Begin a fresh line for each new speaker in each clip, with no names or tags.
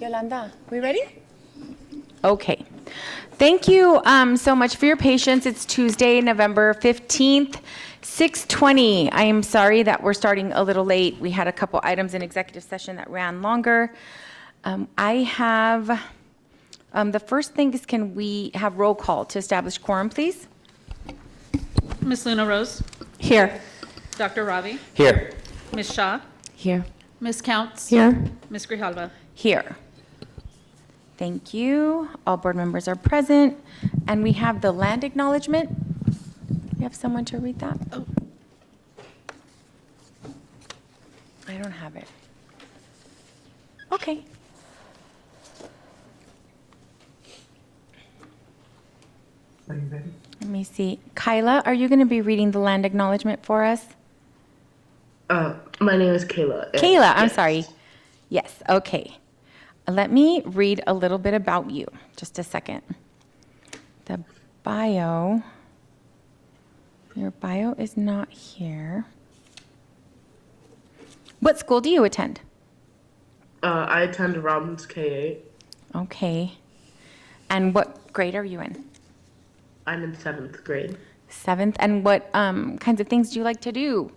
Yolanda, we ready? Okay. Thank you so much for your patience. It's Tuesday, November 15th, 6:20. I am sorry that we're starting a little late. We had a couple items in executive session that ran longer. I have, the first thing is, can we have roll call to establish quorum, please?
Ms. Luna Rose.
Here.
Dr. Ravi.
Here.
Ms. Shah.
Here.
Ms. Counts.
Here.
Ms. Grijalva.
Here. Thank you. All board members are present. And we have the land acknowledgement. We have someone to read that? Oh. I don't have it. Okay.
Are you ready?
Let me see. Kyla, are you going to be reading the land acknowledgement for us?
My name is Kayla.
Kayla, I'm
Yes.
sorry. Yes, okay. Let me read a little bit about you. Just a second. The bio. Your bio is not here. What school do you attend?
I attend Robbins K-8.
Okay. And what grade are you in?
I'm in 7th grade.
7th. And what kinds of things do you like to do?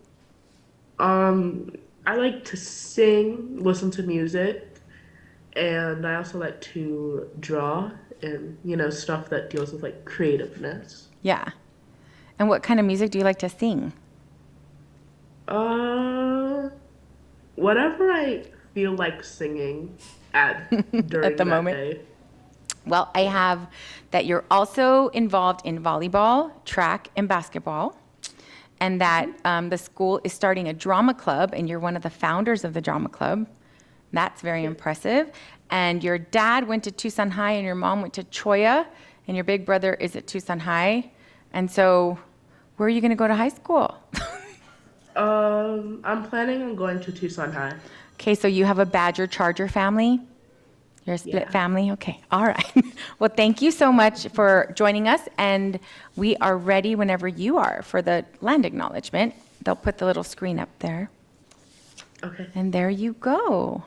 I like to sing, listen to music, and I also like to draw and, stuff that deals with like creativeness.
Yeah. And what kind of music do you like to sing?
Whatever I feel like singing during
At the
that
moment.
day.
Well, I have that you're also involved in volleyball, track, and basketball, and that the school is starting a drama club, and you're one of the founders of the drama club. That's very impressive. And your dad went to Tucson High, and your mom went to Choya, and your big brother is at Tucson High. And so, where are you going to go to high school?
I'm planning on going to Tucson High.
Okay, so you have a Badger Charger family? You're a split
Yeah.
family? Okay, all right. Well, thank you so much for joining us, and we are ready whenever you are for the land acknowledgement. They'll put the little screen up there,
Okay.
and there you go.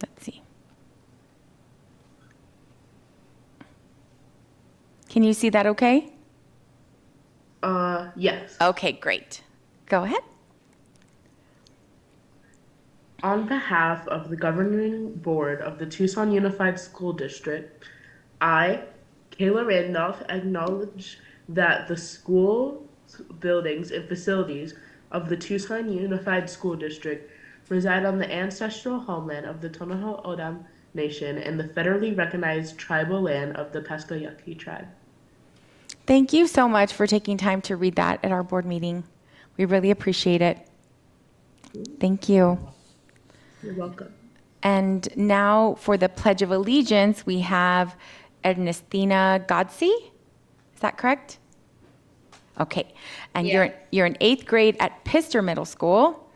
Let's see. Can you see that okay?
Yes.
Okay, great. Go ahead.
On behalf of the governing board of the Tucson Unified School District, I, Kayla Randolph, acknowledge that the school buildings and facilities of the Tucson Unified School District reside on the ancestral homeland of the Tonaha O'odham Nation and the federally recognized tribal land of the Paskayaki tribe.
Thank you so much for taking time to read that at our board meeting. We really appreciate it. Thank you.
You're welcome.
And now for the Pledge of Allegiance, we have Ernestina Godsey. Is that correct? Okay. And
Yeah.
you're in 8th grade at Pister Middle School.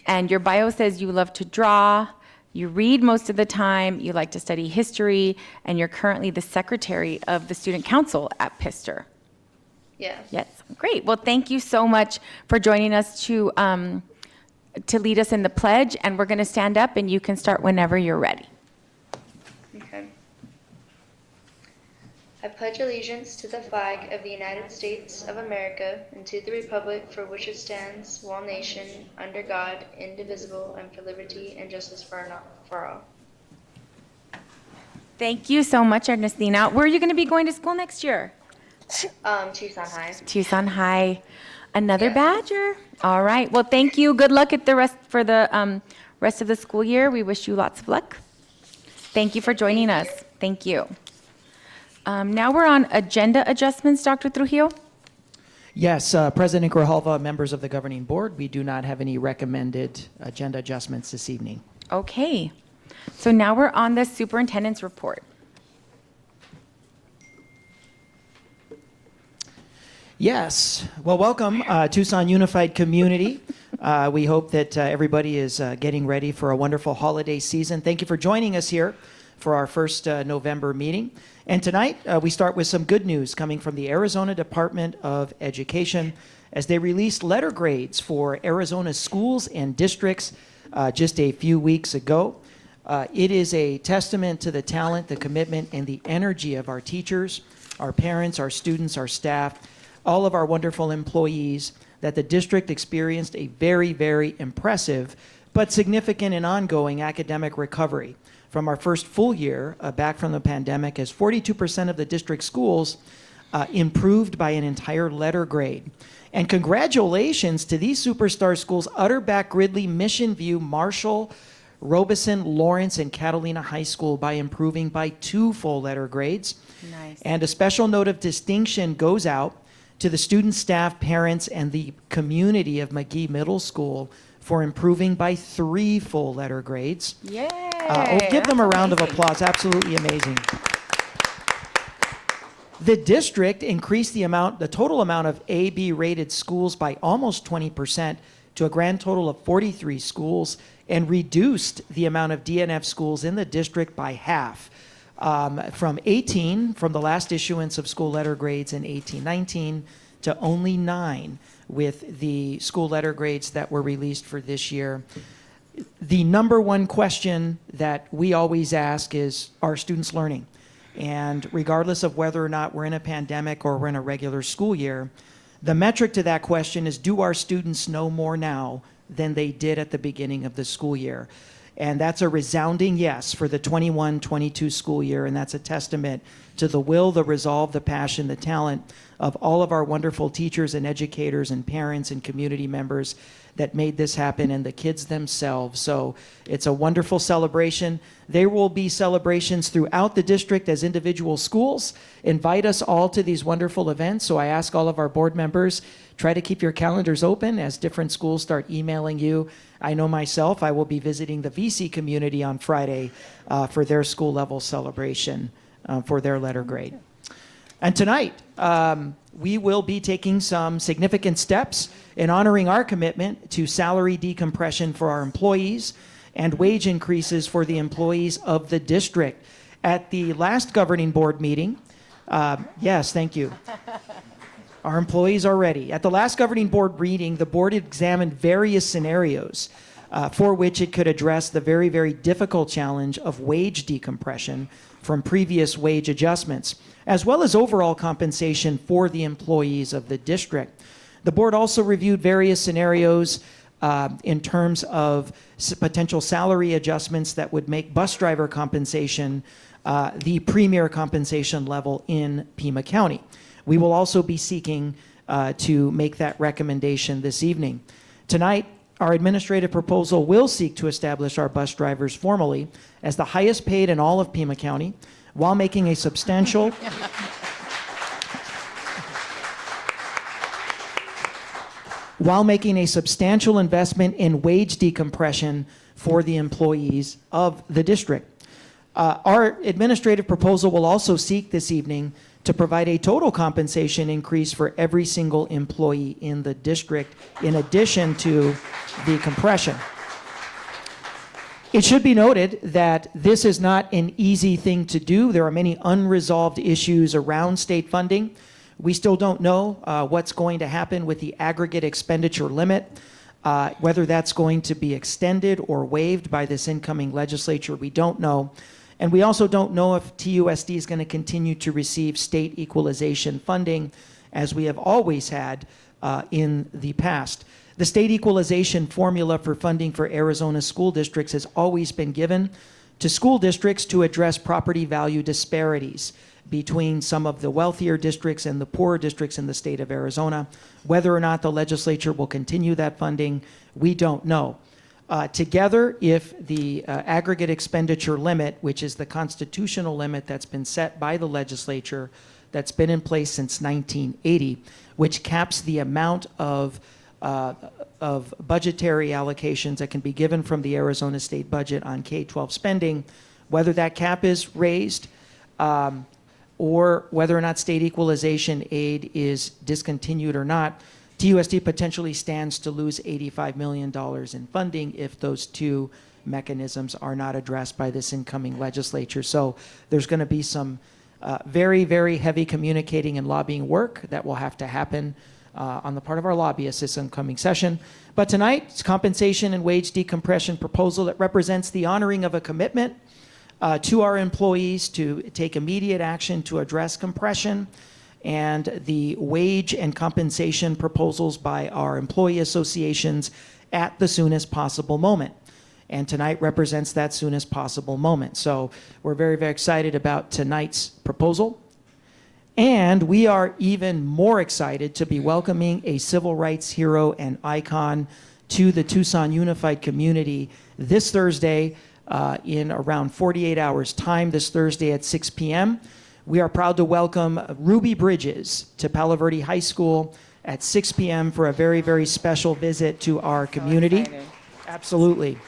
And your bio says you love to draw, you read most of the time, you like to study history, and you're currently the secretary of the student council at Pister.
Yes.
Yes, great. Well, thank you so much for joining us to lead us in the pledge, and we're going to stand up, and you can start whenever you're ready.
Okay. I pledge allegiance to the flag of the United States of America and to the republic for which it stands, one nation, under God, indivisible, and for liberty and justice for all.
Thank you so much, Ernestina. Where are you going to be going to school next year?
Tucson High.
Tucson High. Another
Yeah.
Badger. All right. Well, thank you. Good luck at the rest of the school year. We wish you lots of luck. Thank you for joining us. Thank you. Now we're on agenda adjustments, Dr. Trujillo.
Yes, President Grijalva, members of the governing board, we do not have any recommended agenda adjustments this evening.
Okay. So now we're on the superintendent's report.
Yes, well, welcome, Tucson Unified Community. We hope that everybody is getting ready for a wonderful holiday season. Thank you for joining us here for our first November meeting. And tonight, we start with some good news coming from the Arizona Department of Education as they released letter grades for Arizona schools and districts just a few weeks ago. It is a testament to the talent, the commitment, and the energy of our teachers, our parents, our students, our staff, all of our wonderful employees, that the district experienced a very, very impressive but significant and ongoing academic recovery from our first full year back from the pandemic, as 42% of the district schools improved by an entire letter grade. And congratulations to these superstar schools: Utterback, Gridley, Mission View, Marshall, Robeson, Lawrence, and Catalina High School by improving by 2 full letter grades.
Nice.
And a special note of distinction goes out to the students, staff, parents, and the community of McGee Middle School for improving by 3 full letter grades.
Yay.
Give them a
That's
round of
amazing.
applause. Absolutely amazing. The district increased the total amount of A/B rated schools by almost 20% to a grand total of 43 schools, and reduced the amount of DNF schools in the district by half, from 18 from the last issuance of school letter grades in 18-19 to only 9 with the school letter grades that were released for this year. The number one question that we always ask is, are students learning? And regardless of whether or not we're in a pandemic or we're in a regular school year, the metric to that question is, do our students know more now than they did at the beginning of the school year? And that's a resounding yes for the 21-22 school year, and that's a testament to the will, the resolve, the passion, the talent of all of our wonderful teachers and educators and parents and community members that made this happen, and the kids themselves. So it's a wonderful celebration. There will be celebrations throughout the district as individual schools invite us all to these wonderful events. So I ask all of our board members, try to keep your calendars open as different schools start emailing you. I know myself, I will be visiting the VC community on Friday for their school level celebration for their letter grade. And tonight, we will be taking some significant steps in honoring our commitment to salary decompression for our employees and wage increases for the employees of the district. At the last governing board meeting, yes, thank you. Our employees are ready. At the last governing board meeting, the board examined various scenarios for which it could address the very, very difficult challenge of wage decompression from previous wage adjustments, as well as overall compensation for the employees of the district. The board also reviewed various scenarios in terms of potential salary adjustments that would make bus driver compensation the premier compensation level in Pima County. We will also be seeking to make that recommendation this evening. Tonight, our administrative proposal will seek to establish our bus drivers formally as the highest paid in all of Pima County, while making a substantial investment in wage decompression for the employees of the district. Our administrative proposal will also seek this evening to provide a total compensation increase for every single employee in the district, in addition to the compression. It should be noted that this is not an easy thing to do. There are many unresolved issues around state funding. We still don't know what's going to happen with the aggregate expenditure limit, whether that's going to be extended or waived by this incoming legislature. We don't know. And we also don't know if TUSD is going to continue to receive state equalization funding, as we have always had in the past. The state equalization formula for funding for Arizona school districts has always been given to school districts to address property value disparities between some of the wealthier districts and the poorer districts in the state of Arizona. Whether or not the legislature will continue that funding, we don't know. Together, if the aggregate expenditure limit, which is the constitutional limit that's been set by the legislature, that's been in place since 1980, which caps the amount of budgetary allocations that can be given from the Arizona state budget on K-12 spending, whether that cap is raised or whether or not state equalization aid is discontinued or not, TUSD potentially stands to lose $85 million in funding if those two mechanisms are not addressed by this incoming legislature. So there's going to be some very, very heavy communicating and lobbying work that will have to happen on the part of our lobbyists this upcoming session. But tonight, it's compensation and wage decompression proposal that represents the honoring of a commitment to our employees to take immediate action to address compression, and the wage and compensation proposals by our employee associations at the soonest possible moment. And tonight represents that soonest possible moment. So we're very, very excited about tonight's proposal. And we are even more excited to be welcoming a civil rights hero and icon to the Tucson Unified Community this Thursday in around 48 hours time, this Thursday at 6 p.m. We are proud to welcome Ruby Bridges to Palo Verde High School at 6 p.m. for a very, very special visit to our community. Absolutely.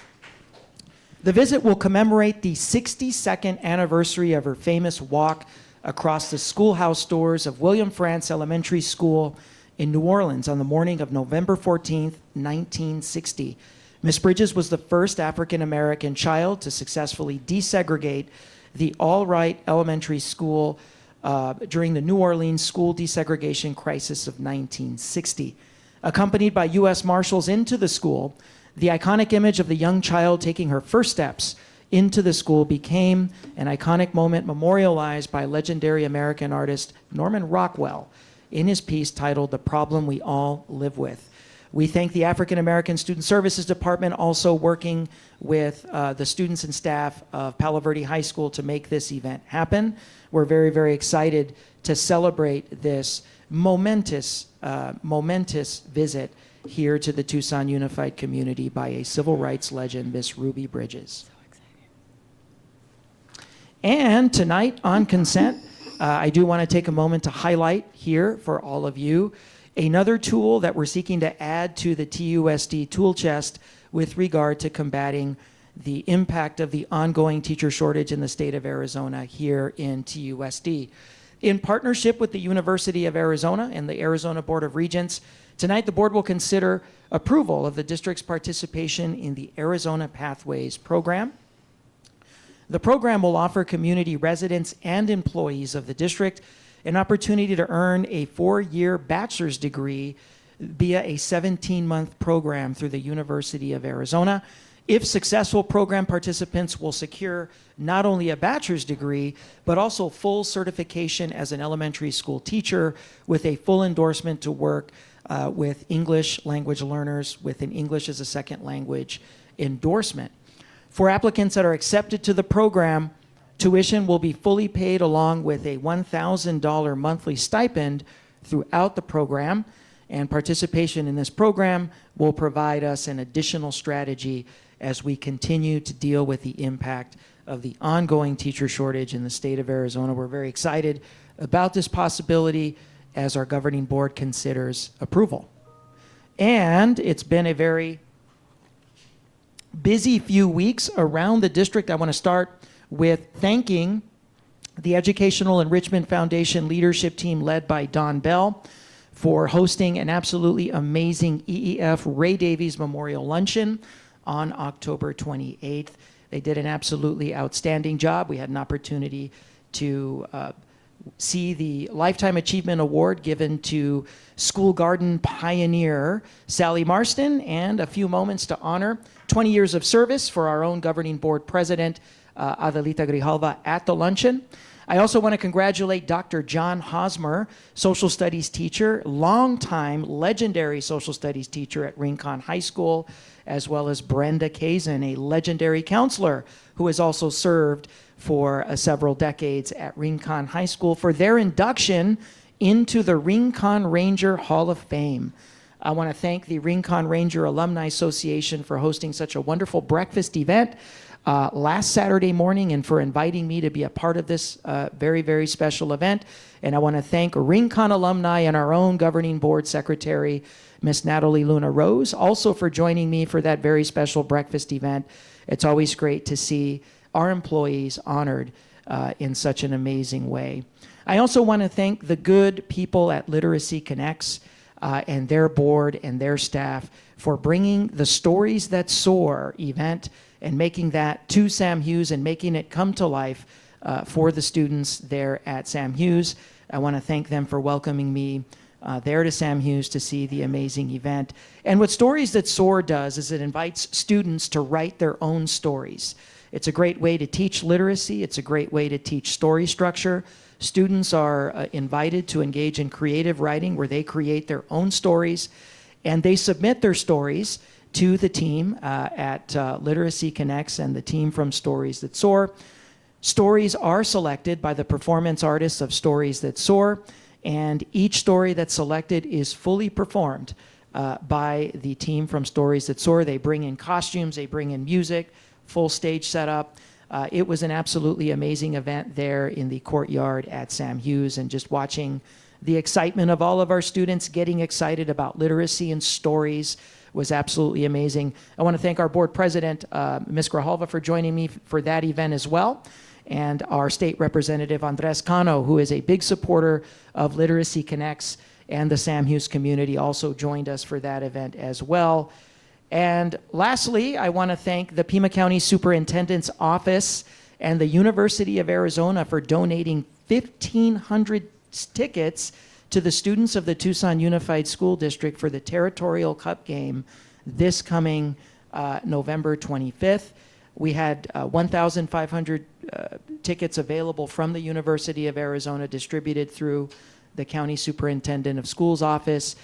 The visit will commemorate the 62nd anniversary of her famous walk across the schoolhouse doors of William Frantz Elementary School in New Orleans on the morning of November 14th, 1960. Miss Bridges was the first African-American child to successfully desegregate the All-Right Elementary School during the New Orleans school desegregation crisis of 1960. Accompanied by U.S. Marshals into the school, the iconic image of the young child taking her first steps into the school became an iconic moment memorialized by legendary American artist Norman Rockwell in his piece titled "The Problem We All Live With." We thank the African American Student Services Department, also working with the students and staff of Palo Verde High School to make this event happen. We're very, very excited to celebrate this momentous visit here to the Tucson Unified Community by a civil rights legend, Miss Ruby Bridges. And tonight on consent, I do want to take a moment to highlight here for all of you another tool that we're seeking to add to the TUSD tool chest with regard to combating the impact of the ongoing teacher shortage in the state of Arizona here in TUSD. In partnership with the University of Arizona and the Arizona Board of Regents, tonight the board will consider approval of the district's participation in the Arizona Pathways program. The program will offer community residents and employees of the district an opportunity to earn a 4-year bachelor's degree via a 17-month program through the University of Arizona. If successful, program participants will secure not only a bachelor's degree, but also full certification as an elementary school teacher with a full endorsement to work with English language learners with an English as a second language endorsement. For applicants that are accepted to the program, tuition will be fully paid along with a $1,000 monthly stipend throughout the program, and participation in this program will provide us an additional strategy as we continue to deal with the impact of the ongoing teacher shortage in the state of Arizona. We're very excited about this possibility as our governing board considers approval. And it's been a very busy few weeks around the district. I want to start with thanking the Educational Enrichment Foundation leadership team led by Don Bell for hosting an absolutely amazing EEF Ray Davies Memorial Luncheon on October 28th. They did an absolutely outstanding job. We had an opportunity to see the Lifetime Achievement Award given to school garden pioneer Sally Marston, and a few moments to honor 20 years of service for our own governing board president, Adelita Grijalva, at the luncheon. I also want to congratulate Dr. John Hosmer, social studies teacher, longtime legendary social studies teacher at Rincon High School, as well as Brenda Kazin, a legendary counselor who has also served for several decades at Rincon High School, for their induction into the Rincon Ranger Hall of Fame. I want to thank the Rincon Ranger Alumni Association for hosting such a wonderful breakfast event last Saturday morning, and for inviting me to be a part of this very, very special event. And I want to thank Rincon alumni and our own governing board secretary, Miss Natalie Luna Rose, also for joining me for that very special breakfast event. It's always great to see our employees honored in such an amazing way. I also want to thank the good people at Literacy Connects and their board and their staff for bringing the Stories That Soar event and making that to Sam Hughes and making it come to life for the students there at Sam Hughes. I want to thank them for welcoming me there to Sam Hughes to see the amazing event. And what Stories That Soar does is it invites students to write their own stories. It's a great way to teach literacy. It's a great way to teach story structure. Students are invited to engage in creative writing where they create their own stories, and they submit their stories to the team at Literacy Connects and the team from Stories That Soar. Stories are selected by the performance artists of Stories That Soar, and each story that's selected is fully performed by the team from Stories That Soar. They bring in costumes, they bring in music, full stage setup. It was an absolutely amazing event there in the courtyard at Sam Hughes, and just watching the excitement of all of our students getting excited about literacy and stories was absolutely amazing. I want to thank our board president, Ms. Grijalva, for joining me for that event as well, and our state representative, Andres Cano, who is a big supporter of Literacy Connects and the Sam Hughes community, also joined us for that event as well. And lastly, I want to thank the Pima County Superintendent's Office and the University of Arizona for donating 1,500 tickets to the students of the Tucson Unified School District for the Territorial Cup game this coming November 25th. We had 1,500 tickets available from the University of Arizona, distributed through the County Superintendent of Schools office.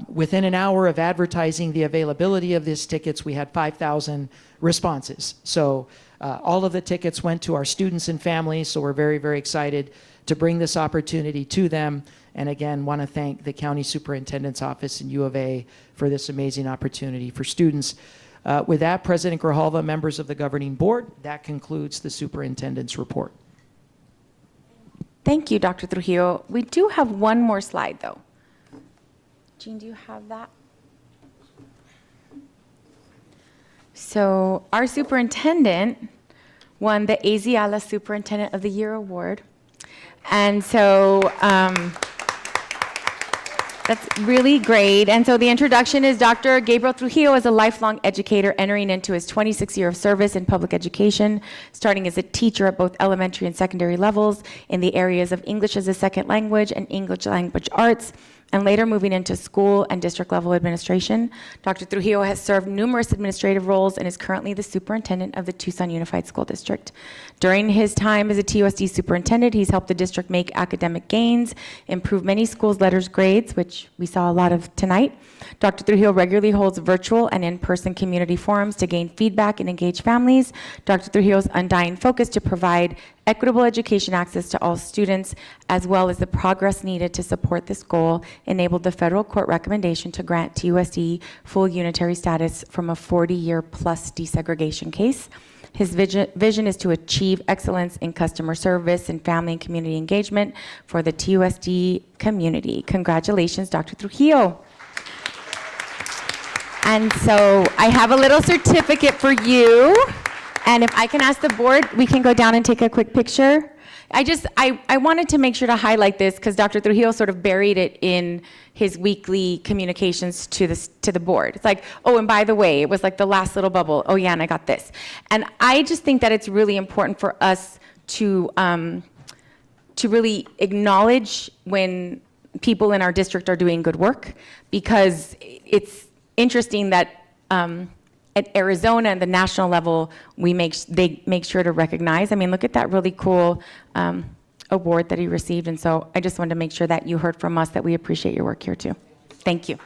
Within an hour of advertising the availability of these tickets, we had 5,000 responses. So all of the tickets went to our students and families, so we're very, very excited to bring this opportunity to them. And again, want to thank the County Superintendent's Office and U of A for this amazing opportunity for students. With that, President Grijalva, members of the governing board, that concludes the superintendent's report.
Thank you, Dr. Trujillo. We do have one more slide, though. Jean, do you have that? So our superintendent won the AZIALA Superintendent of the Year Award. And so that's really great. And so the introduction is Dr. Gabriel Trujillo is a lifelong educator entering into his 26th year of service in public education, starting as a teacher at both elementary and secondary levels in the areas of English as a second language and English language arts, and later moving into school and district level administration. Dr. Trujillo has served numerous administrative roles and is currently the superintendent of the Tucson Unified School District. During his time as a TUSD superintendent, he's helped the district make academic gains, improve many schools' letters grades, which we saw a lot of tonight. Dr. Trujillo regularly holds virtual and in-person community forums to gain feedback and engage families. Dr. Trujillo's undying focus to provide equitable education access to all students, as well as the progress needed to support this goal, enabled the federal court recommendation to grant TUSD full unitary status from a 40-year plus desegregation case. His vision is to achieve excellence in customer service and family and community engagement for the TUSD community. Congratulations, Dr. Trujillo. And so I have a little certificate for you. And if I can ask the board, we can go down and take a quick picture. I wanted to make sure to highlight this because Dr. Trujillo sort of buried it in his weekly communications to the board. It's like, oh, and by the way, it was like the last little bubble. Oh yeah, and I got this. And I just think that it's really important for us to really acknowledge when people in our district are doing good work, because it's interesting that at Arizona and the national level, they make sure to recognize. I mean, look at that really cool award that he received. And so I just wanted to make sure that you heard from us that we appreciate your work here too. Thank you.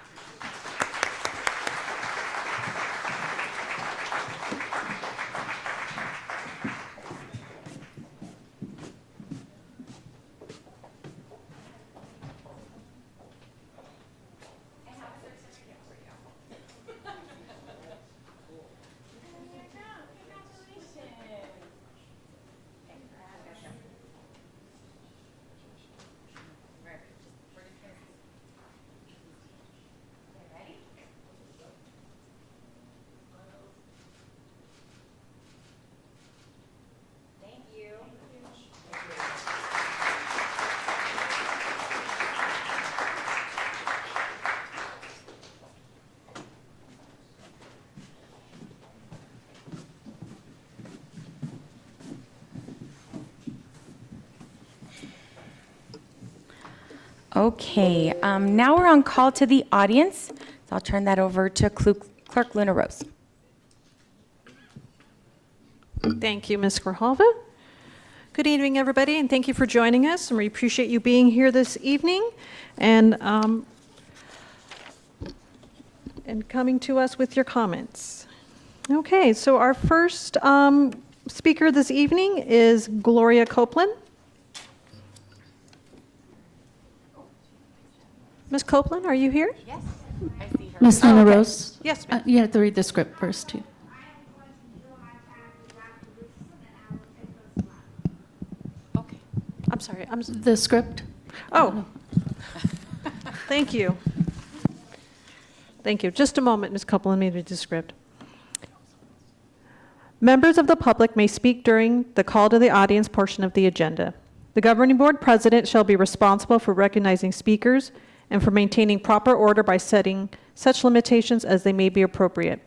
Okay, now we're on call to the audience. So I'll turn that over to Clerk Luna Rose.
Thank you, Ms. Grijalva. Good evening, everybody, and thank you for joining us. And we appreciate you being here this evening and coming to us with your comments. Okay, so our first speaker this evening is Gloria Copeland. Ms. Copeland, are you here?
Yes, I see her.
Ms. Luna Rose?
Yes, ma'am.
You have to read the script first, too.
Okay.
I'm sorry.
The script?
Oh, thank you. Thank you. Just a moment, Ms. Copeland, let me read the script. Members of the public may speak during the call to the audience portion of the agenda. The governing board president shall be responsible for recognizing speakers and for maintaining proper order by setting such limitations as they may be appropriate.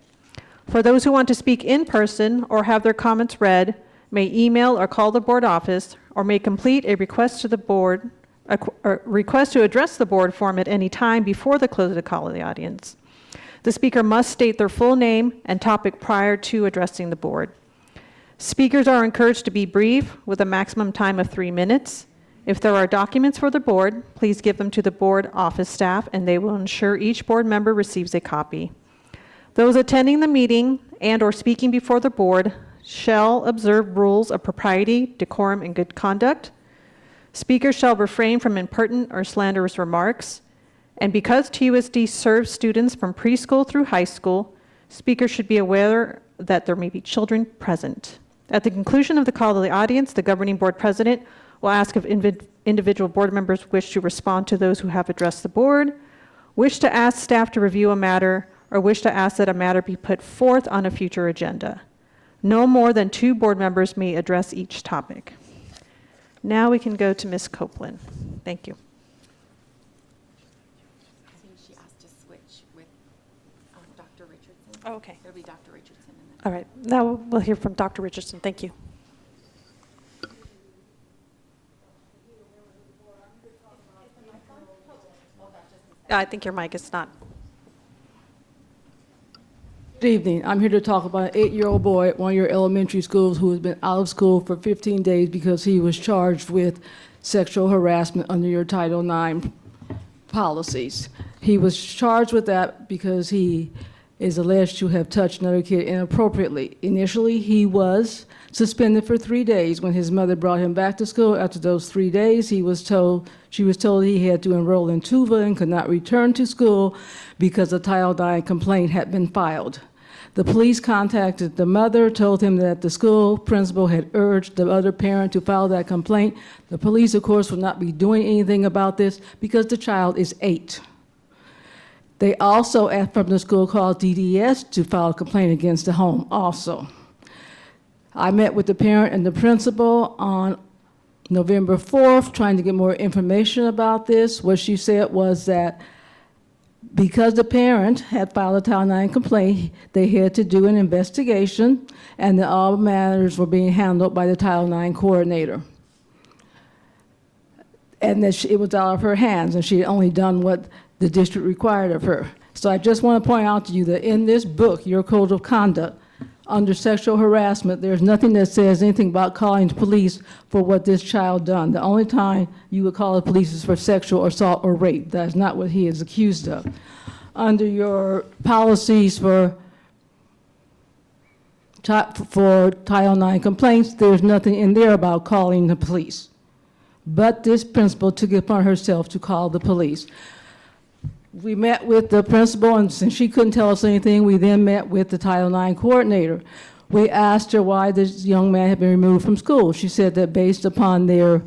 For those who want to speak in person or have their comments read, may email or call the board office or may complete a request to the board, a request to address the board form at any time before the close of the call of the audience. The speaker must state their full name and topic prior to addressing the board. Speakers are encouraged to be brief with a maximum time of 3 minutes. If there are documents for the board, please give them to the board office staff and they will ensure each board member receives a copy. Those attending the meeting and/or speaking before the board shall observe rules of propriety, decorum, and good conduct. Speakers shall refrain from impertinent or slanderous remarks. And because TUSD serves students from preschool through high school, speakers should be aware that there may be children present. At the conclusion of the call to the audience, the governing board president will ask if individual board members wish to respond to those who have addressed the board, wish to ask staff to review a matter, or wish to ask that a matter be put forth on a future agenda. No more than 2 board members may address each topic. Now we can go to Ms. Copeland. Thank you.
I think she asked to switch with Dr. Richardson.
Oh, okay.
It'll be Dr. Richardson. And then
All right. Now we'll hear from Dr. Richardson. Thank you. I think your mic is not.
Good evening. I'm here to talk about an 8-year-old boy at one of your elementary schools who has been out of school for 15 days because he was charged with sexual harassment under your Title IX policies. He was charged with that because he is alleged to have touched another kid inappropriately. Initially, he was suspended for 3 days. When his mother brought him back to school after those 3 days, she was told he had to enroll in TUVA and could not return to school because a Title IX complaint had been filed. The police contacted the mother, told him that the school principal had urged the other parent to file that complaint. The police, of course, would not be doing anything about this because the child is 8. They also asked from the school called DDS to file a complaint against the home also. I met with the parent and the principal on November 4th trying to get more information about this. What she said was that because the parent had filed a Title IX complaint, they had to do an investigation and that all matters were being handled by the Title IX coordinator. And that it was out of her hands and she had only done what the district required of her. So I just want to point out to you that in this book, your code of conduct, under sexual harassment, there's nothing that says anything about calling the police for what this child done. The only time you would call the police is for sexual assault or rape. That's not what he is accused of. Under your policies for Title IX complaints, there's nothing in there about calling the police. But this principal took it upon herself to call the police. We met with the principal, and since she couldn't tell us anything, we then met with the Title IX coordinator. We asked her why this young man had been removed from school. She said that based upon their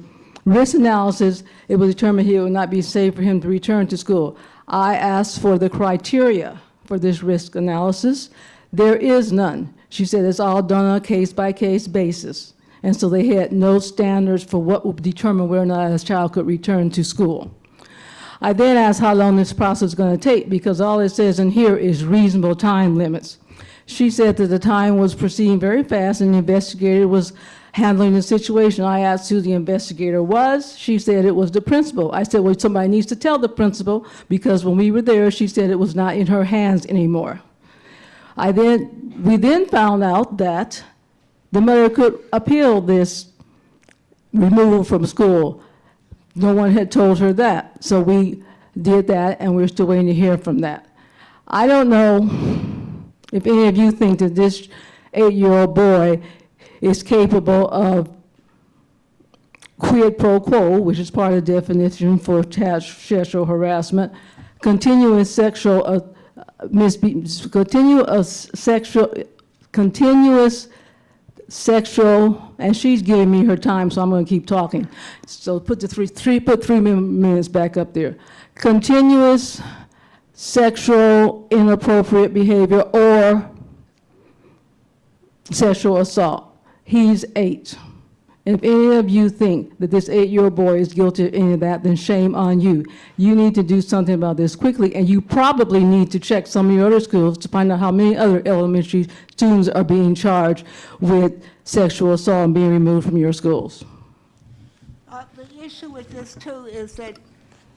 risk analysis, it was determined it would not be safe for him to return to school. I asked for the criteria for this risk analysis. There is none. She said it's all done on a case-by-case basis. And so they had no standards for what would determine whether or not this child could return to school. I then asked how long this process is going to take because all it says in here is reasonable time limits. She said that the time was proceeding very fast and the investigator was handling the situation. I asked who the investigator was. She said it was the principal. I said, well, somebody needs to tell the principal, because when we were there, she said it was not in her hands anymore. We then found out that the mother could appeal this removal from school. No one had told her that. So we did that, and we're still waiting to hear from that. I don't know if any of you think that this 8-year-old boy is capable of quid pro quo, which is part of the definition for sexual harassment, continuous sexual continuous sexual, and she's giving me her time, so I'm going to keep talking. So put 3 minutes back up there. Continuous sexual inappropriate behavior or sexual assault. He's 8. If any of you think that this 8-year-old boy is guilty of any of that, then shame on you. You need to do something about this quickly, and you probably need to check some of your other schools to find out how many other elementary students are being charged with sexual assault and being removed from your schools.
The issue with this, too, is that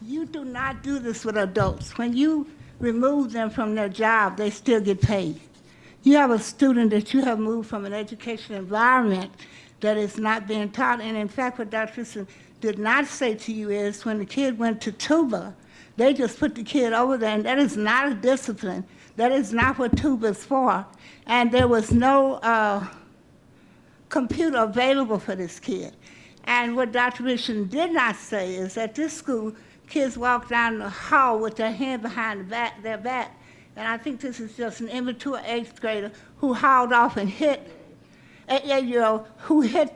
you do not do this with adults. When you remove them from their job, they still get paid. You have a student that you have moved from an education environment that is not being taught. And in fact, what Dr. Christian did not say to you is when the kid went to tuba, they just put the kid over there, and that is not a discipline. That is not what tuba is for. And there was no computer available for this kid. And what Dr. Christian did not say is that this school, kids walk down the hall with their hand behind their back. And I think this is just an immature 8th grader who hauled off and hit an 8-year-old who hit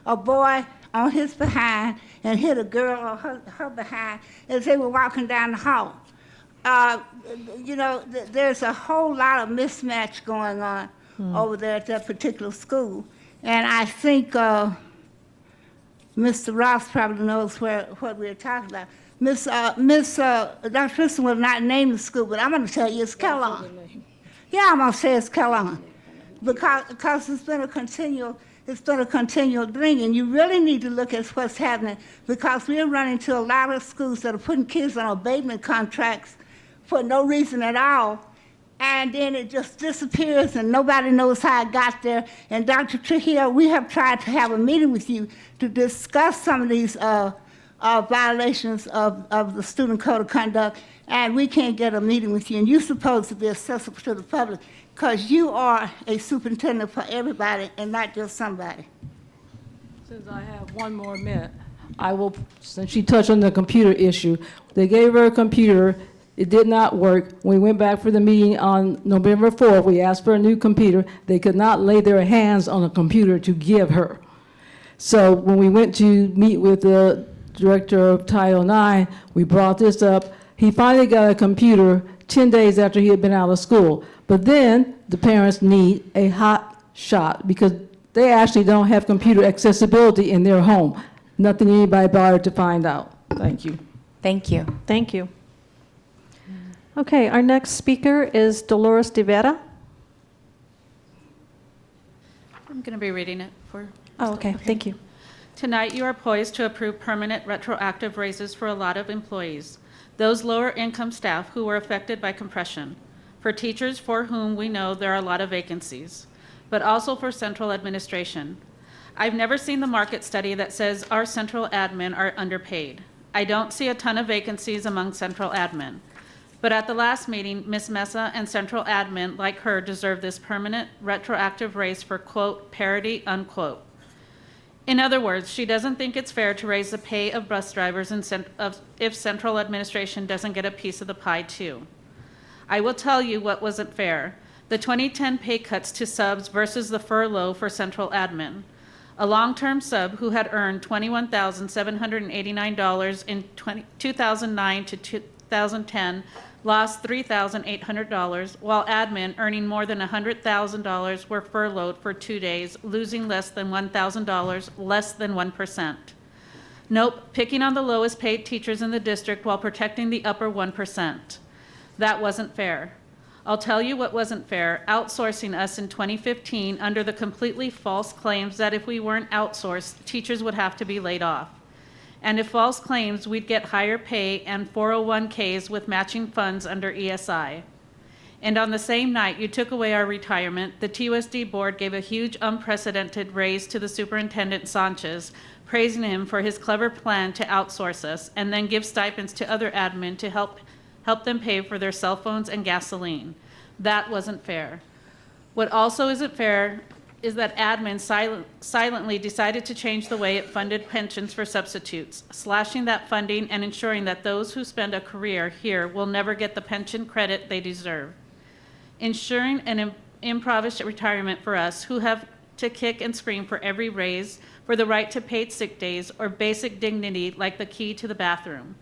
a boy on his behind and hit a girl on her behind as they were walking down the hall. There's a whole lot of mismatch going on over there at that particular school. And I think Mr. Ross probably knows what we're talking about. Dr. Christian will not name the school, but I'm going to tell you it's Kellogg. Yeah, I'm going to say it's Kellogg. Because it's been a continual thing, and you really need to look at what's happening, because we're running into a lot of schools that are putting kids on abatement contracts for no reason at all, and then it just disappears and nobody knows how it got there. And Dr. Trujillo, we have tried to have a meeting with you to discuss some of these violations of the student code of conduct, and we can't get a meeting with you, and you're supposed to be accessible to the public, because you are a superintendent for everybody and not just somebody.
Since I have 1 more minute, since she touched on the computer issue, they gave her a computer. It did not work. We went back for the meeting on November 4th. We asked for a new computer. They could not lay their hands on a computer to give her. So when we went to meet with the director of Title IX, we brought this up. He finally got a computer 10 days after he had been out of school. But then the parents need a hot shot because they actually don't have computer accessibility in their home. Nothing anybody bothered to find out. Thank you.
Thank you.
Thank you. Okay, our next speaker is Dolores De Vera.
I'm going to be reading it for.
Oh, okay, thank you.
Tonight, you are poised to approve permanent retroactive raises for a lot of employees, those lower income staff who were affected by compression, for teachers for whom we know there are a lot of vacancies, but also for central administration. I've never seen the market study that says our central admin are underpaid. I don't see a ton of vacancies among central admin. But at the last meeting, Ms. Mesa and central admin like her deserve this permanent retroactive raise for, quote, parity, unquote. In other words, she doesn't think it's fair to raise the pay of bus drivers if central administration doesn't get a piece of the pie too. I will tell you what wasn't fair. The 2010 pay cuts to subs versus the furlough for central admin. A long-term sub who had earned $21,789 in 2009 to 2010 lost $3,800, while admin earning more than $100,000 were furloughed for 2 days, losing less than $1,000, less than 1%. Nope, picking on the lowest paid teachers in the district while protecting the upper 1%. That wasn't fair. I'll tell you what wasn't fair, outsourcing us in 2015 under the completely false claims that if we weren't outsourced, teachers would have to be laid off. And if false claims, we'd get higher pay and 401ks with matching funds under ESI. And on the same night you took away our retirement, the TUSD board gave a huge unprecedented raise to the superintendent Sanchez, praising him for his clever plan to outsource us and then give stipends to other admin to help them pay for their cell phones and gasoline. That wasn't fair. What also isn't fair is that admin silently decided to change the way it funded pensions for substitutes, slashing that funding and ensuring that those who spend a career here will never get the pension credit they deserve. Ensuring an improvised retirement for us who have to kick and scream for every raise, for the right to paid sick days, or basic dignity like the key to the bathroom.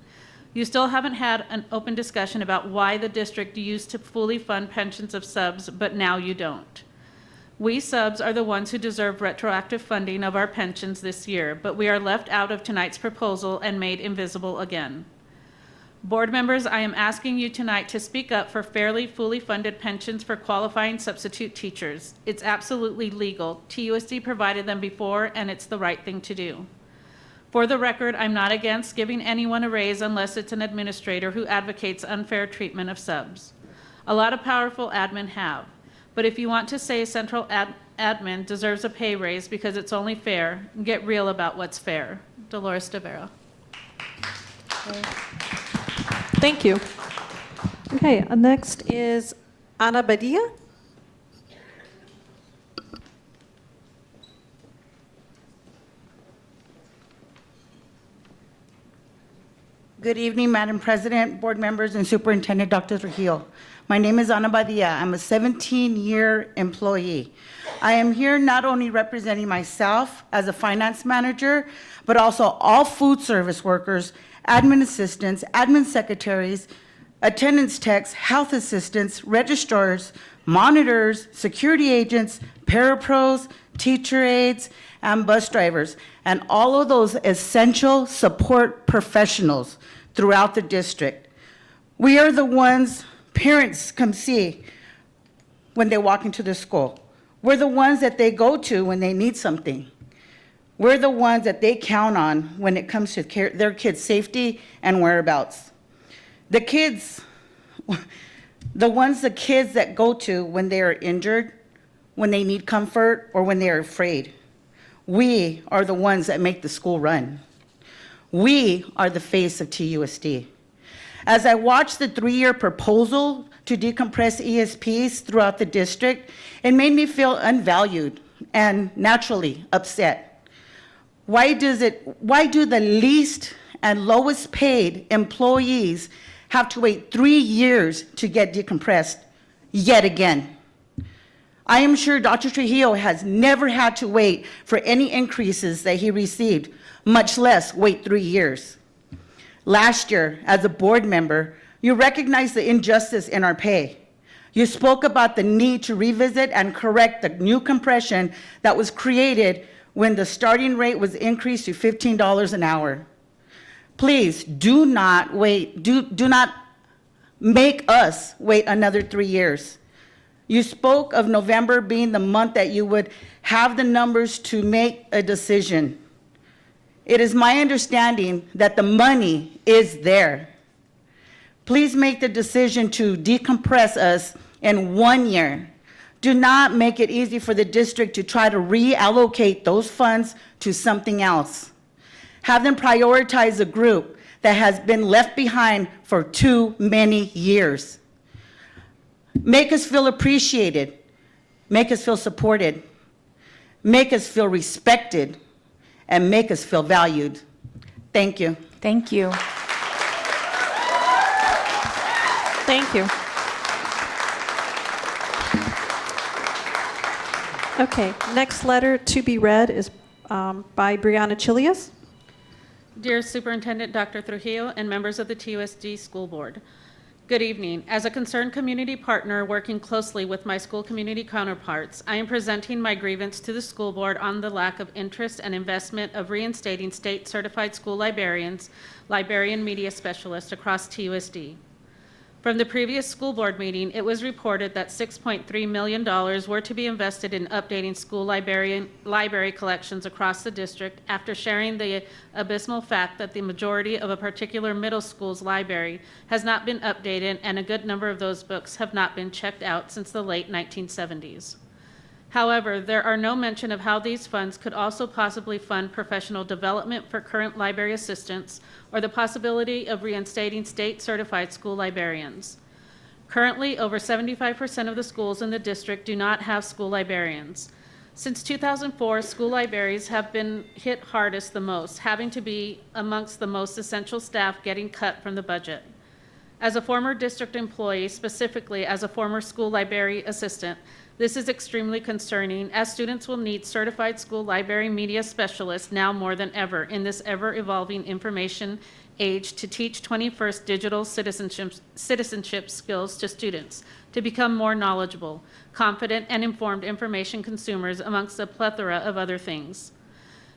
You still haven't had an open discussion about why the district used to fully fund pensions of subs, but now you don't. We subs are the ones who deserve retroactive funding of our pensions this year, but we are left out of tonight's proposal and made invisible again. Board members, I am asking you tonight to speak up for fairly, fully funded pensions for qualifying substitute teachers. It's absolutely legal. TUSD provided them before, and it's the right thing to do. For the record, I'm not against giving anyone a raise unless it's an administrator who advocates unfair treatment of subs. A lot of powerful admin have. But if you want to say central admin deserves a pay raise because it's only fair, get real about what's fair. Dolores de Vera.
Thank you. Okay, next is Ana Badia.
Good evening, Madam President, board members, and Superintendent Dr. Trujillo. My name is Ana Badia. I'm a 17-year employee. I am here not only representing myself as a finance manager, but also all food service workers, admin assistants, admin secretaries, attendance techs, health assistants, registrars, monitors, security agents, parapros, teacher aides, and bus drivers, and all of those essential support professionals throughout the district. We are the ones parents come see when they walk into the school. We're the ones that they go to when they need something. We're the ones that they count on when it comes to their kids' safety and whereabouts. The kids that go to when they are injured, when they need comfort, or when they are afraid. We are the ones that make the school run. We are the face of TUSD. As I watched the 3-year proposal to decompress ESPs throughout the district, it made me feel unvalued and naturally upset. Why do the least and lowest paid employees have to wait 3 years to get decompressed yet again? I am sure Dr. Trujillo has never had to wait for any increases that he received, much less wait 3 years. Last year, as a board member, you recognized the injustice in our pay. You spoke about the need to revisit and correct the new compression that was created when the starting rate was increased to $15 an hour. Please do not wait, do not make us wait another 3 years. You spoke of November being the month that you would have the numbers to make a decision. It is my understanding that the money is there. Please make the decision to decompress us in 1 year. Do not make it easy for the district to try to reallocate those funds to something else. Have them prioritize a group that has been left behind for too many years. Make us feel appreciated. Make us feel supported. Make us feel respected. And make us feel valued. Thank you.
Thank you.
Thank you. Okay, next letter to be read is by Brianna Chilias.
Dear Superintendent Dr. Trujillo and members of the TUSD School Board, good evening. As a concerned community partner working closely with my school community counterparts, I am presenting my grievance to the school board on the lack of interest and investment of reinstating state certified school librarians, librarian media specialists across TUSD. From the previous school board meeting, it was reported that $6.3 million were to be invested in updating school library collections across the district after sharing the abysmal fact that the majority of a particular middle school's library has not been updated and a good number of those books have not been checked out since the late 1970s. However, there are no mention of how these funds could also possibly fund professional development for current library assistants or the possibility of reinstating state-certified school librarians. Currently, over 75% of the schools in the district do not have school librarians. Since 2004, school libraries have been hit hardest the most, having to be amongst the most essential staff getting cut from the budget. As a former district employee, specifically as a former school library assistant, this is extremely concerning, as students will need certified school library media specialists now more than ever in this ever-evolving information age to teach 21st digital citizenship skills to students to become more knowledgeable, confident, and informed information consumers amongst a plethora of other things.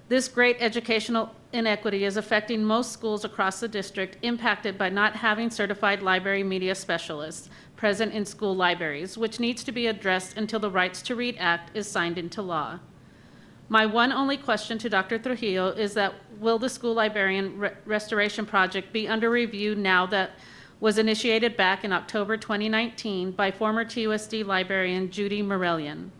This great educational inequity is affecting most schools across the district impacted by not having certified library media specialists present in school libraries, which needs to be addressed until the Rights to Read Act is signed into law. My one only question to Dr. Trujillo is that will the school librarian restoration project be under review now that was initiated back in October 2019 by former TUSD librarian Judy Morellian?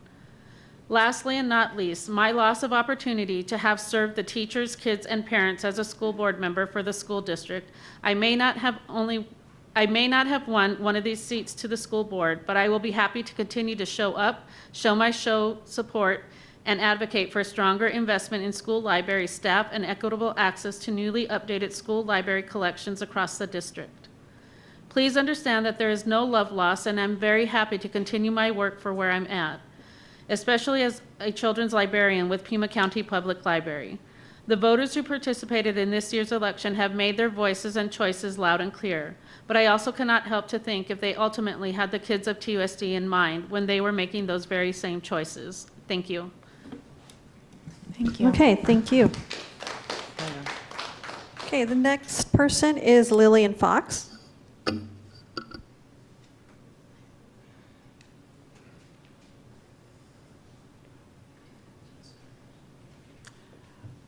Lastly and not least, my loss of opportunity to have served the teachers, kids, and parents as a school board member for the school district. I may not have won one of these seats to the school board, but I will be happy to continue to show up, show my support, and advocate for stronger investment in school library staff and equitable access to newly updated school library collections across the district. Please understand that there is no love lost, and I'm very happy to continue my work for where I'm at, especially as a children's librarian with Pima County Public Library. The voters who participated in this year's election have made their voices and choices loud and clear, but I also cannot help to think if they ultimately had the kids of TUSD in mind when they were making those very same choices. Thank you.
Thank you.
Okay, thank you. Okay, the next person is Lillian Fox.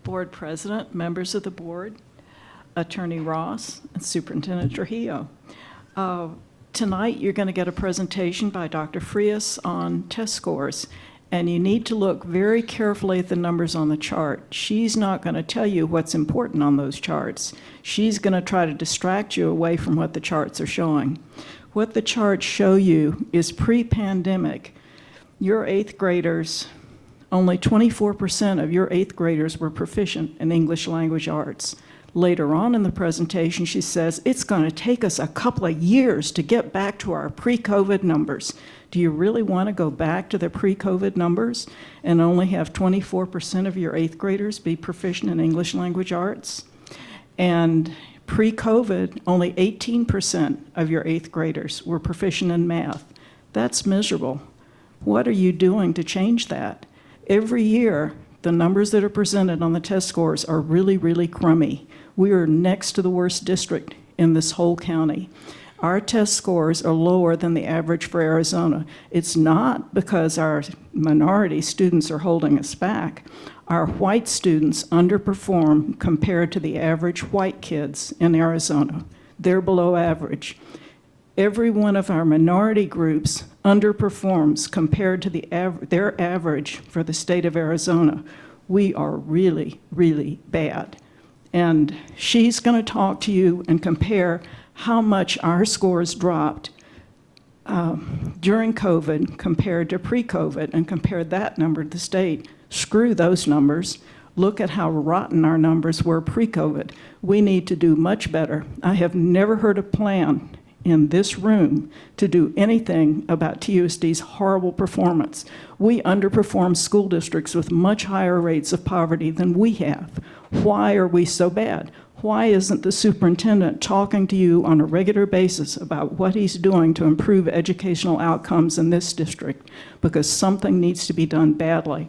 Board President, members of the board, Attorney Ross, and Superintendent Trujillo. Tonight, you're going to get a presentation by Dr. Frias on test scores, and you need to look very carefully at the numbers on the chart. She's not going to tell you what's important on those charts. She's going to try to distract you away from what the charts are showing. What the charts show you is pre-pandemic. Your eighth graders, only 24% of your eighth graders were proficient in English language arts. Later on in the presentation, she says, it's going to take us a couple of years to get back to our pre-COVID numbers. Do you really want to go back to the pre-COVID numbers and only have 24% of your eighth graders be proficient in English language arts? And pre-COVID, only 18% of your eighth graders were proficient in math. That's miserable. What are you doing to change that? Every year, the numbers that are presented on the test scores are really, really crummy. We are next to the worst district in this whole county. Our test scores are lower than the average for Arizona. It's not because our minority students are holding us back. Our white students underperform compared to the average white kids in Arizona. They're below average. Every one of our minority groups underperforms compared to their average for the state of Arizona. We are really, really bad. And she's going to talk to you and compare how much our scores dropped during COVID compared to pre-COVID, and compare that number to the state. Screw those numbers. Look at how rotten our numbers were pre-COVID. We need to do much better. I have never heard a plan in this room to do anything about TUSD's horrible performance. We underperform school districts with much higher rates of poverty than we have. Why are we so bad? Why isn't the superintendent talking to you on a regular basis about what he's doing to improve educational outcomes in this district? Because something needs to be done badly.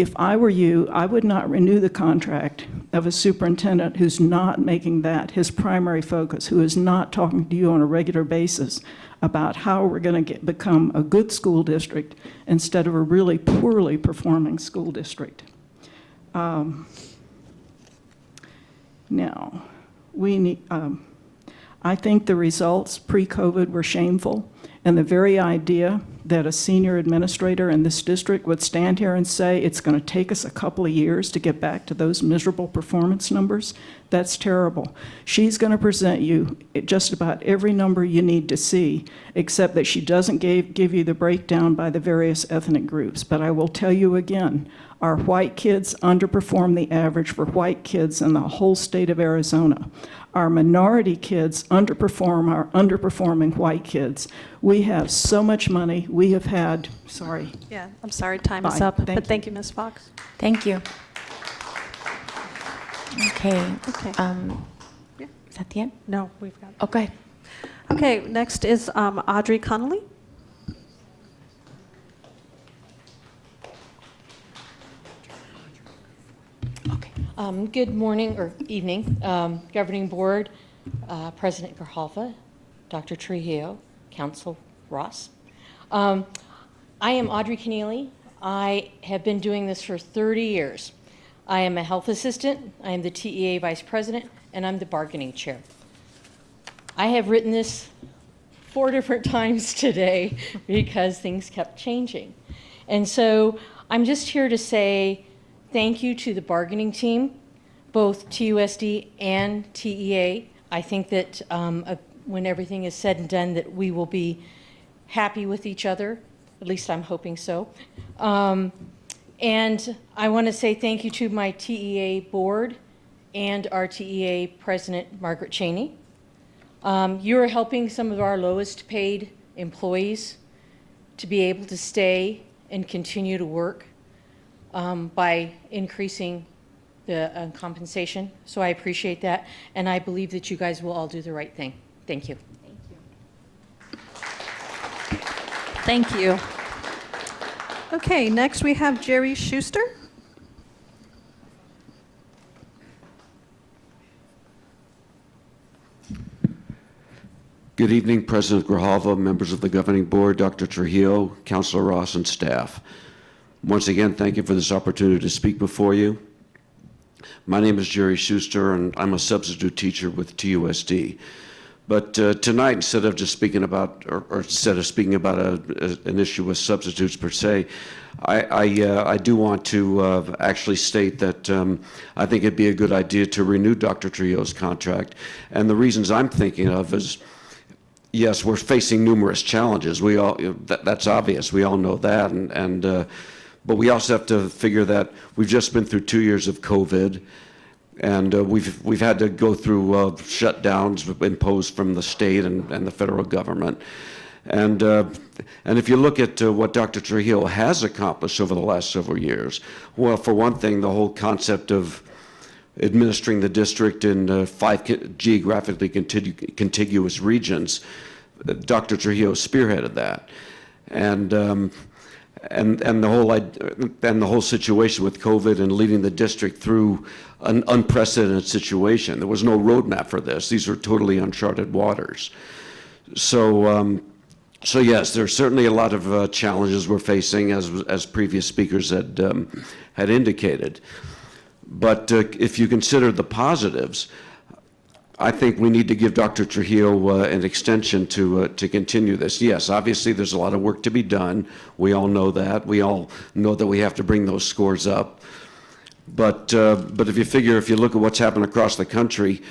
if I were you, I would not renew the contract of a superintendent who's not making that his primary focus, who is not talking to you on a regular basis about how we're going to become a good school district instead of a really poorly performing school district. Now, we need, I think the results pre-COVID were shameful, and the very idea that a senior administrator in this district would stand here and say it's going to take us a couple of years to get back to those miserable performance numbers, that's terrible. She's going to present you just about every number you need to see, except that she doesn't give you the breakdown by the various ethnic groups. But I will tell you again, our white kids underperform the average for white kids in the whole state of Arizona. Our minority kids underperform our underperforming white kids. We have so much money. We have had, sorry.
Yeah, I'm sorry, time is
Bye.
up,
Thank
but
you.
thank you, Ms. Fox.
Thank you. Okay.
Okay.
Is that the end?
No, we've got.
Okay.
Okay, next is Audrey Connolly.
Okay.
Good morning or evening, Governing Board, President Grijalva, Dr. Trujillo, Council Ross. I am Audrey Keneally. I have been doing this for 30 years. I am a health assistant, I am the TEA Vice President, and I'm the bargaining chair. I have written this 4 different times today because things kept changing. And so I'm just here to say thank you to the bargaining team, both TUSD and TEA. I think that when everything is said and done, that we will be happy with each other. At least I'm hoping so. And I want to say thank you to my TEA board and our TEA president, Margaret Cheney. You are helping some of our lowest paid employees to be able to stay and continue to work by increasing the compensation. So I appreciate that, and I believe that you guys will all do the right thing. Thank you.
Thank you. Okay, next we have Jerry Schuster.
Good evening, President Grijalva, members of the Governing Board, Dr. Trujillo, Councilor Ross, and staff. Once again, thank you for this opportunity to speak before you. My name is Jerry Schuster, and I'm a substitute teacher with TUSD. But tonight, instead of just speaking about, or instead of speaking about an issue with substitutes per se, I do want to actually state that I think it'd be a good idea to renew Dr. Trujillo's contract. And the reasons I'm thinking of is, yes, we're facing numerous challenges. We all, that's obvious. We all know that. But we also have to figure that we've just been through 2 years of COVID, and we've had to go through shutdowns imposed from the state and the federal government. And if you look at what Dr. Trujillo has accomplished over the last several years, well, for one thing, the whole concept of administering the district in 5 geographically contiguous regions, Dr. Trujillo spearheaded that, and the whole situation with COVID and leading the district through an unprecedented situation. There was no roadmap for this. These are totally uncharted waters. So yes, there's certainly a lot of challenges we're facing, as previous speakers had indicated. But if you consider the positives, I think we need to give Dr. Trujillo an extension to continue this. Yes, obviously there's a lot of work to be done. We all know that. We all know that we have to bring those scores up. But if you look at what's happened across the country,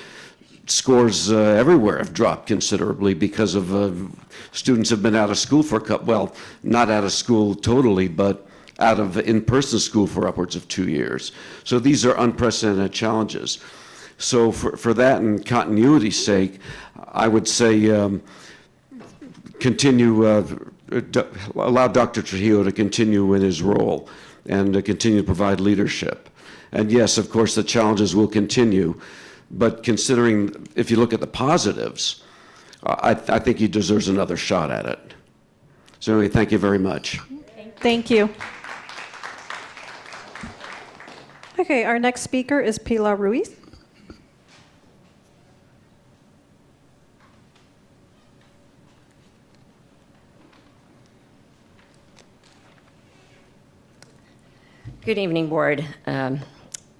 scores everywhere have dropped considerably because of students have been out of school for a couple, well, not out of school totally, but out of in-person school for upwards of 2 years. So these are unprecedented challenges. So for that and continuity's sake, I would say allow Dr. Trujillo to continue in his role and to continue to provide leadership. And yes, of course, the challenges will continue, but considering, if you look at the positives, I think he deserves another shot at it. So anyway, thank you very much.
Thank you. Okay, our next speaker is Pilar Ruiz.
Good evening, Board. My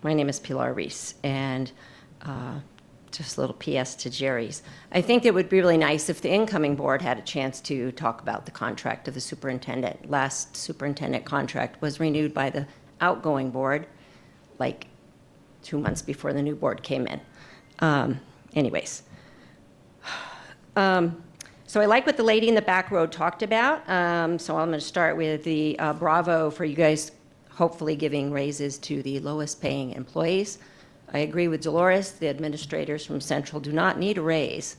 name is Pilar Reese, and just a little PS to Jerry's. I think it would be really nice if the incoming board had a chance to talk about the contract of the superintendent. Last superintendent contract was renewed by the outgoing board, like 2 months before the new board came in. Anyways. So I like what the lady in the back row talked about. So I'm going to start with the bravo for you guys hopefully giving raises to the lowest paying employees. I agree with Dolores, the administrators from Central do not need a raise.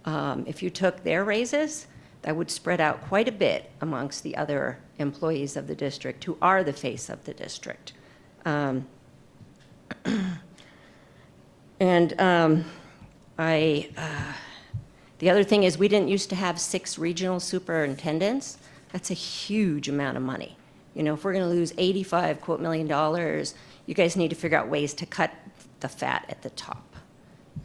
If you took their raises, that would spread out quite a bit amongst the other employees of the district who are the face of the district. The other thing is we didn't used to have 6 regional superintendents. That's a huge amount of money. You know, if we're going to lose 85 quote million dollars, you guys need to figure out ways to cut the fat at the top.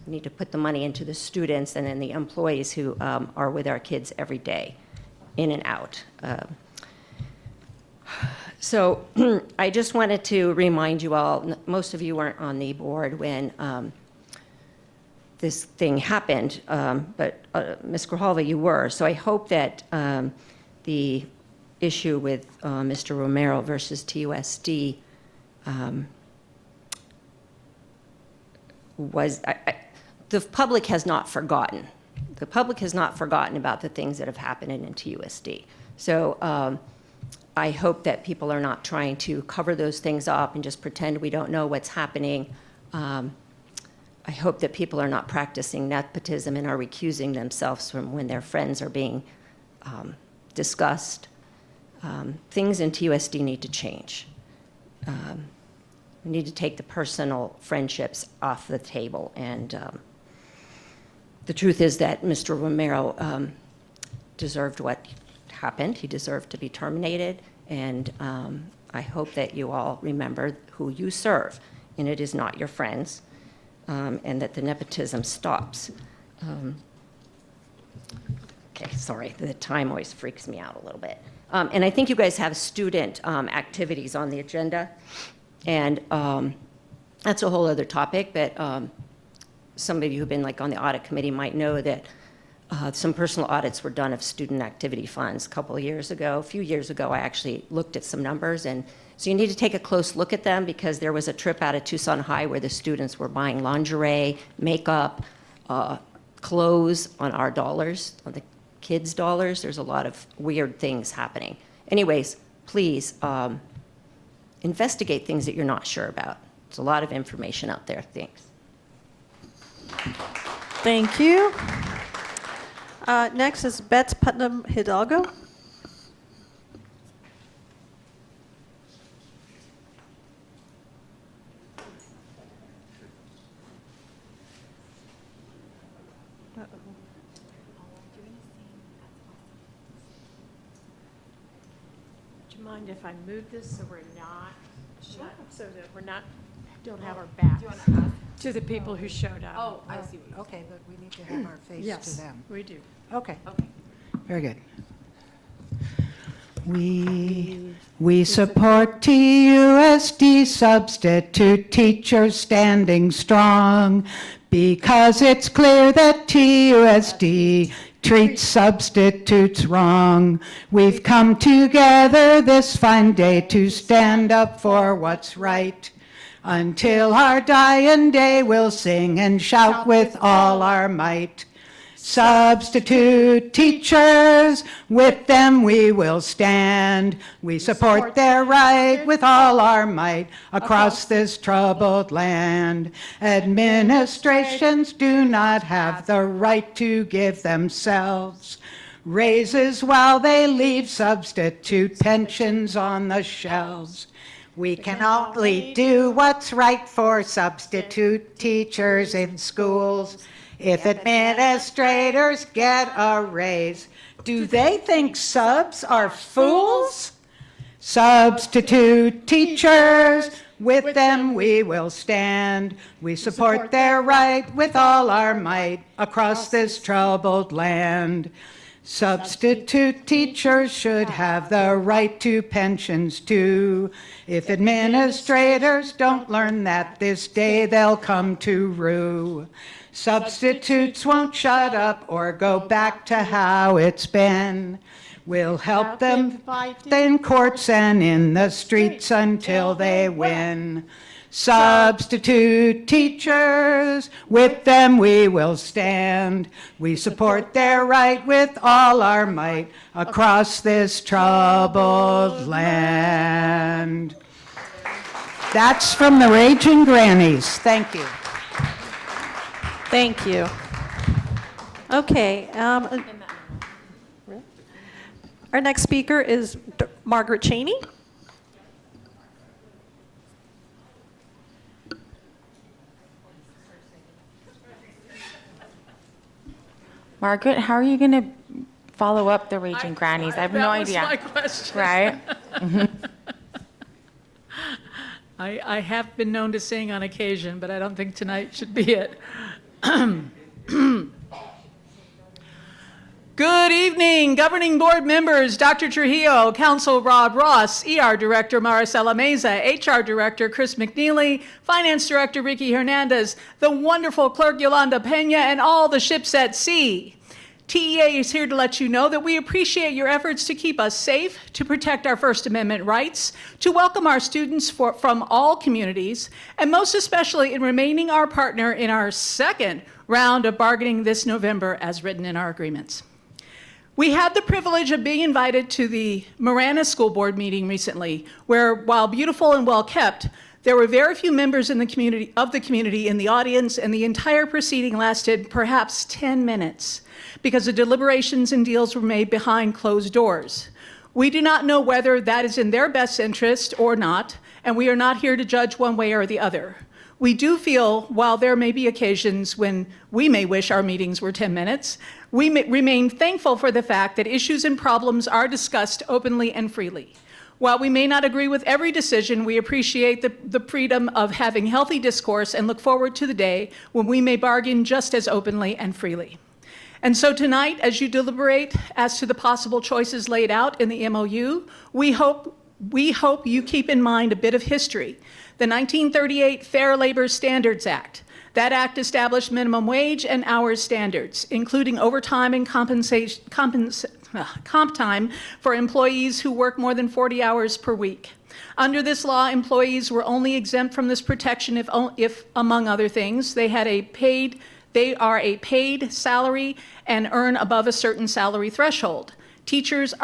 You need to put the money into the students and then the employees who are with our kids every day, in and out. So I just wanted to remind you all, most of you weren't on the board when this thing happened, but Ms. Grijalva, you were. So I hope that the issue with Mr. Romero versus TUSD the public has not forgotten. The public has not forgotten about the things that have happened in TUSD. So I hope that people are not trying to cover those things up and just pretend we don't know what's happening. I hope that people are not practicing nepotism and are recusing themselves from when their friends are being discussed. Things in TUSD need to change. We need to take the personal friendships off the table. And the truth is that Mr. Romero deserved what happened. He deserved to be terminated. And I hope that you all remember who you serve, and it is not your friends, and that the nepotism stops. Okay, sorry, the time always freaks me out a little bit. And I think you guys have student activities on the agenda. And that's a whole other topic, but some of you who've been like on the audit committee might know that some personal audits were done of student activity funds a few years ago. I actually looked at some numbers, and so you need to take a close look at them because there was a trip out of Tucson High where the students were buying lingerie, makeup, clothes on our dollars, on the kids' dollars. There's a lot of weird things happening. Anyways, please investigate things that you're not sure about. There's a lot of information out there. Thanks.
Thank you. Next is Bets Putnam Hidalgo.
Do you mind if I move this so we're not, so that we're not, don't have our backs to the people who showed up?
Oh, I see. Okay, but we need to have our face
Yes,
to them.
we do.
Okay.
Very good. We support TUSD substitute teachers standing strong because it's clear that TUSD treats substitutes wrong. We've come together this fine day to stand up for what's right. Until our dying day we'll sing and shout with all our might. Substitute teachers, with them we will stand. We support their right with all our might across this troubled land. Administrations do not have the right to give themselves raises while they leave substitute pensions on the shelves. We can only do what's right for substitute teachers in schools. If administrators get a raise, do they think subs are fools? Substitute teachers,
With them we will stand. We support their right with all our might across this troubled land. Substitute teachers should have the right to pensions too. If administrators don't learn that this day, they'll come to rue. Substitutes won't shut up or go back to how it's been. We'll help them fight in courts and in the streets until they win. Substitute teachers, with them we will stand. We support their right with all our might across this troubled land. That's from the Raging Grannies. Thank you.
Thank you. Okay. Our next speaker is Margaret Cheney.
Margaret, how are you going to follow up the Raging Grannies? I have no idea.
That was my question.
Right?
I have been known to sing on occasion, but I don't think tonight should be it. Good evening, Governing Board members, Dr. Trujillo, Council Rob Ross, ER Director Maricela Meza, HR Director Chris McNeely, Finance Director Ricky Hernandez, the wonderful Clerk Yolanda Pena, and all the ships at sea. TEA is here to let you know that we appreciate your efforts to keep us safe, to protect our First Amendment rights, to welcome our students from all communities, and most especially in remaining our partner in our second round of bargaining this November as written in our agreements. We had the privilege of being invited to the Marana School Board meeting recently, where, while beautiful and well-kept, there were very few members in the community in the audience, and the entire proceeding lasted perhaps 10 minutes because the deliberations and deals were made behind closed doors. We do not know whether that is in their best interest or not, and we are not here to judge one way or the other. We do feel, while there may be occasions when we may wish our meetings were 10 minutes, we remain thankful for the fact that issues and problems are discussed openly and freely. While we may not agree with every decision, we appreciate the freedom of having healthy discourse and look forward to the day when we may bargain just as openly and freely. And so tonight, as you deliberate as to the possible choices laid out in the MOU, we hope you keep in mind a bit of history. The 1938 Fair Labor Standards Act. That act established minimum wage and hours standards, including overtime and comp time for employees who work more than 40 hours per week. Under this law, employees were only exempt from this protection if among other things, they are a paid salary and earn above a certain salary threshold. Teachers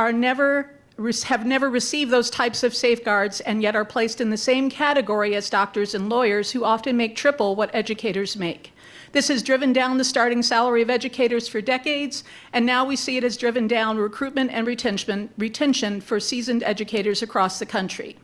have never received those types of safeguards and yet are placed in the same category as doctors and lawyers who often make triple what educators make. This has driven down the starting salary of educators for decades, and now we see it has driven down recruitment and retention for seasoned educators across the country.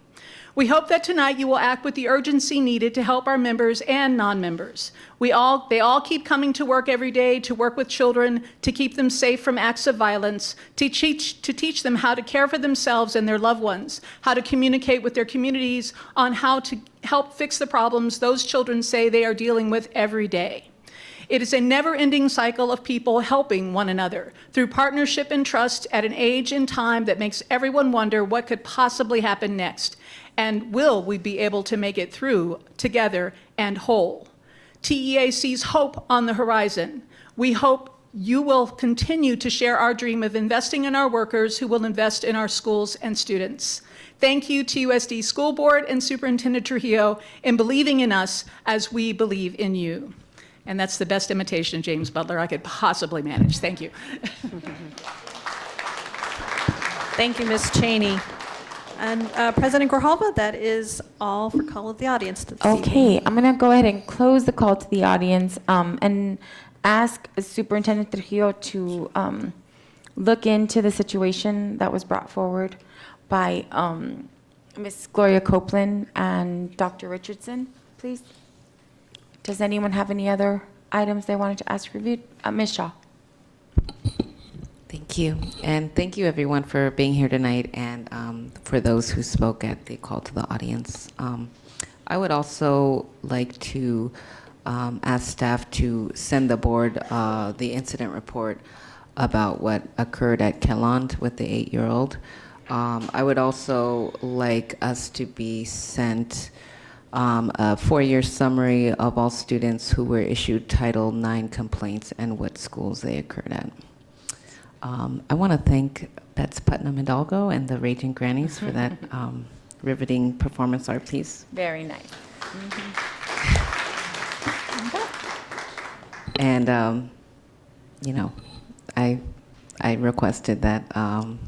We hope that tonight you will act with the urgency needed to help our members and non-members. They all keep coming to work every day to work with children, to keep them safe from acts of violence, to teach them how to care for themselves and their loved ones, how to communicate with their communities on how to help fix the problems those children say they are dealing with every day. It is a never-ending cycle of people helping one another through partnership and trust at an age and time that makes everyone wonder what could possibly happen next. And will we be able to make it through together and whole? TEA sees hope on the horizon. We hope you will continue to share our dream of investing in our workers who will invest in our schools and students. Thank you, TUSD School Board and Superintendent Trujillo, in believing in us as we believe in you. And that's the best imitation of James Butler I could possibly manage. Thank you.
Thank you, Ms. Cheney. And President Grijalva, that is all for call of the audience this evening.
Okay, I'm going to go ahead and close the call to the audience and ask Superintendent Trujillo to look into the situation that was brought forward by Ms. Gloria Copeland and Dr. Richardson, please. Does anyone have any other items they wanted to ask reviewed? Ms. Shaw.
Thank you. And thank you, everyone, for being here tonight and for those who spoke at the call to the audience. I would also like to ask staff to send the board the incident report about what occurred at Kelland with the 8-year-old. I would also like us to be sent a 4-year summary of all students who were issued Title IX complaints and what schools they occurred at. I want to thank Bets Putnam Hidalgo and the Raging Grannies for that riveting performance art piece.
Very nice.
And, you know, I requested that on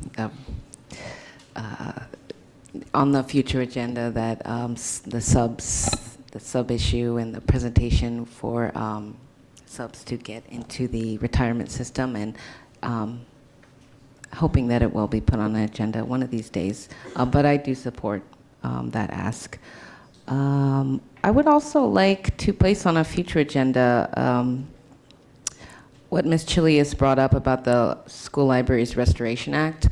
the future agenda that the sub issue and the presentation for subs to get into the retirement system, and hoping that it will be put on the agenda one of these days. But I do support that ask. I would also like to place on a future agenda what Ms. Chili has brought up about the School Libraries Restoration Act.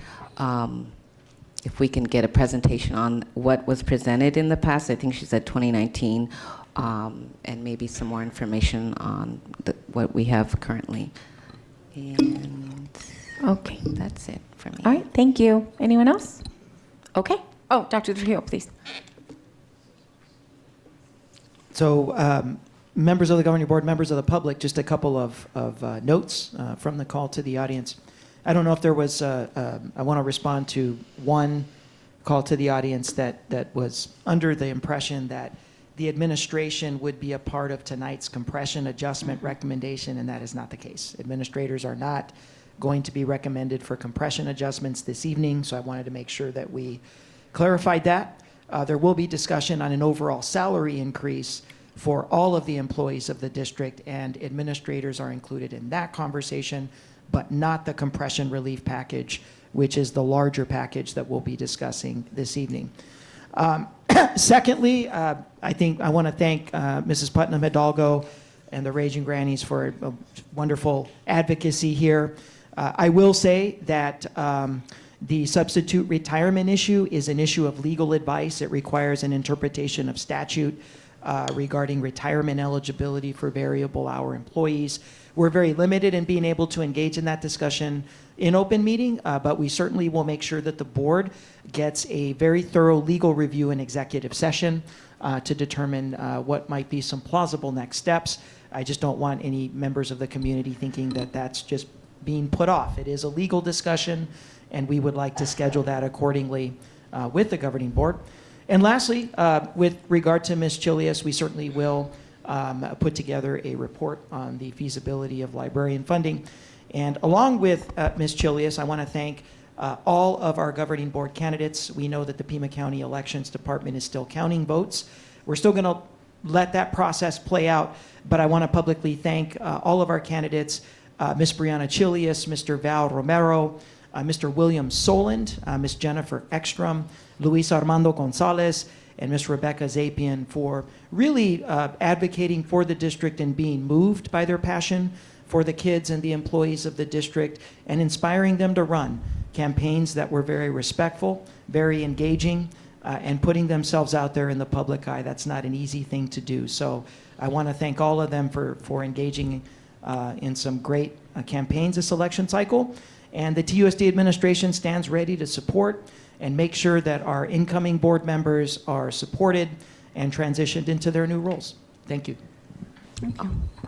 If we can get a presentation on what was presented in the past, I think she said 2019, and maybe some more information on what we have currently. And
Okay.
that's it for me.
All right, thank you. Anyone else? Okay. Oh, Dr. Trujillo, please.
So, members of the governing board, members of the public, just a couple of notes from the call to the audience. I don't know if there was, I want to respond to one call to the audience that was under the impression that the administration would be a part of tonight's compression adjustment recommendation, and that is not the case. Administrators are not going to be recommended for compression adjustments this evening, so I wanted to make sure that we clarified that. There will be discussion on an overall salary increase for all of the employees of the district, and administrators are included in that conversation, but not the compression relief package, which is the larger package that we'll be discussing this evening. Secondly, I think I want to thank Mrs. Putnam Hidalgo and the Raging Grannies for a wonderful advocacy here. I will say that the substitute retirement issue is an issue of legal advice. It requires an interpretation of statute regarding retirement eligibility for variable hour employees. We're very limited in being able to engage in that discussion in open meeting, but we certainly will make sure that the board gets a very thorough legal review in executive session to determine what might be some plausible next steps. I just don't want any members of the community thinking that that's just being put off. It is a legal discussion, and we would like to schedule that accordingly with the governing board. And lastly, with regard to Ms. Chilius, we certainly will put together a report on the feasibility of librarian funding. And along with Ms. Chilius, I want to thank all of our governing board candidates. We know that the Pima County Elections Department is still counting votes. We're still going to let that process play out, but I want to publicly thank all of our candidates, Ms. Brianna Chilius, Mr. Val Romero, Mr. William Soland, Ms. Jennifer Ekstrom, Luis Armando Gonzalez, and Ms. Rebecca Zapian for really advocating for the district and being moved by their passion for the kids and the employees of the district, and inspiring them to run campaigns that were very respectful, very engaging, and putting themselves out there in the public eye. That's not an easy thing to do. So I want to thank all of them for engaging in some great campaigns this election cycle. And the TUSD administration stands ready to support and make sure that our incoming board members are supported and transitioned into their new roles. Thank you.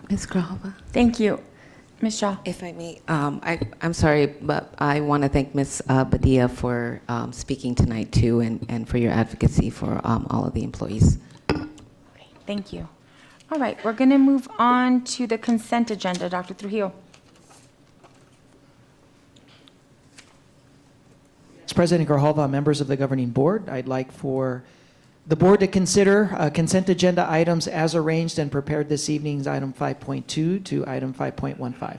Ms. Grijalva?
Thank you. Ms. Shaw?
If I may, I'm sorry, but I want to thank Ms. Badia for speaking tonight too, and for your advocacy for all of the employees.
Okay, thank you. All right, we're going to move on to the consent agenda. Dr. Trujillo.
As President Grijalva, members of the governing board, I'd like for the board to consider consent agenda items as arranged and prepared this evening's item 5.2 to item 5.15.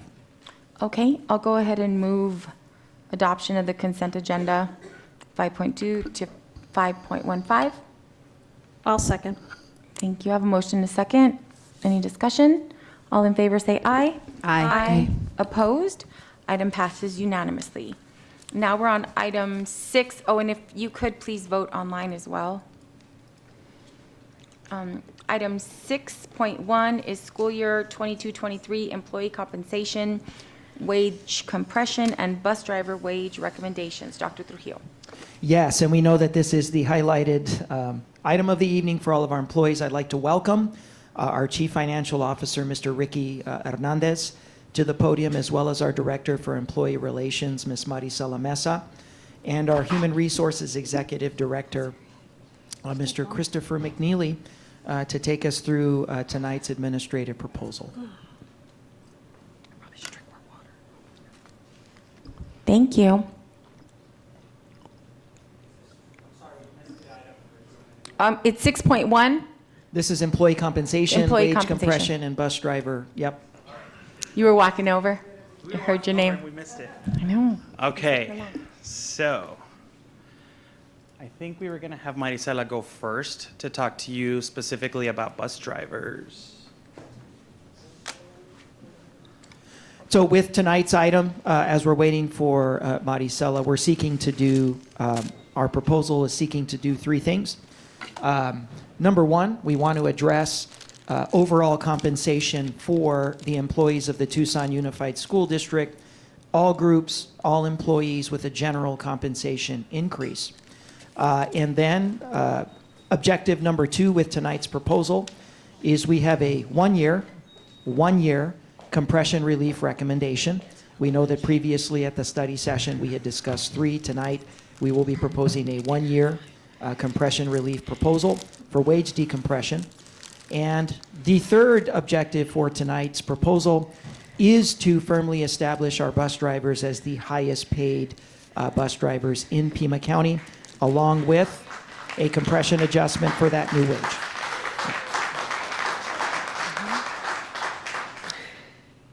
Okay, I'll go ahead and move adoption of the consent agenda 5.2 to 5.15.
I'll second.
Thank you. I have a motion and a second. Any discussion? All in favor say aye. Aye. Opposed? Item passes unanimously. Now we're on item 6. Oh, and if you could please vote online as well. Item 6.1 is school year 22-23 employee compensation, wage compression, and bus driver wage recommendations. Dr. Trujillo.
Yes, and we know that this is the highlighted item of the evening for all of our employees. I'd like to welcome our Chief Financial Officer, Mr. Ricky Hernandez, to the podium, as well as our Director for Employee Relations, Ms. Maricela Mesa, and our Human Resources Executive Director, Mr. Christopher McNeely, to take us through tonight's administrative proposal.
Thank you. It's 6.1.
This is employee compensation,
Employee
wage
compensation.
compression, and bus driver. Yep.
You were walking over. I heard your name.
We missed it.
I know.
Okay, so I think we were going to have Maricela go first to talk to you specifically about bus drivers.
So with tonight's item, as we're waiting for Maricela, we're seeking to do, our proposal is seeking to do three things. Number one, we want to address overall compensation for the employees of the Tucson Unified School District, all groups, all employees with a general compensation increase. And then objective number two with tonight's proposal is we have a one-year compression relief recommendation. We know that previously at the study session we had discussed three. Tonight we will be proposing a one-year compression relief proposal for wage decompression. And the third objective for tonight's proposal is to firmly establish our bus drivers as the highest paid bus drivers in Pima County, along with a compression adjustment for that new wage.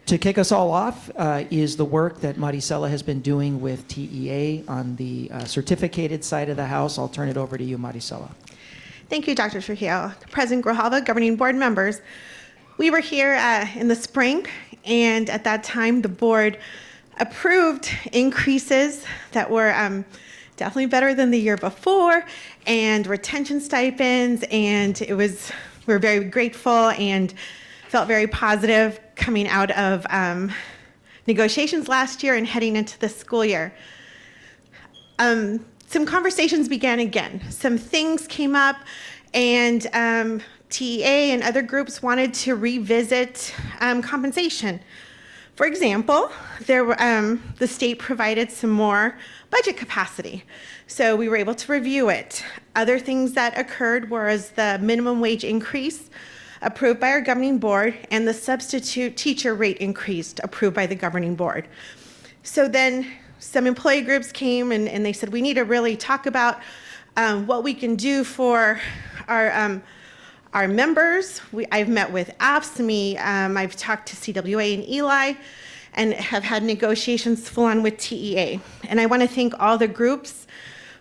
To kick us all off is the work that Maricela has been doing with TEA on the certificated side of the house. I'll turn it over to you, Maricela.
Thank you, Dr. Trujillo. President Grijalva, governing board members, we were here in the spring, and at that time the board approved increases that were definitely better than the year before, and retention stipends, and we're very grateful and felt very positive coming out of negotiations last year and heading into the school year. Some conversations began again. Some things came up, and TEA and other groups wanted to revisit compensation. For example, the state provided some more budget capacity, so we were able to review it. Other things that occurred was the minimum wage increase approved by our governing board and the substitute teacher rate increase approved by the governing board. So then some employee groups came and they said, we need to really talk about what we can do for our members. I've met with AFSCME, I've talked to CWA and Eli, and have had negotiations full on with TEA. And I want to thank all the groups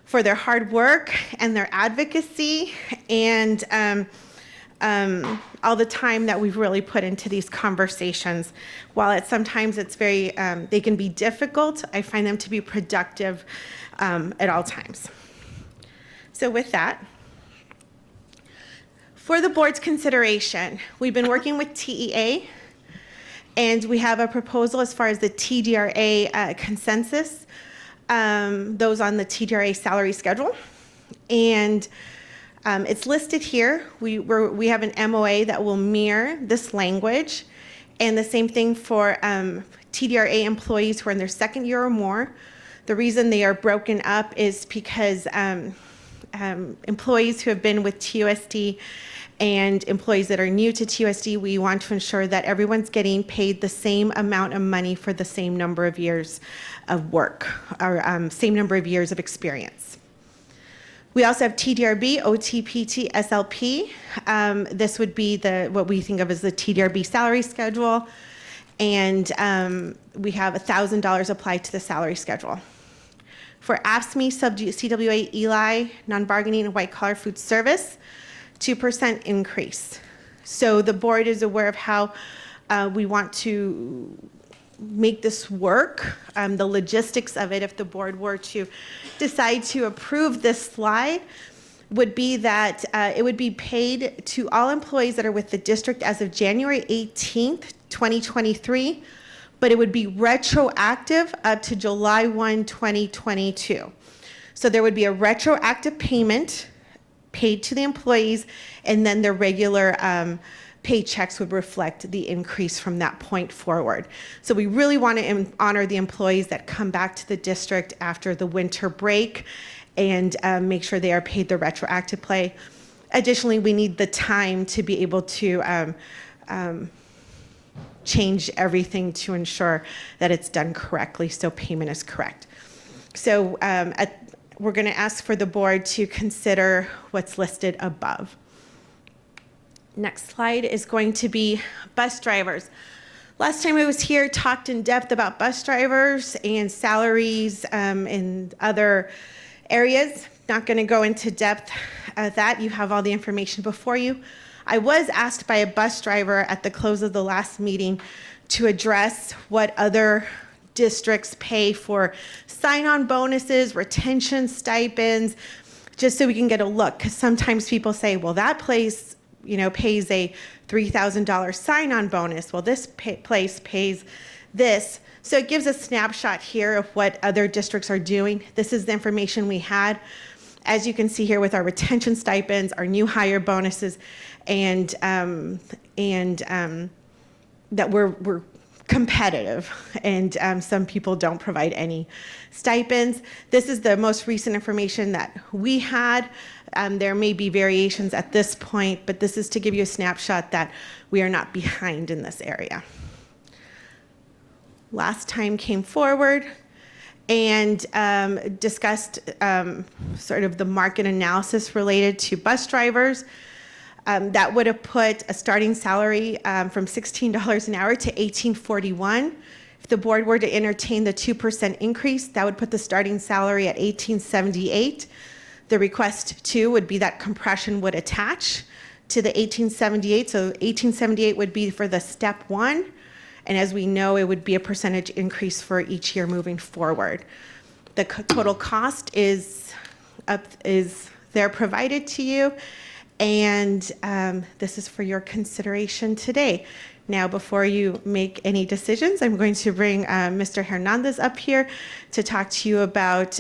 for their hard work and their advocacy and all the time that we've really put into these conversations. While sometimes it's very, they can be difficult, I find them to be productive at all times. So with that, for the board's consideration, we've been working with TEA, and we have a proposal as far as the TDRA consensus, those on the TDRA salary schedule. And it's listed here. We have an MOA that will mirror this language, and the same thing for TDRA employees who are in their second year or more. The reason they are broken up is because employees who have been with TUSD and employees that are new to TUSD, we want to ensure that everyone's getting paid the same amount of money for the same number of years of work, or same number of years of experience. We also have TDRB, OTPT, SLP. This would be what we think of as the TDRB salary schedule, and we have $1,000 applied to the salary schedule. For AFSCME, CWA, Eli, non-bargaining, and white-collar food service, 2% increase. So the board is aware of how we want to make this work, the logistics of it if the board were to decide to approve this slide. would be that it would be paid to all employees that are with the district as of January 18th, 2023, but it would be retroactive up to July 1, 2022. So there would be a retroactive payment paid to the employees, and then their regular paychecks would reflect the increase from that point forward. So we really want to honor the employees that come back to the district after the winter break and make sure they are paid the retroactive pay. Additionally, we need the time to be able to change everything to ensure that it's done correctly so payment is correct. So we're going to ask for the board to consider what's listed above. Next slide is going to be bus drivers. Last time I was here, talked in depth about bus drivers and salaries in other areas. Not going to go into depth of that. You have all the information before you. I was asked by a bus driver at the close of the last meeting to address what other districts pay for sign-on bonuses, retention stipends, just so we can get a look. Because sometimes people say, well, that place pays a $3,000 sign-on bonus. Well, this place pays this. So it gives a snapshot here of what other districts are doing. This is the information we had. As you can see here with our retention stipends, our new hire bonuses, and that we're competitive, and some people don't provide any stipends. This is the most recent information that we had. There may be variations at this point, but this is to give you a snapshot that we are not behind in this area. Last time came forward and discussed sort of the market analysis related to bus drivers. That would have put a starting salary from $16 an hour to $18.41. If the board were to entertain the 2% increase, that would put the starting salary at $18.78. The request two would be that compression would attach to the $18.78. So $18.78 would be for the step one. And as we know, it would be a percentage increase for each year moving forward. The total cost is there provided to you. And this is for your consideration today. Now, before you make any decisions, I'm going to bring Mr. Hernandez up here to talk to you about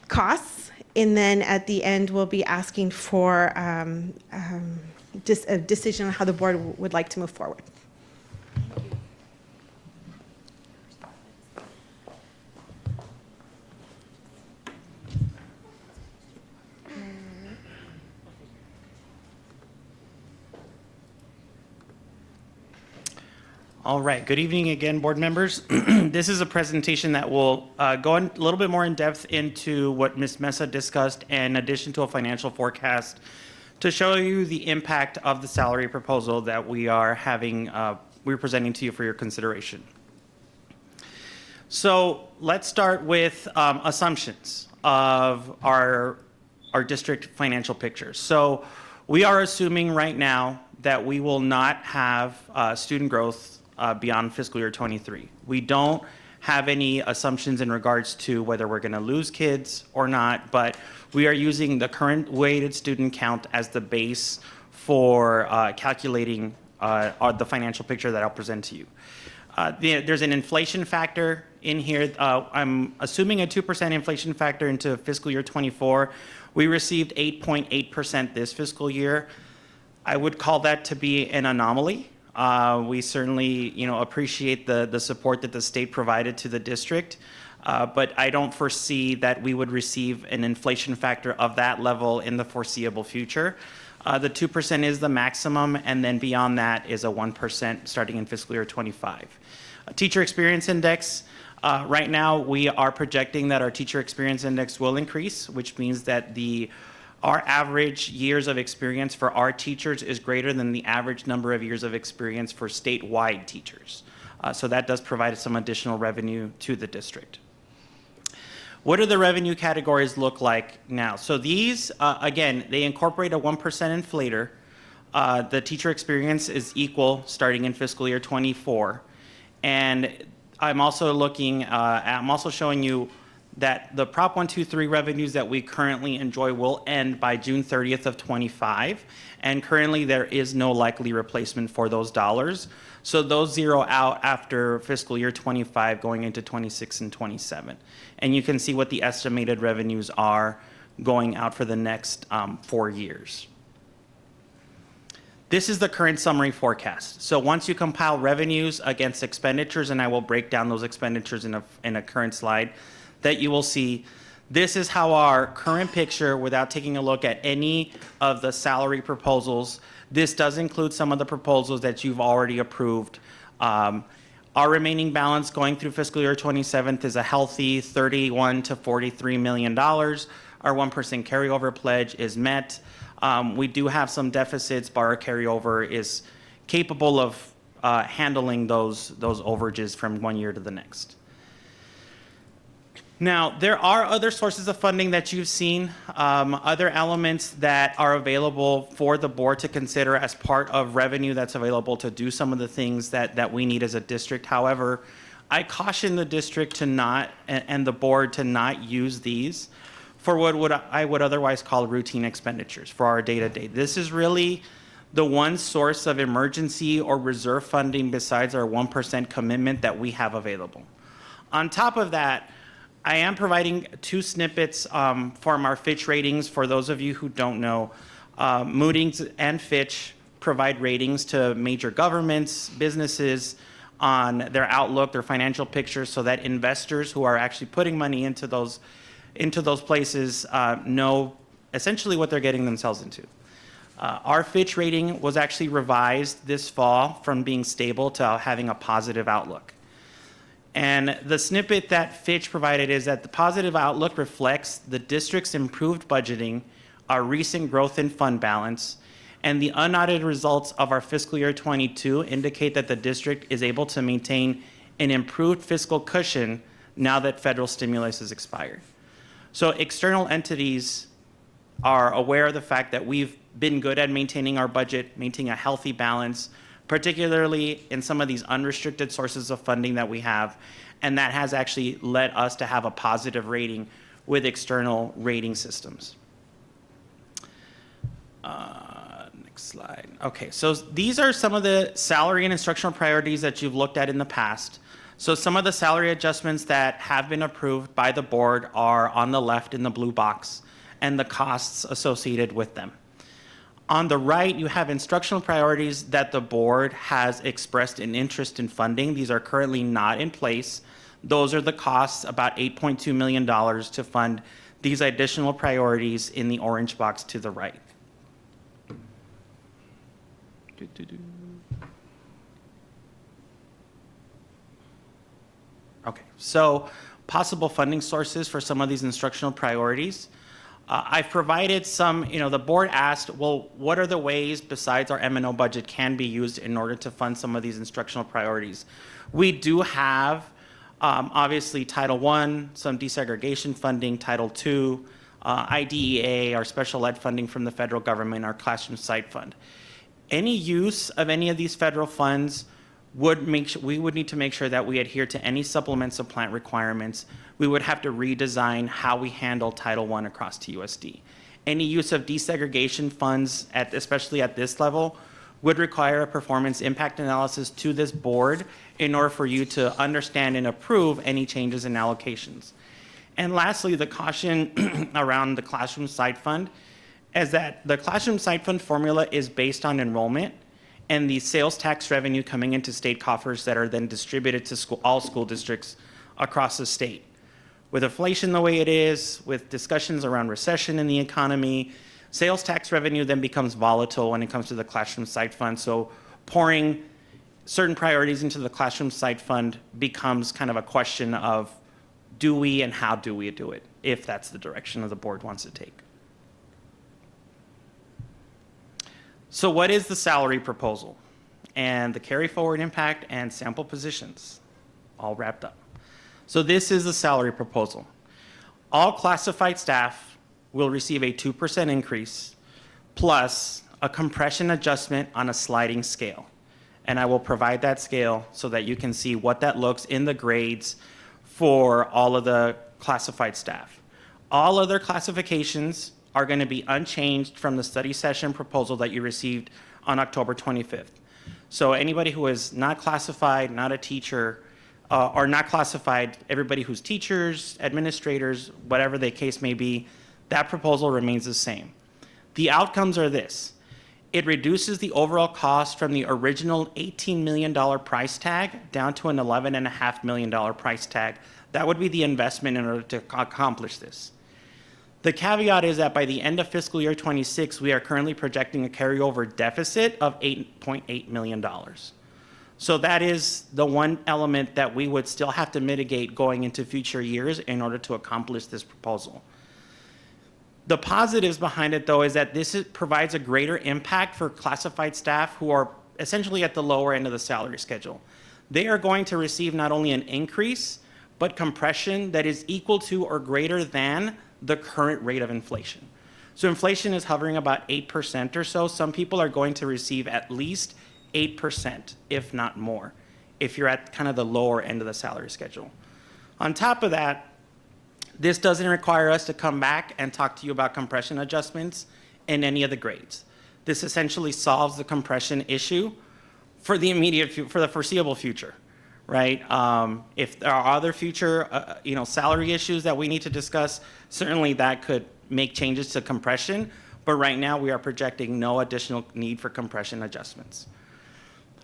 costs. And then at the end, we'll be asking for a decision on how the board would like to move forward.
All right, good evening again, board members. This is a presentation that will go a little bit more in depth into what Ms. Mesa discussed in addition to a financial forecast to show you the impact of the salary proposal that we're presenting to you for your consideration. So let's start with assumptions of our district financial picture. So we are assuming right now that we will not have student growth beyond fiscal year 23. We don't have any assumptions in regards to whether we're going to lose kids or not, but we are using the current weighted student count as the base for calculating the financial picture that I'll present to you. There's an inflation factor in here. I'm assuming a 2% inflation factor into fiscal year 24. We received 8.8% this fiscal year. I would call that to be an anomaly. We certainly, appreciate the support that the state provided to the district, but I don't foresee that we would receive an inflation factor of that level in the foreseeable future. The 2% is the maximum, and then beyond that is a 1% starting in fiscal year 25. Teacher Experience Index, right now we are projecting that our Teacher Experience Index will increase, which means that our average years of experience for our teachers is greater than the average number of years of experience for statewide teachers. So that does provide some additional revenue to the district. What do the revenue categories look like now? So these, again, they incorporate a 1% inflator. The teacher experience is equal starting in fiscal year 24. And I'm also showing you that the Prop 123 revenues that we currently enjoy will end by June 30th of 25, and currently there is no likely replacement for those dollars. So those zero out after fiscal year 25 going into 26 and 27. And you can see what the estimated revenues are going out for the next 4 years. This is the current summary forecast. So once you compile revenues against expenditures, and I will break down those expenditures in a current slide, that you will see this is how our current picture, without taking a look at any of the salary proposals, this does include some of the proposals that you've already approved. Our remaining balance going through fiscal year 27 is a healthy $31 to $43 million. Our 1% carryover pledge is met. We do have some deficits, but our carryover is capable of handling those overages from one year to the next. Now, there are other sources of funding that you've seen, other elements that are available for the board to consider as part of revenue that's available to do some of the things that we need as a district. However, I caution the district to not, and the board to not use these for what I would otherwise call routine expenditures for our day-to-day. This is really the one source of emergency or reserve funding besides our 1% commitment that we have available. On top of that, I am providing 2 snippets from our Fitch ratings. For those of you who don't know, Moody's and Fitch provide ratings to major governments, businesses on their outlook, their financial pictures, so that investors who are actually putting money into those places know essentially what they're getting themselves into. Our Fitch rating was actually revised this fall from being stable to having a positive outlook. And the snippet that Fitch provided is that the positive outlook reflects the district's improved budgeting, our recent growth in fund balance, and the unaudited results of our fiscal year 22 indicate that the district is able to maintain an improved fiscal cushion now that federal stimulus has expired. So external entities are aware of the fact that we've been good at maintaining our budget, maintaining a healthy balance, particularly in some of these unrestricted sources of funding that we have, and that has actually led us to have a positive rating with external rating systems. Next slide. Okay, so these are some of the salary and instructional priorities that you've looked at in the past. So some of the salary adjustments that have been approved by the board are on the left in the blue box, and the costs associated with them. On the right, you have instructional priorities that the board has expressed an interest in funding. These are currently not in place. Those are the costs, about $8.2 million to fund these additional priorities in the orange box to the right. Okay, so possible funding sources for some of these instructional priorities. I've provided some, the board asked, well, what are the ways besides our M&O budget can be used in order to fund some of these instructional priorities? We do have, obviously, Title I, some desegregation funding, Title II, IDEA, our special ed funding from the federal government, our classroom site fund. Any use of any of these federal funds we would need to make sure that we adhere to any supplements of plant requirements. We would have to redesign how we handle Title I across TUSD. Any use of desegregation funds, especially at this level, would require a performance impact analysis to this board in order for you to understand and approve any changes in allocations. And lastly, the caution around the classroom site fund is that the classroom site fund formula is based on enrollment and the sales tax revenue coming into state coffers that are then distributed to all school districts across the state. With inflation the way it is, with discussions around recession in the economy, sales tax revenue then becomes volatile when it comes to the classroom site fund. So pouring certain priorities into the classroom site fund becomes kind of a question of do we and how do we do it, if that's the direction of the board wants to take. So what is the salary proposal and the carry forward impact and sample positions all wrapped up? So this is the salary proposal. All classified staff will receive a 2% increase plus a compression adjustment on a sliding scale. And I will provide that scale so that you can see what that looks in the grades for all of the classified staff. All other classifications are going to be unchanged from the study session proposal that you received on October 25th. So anybody who is not classified, not a teacher, or not classified, everybody who's teachers, administrators, whatever the case may be, that proposal remains the same. The outcomes are this. It reduces the overall cost from the original $18 million price tag down to an $11.5 million price tag. That would be the investment in order to accomplish this. The caveat is that by the end of fiscal year 26, we are currently projecting a carryover deficit of $8.8 million. So that is the one element that we would still have to mitigate going into future years in order to accomplish this proposal. The positives behind it, though, is that provides a greater impact for classified staff who are essentially at the lower end of the salary schedule. They are going to receive not only an increase, but compression that is equal to or greater than the current rate of inflation. So inflation is hovering about 8% or so. Some people are going to receive at least 8%, if not more, if you're at kind of the lower end of the salary schedule. On top of that, this doesn't require us to come back and talk to you about compression adjustments in any of the grades. This essentially solves the compression issue for the foreseeable future, right? If there are other future, salary issues that we need to discuss, certainly that could make changes to compression. But right now, we are projecting no additional need for compression adjustments.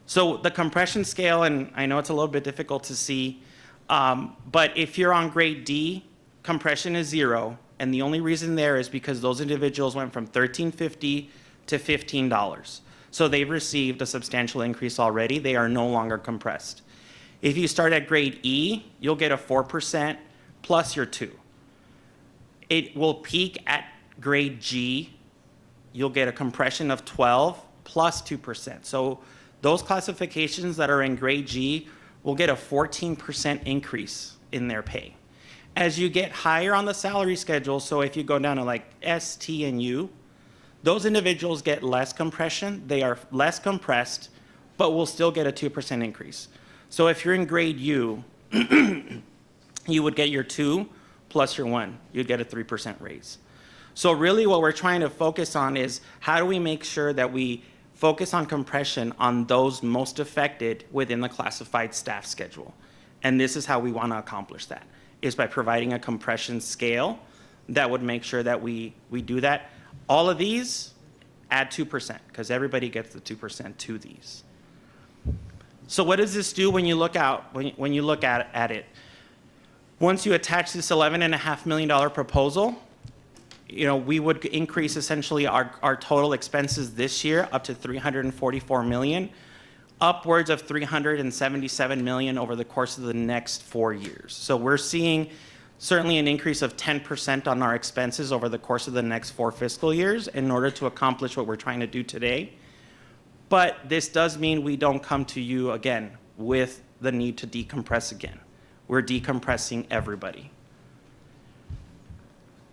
So the compression scale, and I know it's a little bit difficult to see, but if you're on grade D, compression is 0, and the only reason there is because those individuals went from $13.50 to $15. So they've received a substantial increase already. They are no longer compressed. If you start at grade E, you'll get a 4% plus your 2. It will peak at grade G. You'll get a compression of 12 plus 2%. So those classifications that are in grade G will get a 14% increase in their pay. As you get higher on the salary schedule, so if you go down to like S, T, and U, those individuals get less compression. They are less compressed, but will still get a 2% increase. So if you're in grade U, you would get your 2 plus your 1. You'd get a 3% raise. So really what we're trying to focus on is how do we make sure that we focus on compression on those most affected within the classified staff schedule. And this is how we want to accomplish that, is by providing a compression scale that would make sure that we do that. All of these add 2%, because everybody gets the 2% to these. So what does this do when you look at it? Once you attach this $11.5 million proposal, we would increase essentially our total expenses this year up to $344 million, upwards of $377 million over the course of the next 4 years. So we're seeing certainly an increase of 10% on our expenses over the course of the next 4 fiscal years in order to accomplish what we're trying to do today. But this does mean we don't come to you again with the need to decompress again. We're decompressing everybody.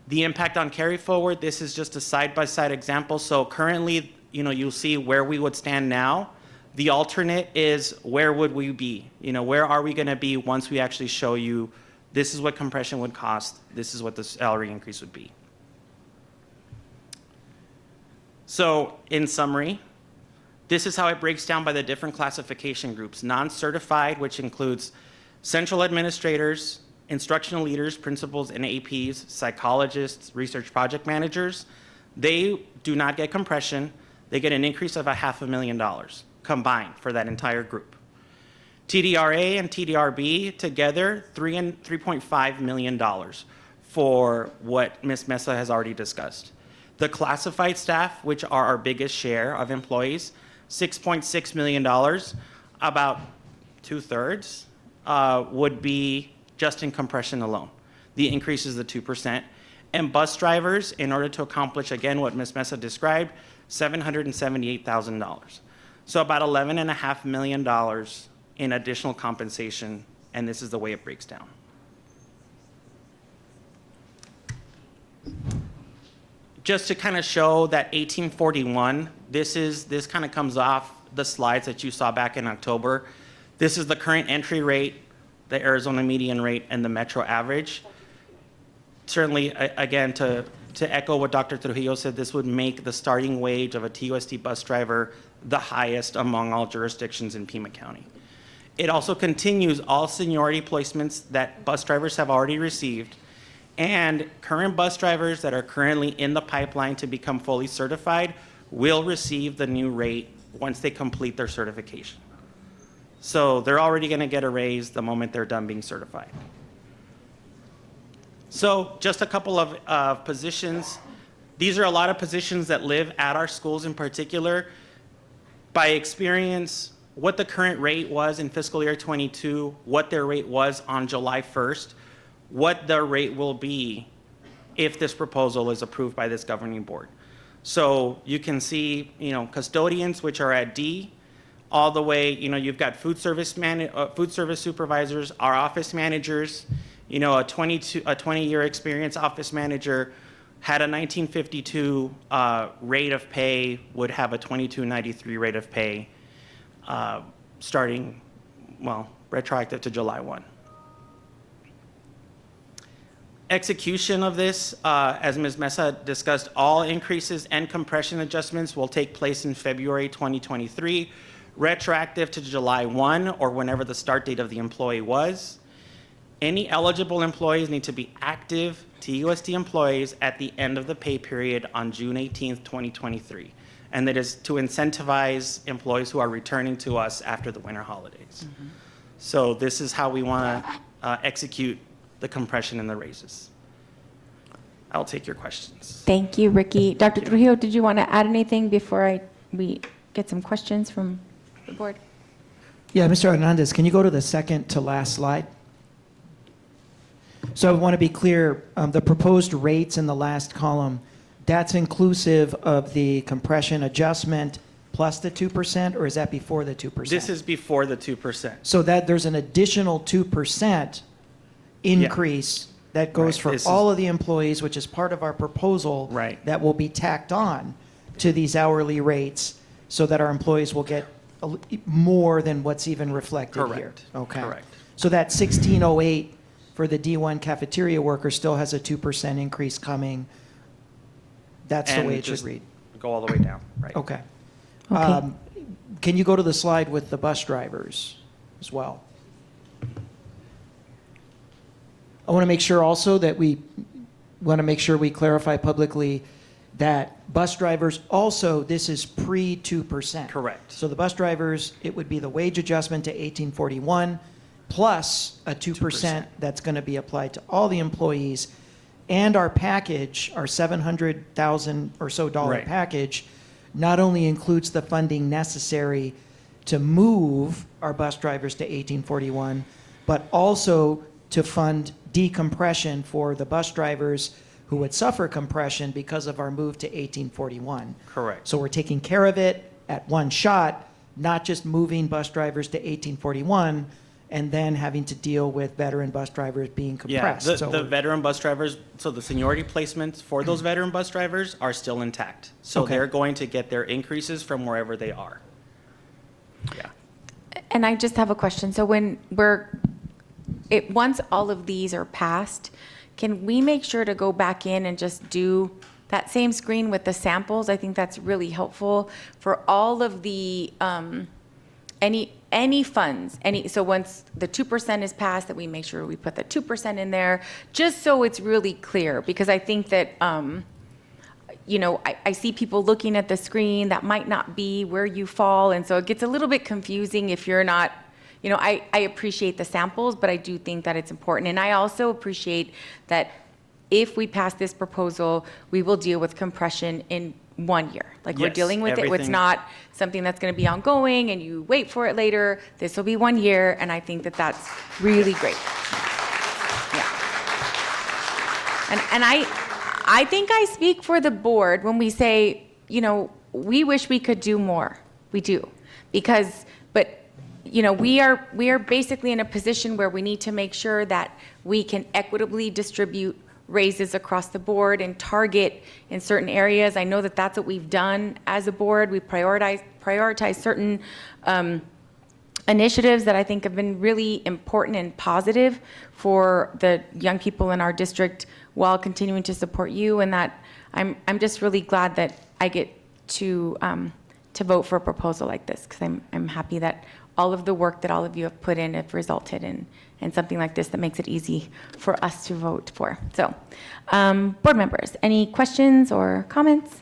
The impact on carry forward, this is just a side-by-side example. So currently, you'll see where we would stand now. The alternate is where would we be? Where are we going to be once we actually show you this is what compression would cost, this is what the salary increase would be. So in summary, this is how it breaks down by the different classification groups. Non-certified, which includes central administrators, instructional leaders, principals, and APs, psychologists, research project managers. They do not get compression. They get an increase of $500,000 combined for that entire group. TDRA and TDRB together, $3.5 million for what Ms. Mesa has already discussed. The classified staff, which are our biggest share of employees, $6.6 million, about 2/3 would be just in compression alone. The increase is the 2%. And bus drivers, in order to accomplish, again, what Ms. Mesa described, $778,000. So about $11.5 million in additional compensation, and this is the way it breaks down. Just to kind of show that 1841, this kind of comes off the slides that you saw back in October. This is the current entry rate, the Arizona median rate, and the metro average. certainly, again, to echo what Dr. Trujillo said, this would make the starting wage of a TUSD bus driver the highest among all jurisdictions in Pima County. It also continues all seniority placements that bus drivers have already received, and current bus drivers that are currently in the pipeline to become fully certified will receive the new rate once they complete their certification. So they're already going to get a raise the moment they're done being certified. So just a couple of positions. These are a lot of positions that live at our schools in particular. By experience, what the current rate was in fiscal year 22, what their rate was on July 1st, what their rate will be if this proposal is approved by this governing board. So you can see, custodians, which are at D, all the way, you've got food service supervisors, our office managers, a 20-year experience office manager had a 1952 rate of pay, would have a 2293 rate of pay starting, retroactive to July 1. Execution of this, as Ms. Mesa discussed, all increases and compression adjustments will take place in February 2023, retroactive to July 1 or whenever the start date of the employee was. Any eligible employees need to be active TUSD employees at the end of the pay period on June 18th, 2023. And that is to incentivize employees who are returning to us after the winter holidays. Mm-hmm. So this is how we want to execute the compression and the raises. I'll take your questions.
Thank you, Ricky. Dr. Trujillo, did you want to add anything before we get some questions from the board?
Yeah, Mr. Hernandez, can you go to the second to last slide? So I want to be clear, the proposed rates in the last column, that's inclusive of the compression adjustment plus the 2%, or is that before the 2%?
This is before the 2%.
So that there's an additional 2% increase that goes for all of the employees, which is part of our proposal, that will be tacked on to these hourly rates so that our employees will get more than what's even reflected here. Okay.
Correct.
So that 1608 for the D1 cafeteria worker still has a 2% increase coming. That's the way it should read.
Go all the way down, right?
Okay. Can you go to the slide with the bus drivers as well? I want to make sure also that we clarify publicly that bus drivers also, this is pre 2%.
Correct.
So the bus drivers, it would be the wage adjustment to 1841 plus a 2% that's going to be applied to all the employees. And our package, our $700,000 or so package, not only includes the funding necessary to move our bus drivers to 1841, but also to fund decompression for the bus drivers who would suffer compression because of our move to 1841.
Correct.
So we're taking care of it at one shot, not just moving bus drivers to 1841 and then having to deal with veteran bus drivers being compressed.
Yeah, the veteran bus drivers, so the seniority placements for those veteran bus drivers are still intact. So they're going to get their increases from wherever they are. Yeah.
And I just have a question. So when once all of these are passed, can we make sure to go back in and just do that same screen with the samples? I think that's really helpful for all of the, any funds, so once the 2% is passed, that we make sure we put the 2% in there, just so it's really clear, because I think that, I see people looking at the screen that might not be where you fall, and so it gets a little bit confusing if you're not, I appreciate the samples, but I do think that it's important. And I also appreciate that if we pass this proposal, we will deal with compression in 1 year. We're dealing with it. It's not something that's going to be ongoing and you wait for it later. This will be 1 year, and I think that that's really great. Yeah. And I think I speak for the board when we say, we wish we could do more. We do. We are basically in a position where we need to make sure that we can equitably distribute raises across the board and target in certain areas. I know that that's what we've done as a board. We prioritize certain initiatives that I think have been really important and positive for the young people in our district while continuing to support you, and that I'm just really glad that I get to vote for a proposal like this, because I'm happy that all of the work that all of you have put in have resulted in something like this that makes it easy for us to vote for. So, board members, any questions or comments?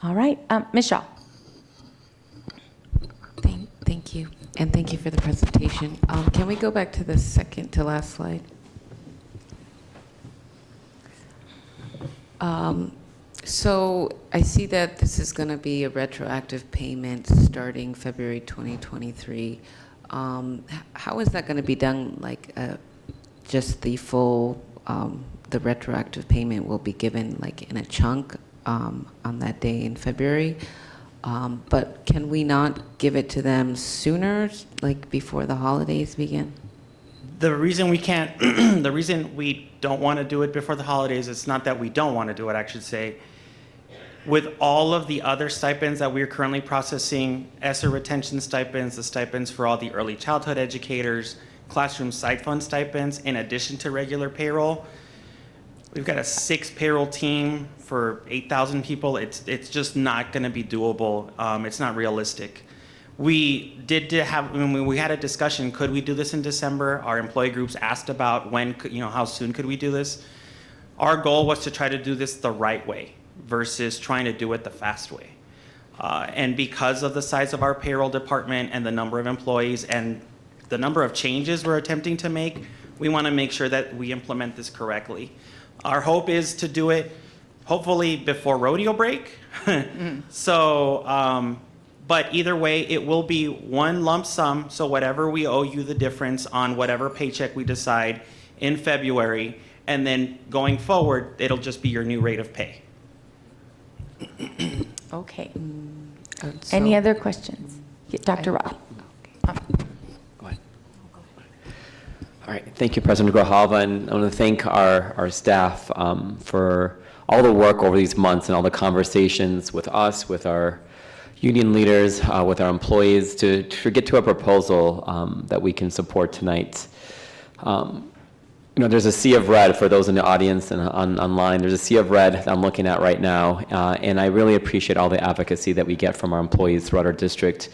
All right, Ms. Shaw.
Thank you, and thank you for the presentation. Can we go back to the second to last slide? So I see that this is going to be a retroactive payment starting February 2023. How is that going to be done? Like, just the full, the retroactive payment will be given like in a chunk on that day in February? But can we not give it to them sooner, like before the holidays begin?
The reason we can't, the reason we don't want to do it before the holidays, it's not that we don't want to do it, I should say. With all of the other stipends that we're currently processing, ESSER retention stipends, the stipends for all the early childhood educators, classroom site fund stipends, in addition to regular payroll, we've got a 6 payroll team for 8,000 people. It's just not going to be doable. It's not realistic. We did have, when we had a discussion, could we do this in December? Our employee groups asked about when, how soon could we do this? Our goal was to try to do this the right way versus trying to do it the fast way. And because of the size of our payroll department and the number of employees and the number of changes we're attempting to make, we want to make sure that we implement this correctly. Our hope is to do it hopefully before rodeo break. So, but either way, it will be one lump sum. So whatever we owe you the difference on whatever paycheck we decide in February, and then going forward, it'll just be your new rate of pay.
Okay. Any other questions? Dr. Roth.
Go ahead. All right. Thank you, President Grijalva, and I want to thank our staff for all the work over these months and all the conversations with us, with our union leaders, with our employees to get to a proposal that we can support tonight. There's a sea of red for those in the audience and online. There's a sea of red that I'm looking at right now, and I really appreciate all the advocacy that we get from our employees throughout our district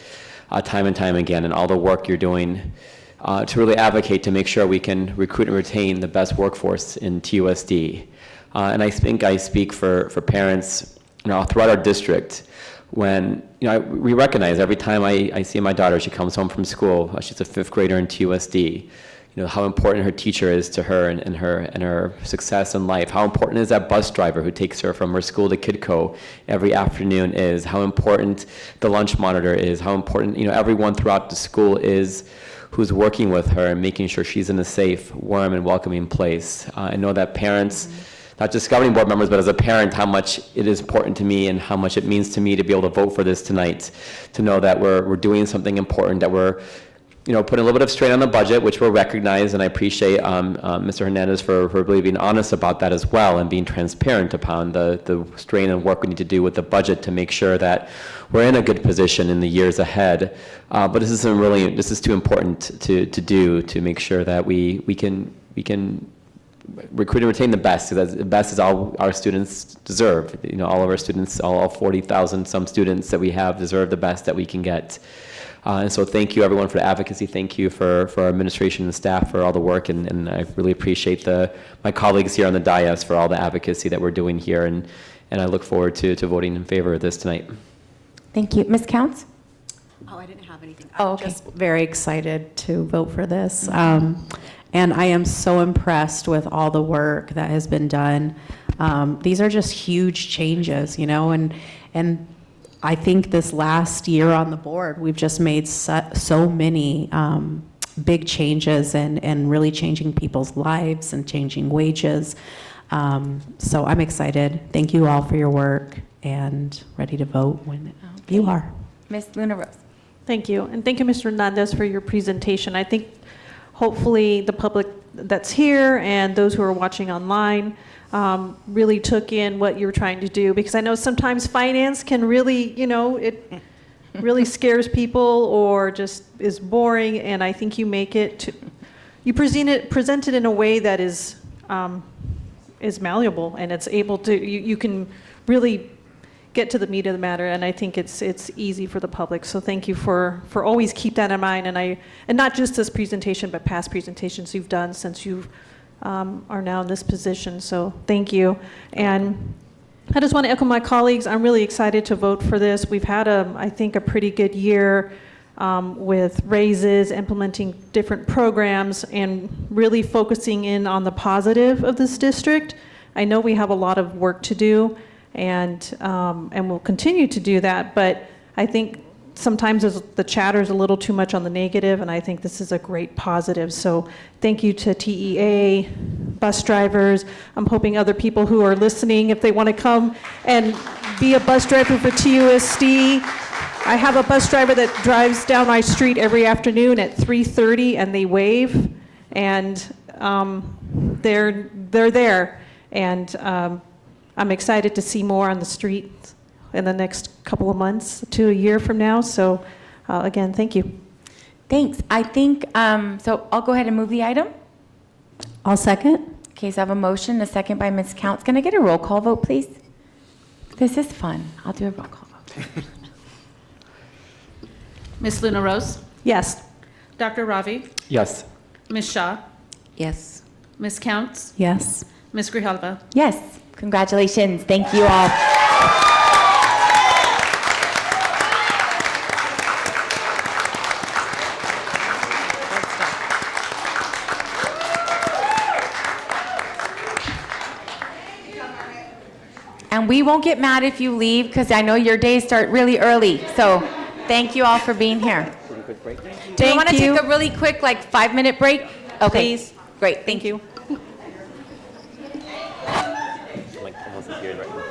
time and time again, and all the work you're doing to really advocate to make sure we can recruit and retain the best workforce in TUSD. And I think I speak for parents throughout our district when we recognize every time I see my daughter, she comes home from school, she's a 5th grader in TUSD, how important her teacher is to her and her success in life. How important is that bus driver who takes her from her school to Kidco every afternoon is. How important the lunch monitor is. How important everyone throughout the school is who's working with her and making sure she's in a safe, warm, and welcoming place. I know that parents, not just governing board members, but as a parent, how much it is important to me and how much it means to me to be able to vote for this tonight, to know that we're doing something important, that we're putting a little bit of strain on the budget, which we'll recognize, and I appreciate Mr. Hernandez for really being honest about that as well and being transparent upon the strain and work we need to do with the budget to make sure that we're in a good position in the years ahead. But this is too important to do to make sure that we can recruit and retain the best, because the best is all our students deserve. All of our students, all 40,000 some students that we have deserve the best that we can get. And so thank you everyone for the advocacy. Thank you for our administration and staff for all the work, and I really appreciate my colleagues here on the dais for all the advocacy that we're doing here, and I look forward to voting in favor of this tonight.
Thank you. Ms. Counts?
Oh, I didn't have anything.
Oh,
I'm
okay.
just very excited to vote for this. And I am so impressed with all the work that has been done. These are just huge changes, and I think this last year on the board, we've just made so many big changes and really changing people's lives and changing wages. So I'm excited. Thank you all for your work and ready to vote when you are.
Ms. Luna Rose.
Thank you. And thank you, Mr. Hernandez, for your presentation. I think hopefully the public that's here and those who are watching online really took in what you're trying to do, because I know sometimes finance can really, really scares people or just is boring, and I think you make it, you present it in a way that is malleable, and it's able to, you can really get to the meat of the matter, and I think it's easy for the public. So thank you for always keep that in mind, and not just this presentation, but past presentations you've done since you are now in this position. So thank you. And I just want to echo my colleagues. I'm really excited to vote for this. We've had I think a pretty good year with raises, implementing different programs, and really focusing in on the positive of this district. I know we have a lot of work to do, and we'll continue to do that, but I think sometimes the chatter is a little too much on the negative, and I think this is a great positive. So thank you to TEA, bus drivers. I'm hoping other people who are listening, if they want to come and be a bus driver for TUSD. I have a bus driver that drives down my street every afternoon at 3:30, and they wave, and they're there. And I'm excited to see more on the street in the next couple of months to a year from now. So again, thank you.
Thanks. I think, so I'll go ahead and move the item.
I'll second.
Okay, so I have a motion, a second by Ms. Counts. Can I get a roll call vote, please? This is fun. I'll do a roll call vote.
Ms. Luna Rose?
Yes.
Dr. Ravi?
Yes.
Ms. Shaw?
Yes.
Ms. Counts?
Yes.
Ms. Grijalva?
Yes. Congratulations. Thank you all. And we won't get mad if you leave, because I know your days start really early. So thank you all for being here. Do you want to take a really quick, like, 5-minute break? Okay.
Please.
Great. Thank you.
I'm like almost here right now.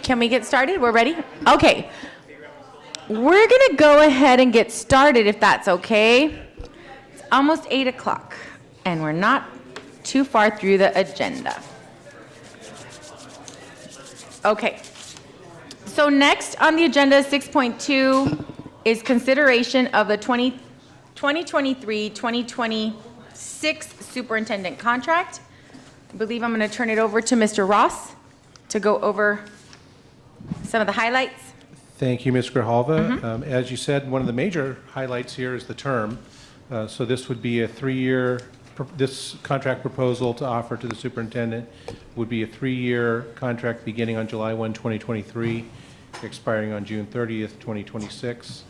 Can we get started? We're ready? Okay. We're going to go ahead and get started if that's okay. It's almost 8 o'clock, and we're not too far through the agenda. Okay. So next on the agenda, 6.2, is consideration of the 2023-2026 superintendent contract. I believe I'm going to turn it over to Mr. Ross to go over some of the highlights.
Thank you, Ms. Grijalva. As you said, one of the major highlights here is the term. So this would be a 3-year, this contract proposal to offer to the superintendent would be a 3-year contract beginning on July 1, 2023, expiring on June 30th, 2026.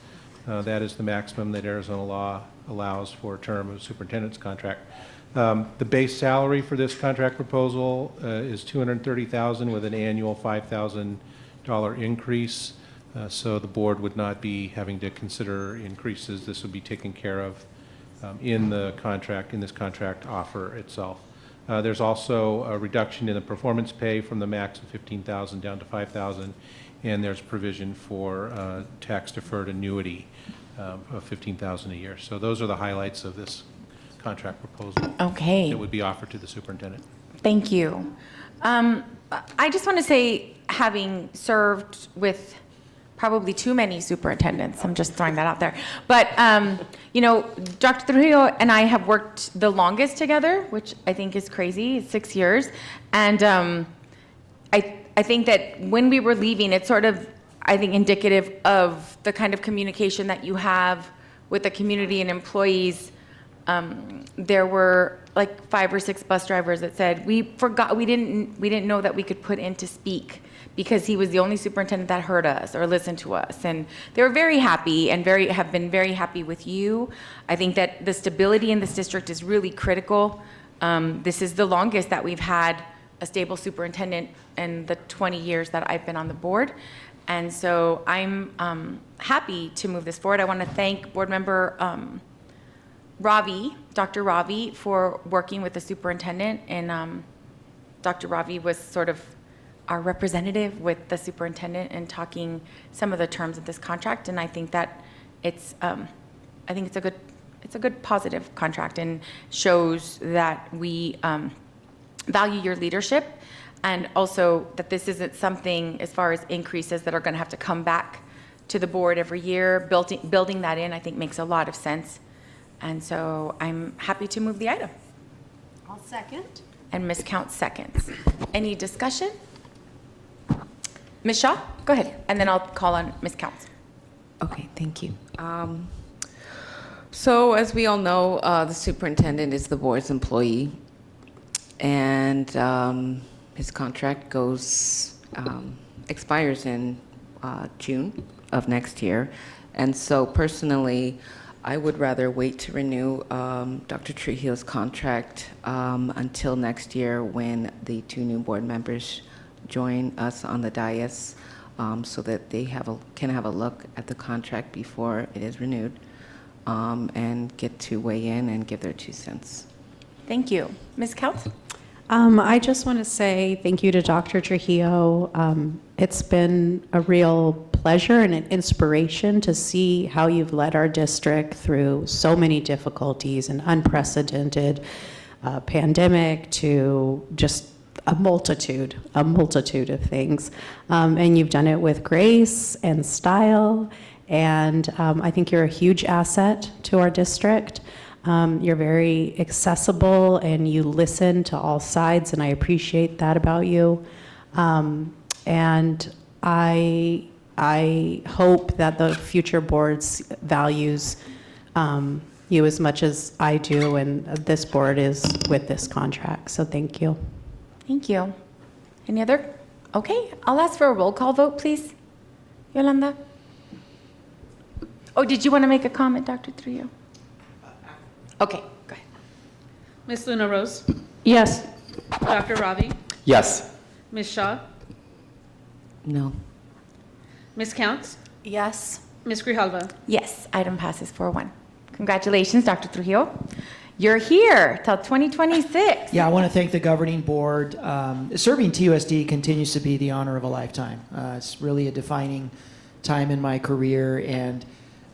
That is the maximum that Arizona law allows for a term of superintendent's contract. The base salary for this contract proposal is $230,000 with an annual $5,000 increase. So the board would not be having to consider increases. This would be taken care of in the contract, in this contract offer itself. There's also a reduction in the performance pay from the max of $15,000 down to $5,000, and there's provision for tax deferred annuity of $15,000 a year. So those are the highlights of this contract proposal.
Okay.
That would be offered to the superintendent.
Thank you. I just want to say, having served with probably too many superintendents, I'm just throwing that out there. But, you know, Dr. Trujillo and I have worked the longest together, which I think is crazy, 6 years. And I think that when we were leaving, it's sort of, I think, indicative of the kind of communication that you have with the community and employees. There were like 5 or 6 bus drivers that said, we didn't know that we could put in to speak because he was the only superintendent that heard us or listened to us. And they were very happy and have been very happy with you. I think that the stability in this district is really critical. This is the longest that we've had a stable superintendent in the 20 years that I've been on the board. And so I'm happy to move this forward. I want to thank board member Ravi, Dr. Ravi, for working with the superintendent. And Dr. Ravi was sort of our representative with the superintendent and talking some of the terms of this contract. And I think that it's a good positive contract and shows that we value your leadership, and also that this isn't something as far as increases that are going to have to come back to the board every year. Building that in, I think, makes a lot of sense. And so I'm happy to move the item.
I'll second.
And Ms. Count seconds. Any discussion? Ms. Shaw, go ahead, and then I'll call on Ms. Counts.
Okay, thank you. So as we all know, the superintendent is the board's employee, and his contract expires in June of next year. And so personally, I would rather wait to renew Dr. Trujillo's contract until next year when the 2 new board members join us on the dais, so that they can have a look at the contract before it is renewed, and get to weigh in and give their 2 cents.
Thank you. Ms. Couts?
I just want to say thank you to Dr. Trujillo. It's been a real pleasure and an inspiration to see how you've led our district through so many difficulties, an unprecedented pandemic to just a multitude of things. And you've done it with grace and style, and I think you're a huge asset to our district. You're very accessible and you listen to all sides, and I appreciate that about you. And I hope that the future boards values you as much as I do, and this board is with this contract. So thank you.
Thank you. Any other? Okay, I'll ask for a roll call vote, please. Yolanda? Oh, did you want to make a comment, Dr. Trujillo? Okay, go ahead.
Ms. Luna Rose,
Yes.
Dr. Ravi,
Yes.
Ms. Shaw,
No.
Ms. Counts,
Yes.
Ms. Grijalva.
Yes, item passes 4-1. Congratulations, Dr. Trujillo. You're here till 2026.
Yeah, I want to thank the governing board. Serving TUSD continues to be the honor of a lifetime. It's really a defining time in my career, and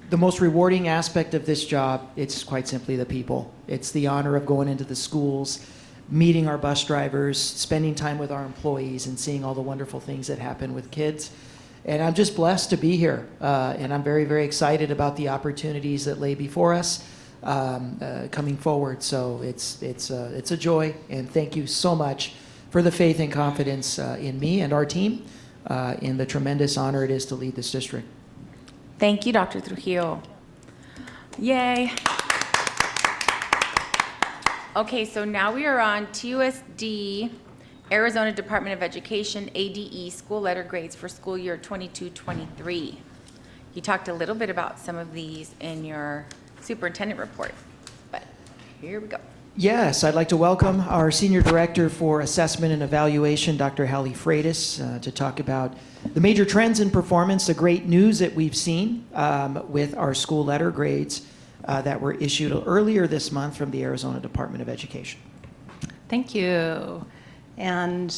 the most rewarding aspect of this job, it's quite simply the people. It's the honor of going into the schools, meeting our bus drivers, spending time with our employees, and seeing all the wonderful things that happen with kids. And I'm just blessed to be here, and I'm very, very excited about the opportunities that lay before us coming forward. So it's a joy, and thank you so much for the faith and confidence in me and our team, in the tremendous honor it is to lead this district.
Thank you, Dr. Trujillo. Yay. Okay, so now we are on TUSD, Arizona Department of Education, ADE, school letter grades for school year 22-23. You talked a little bit about some of these in your superintendent report, but here we go.
Yes, I'd like to welcome our Senior Director for Assessment and Evaluation, Dr. Hallie Freitas, to talk about the major trends in performance, the great news that we've seen with our school letter grades that were issued earlier this month from the Arizona Department of Education.
Thank you. And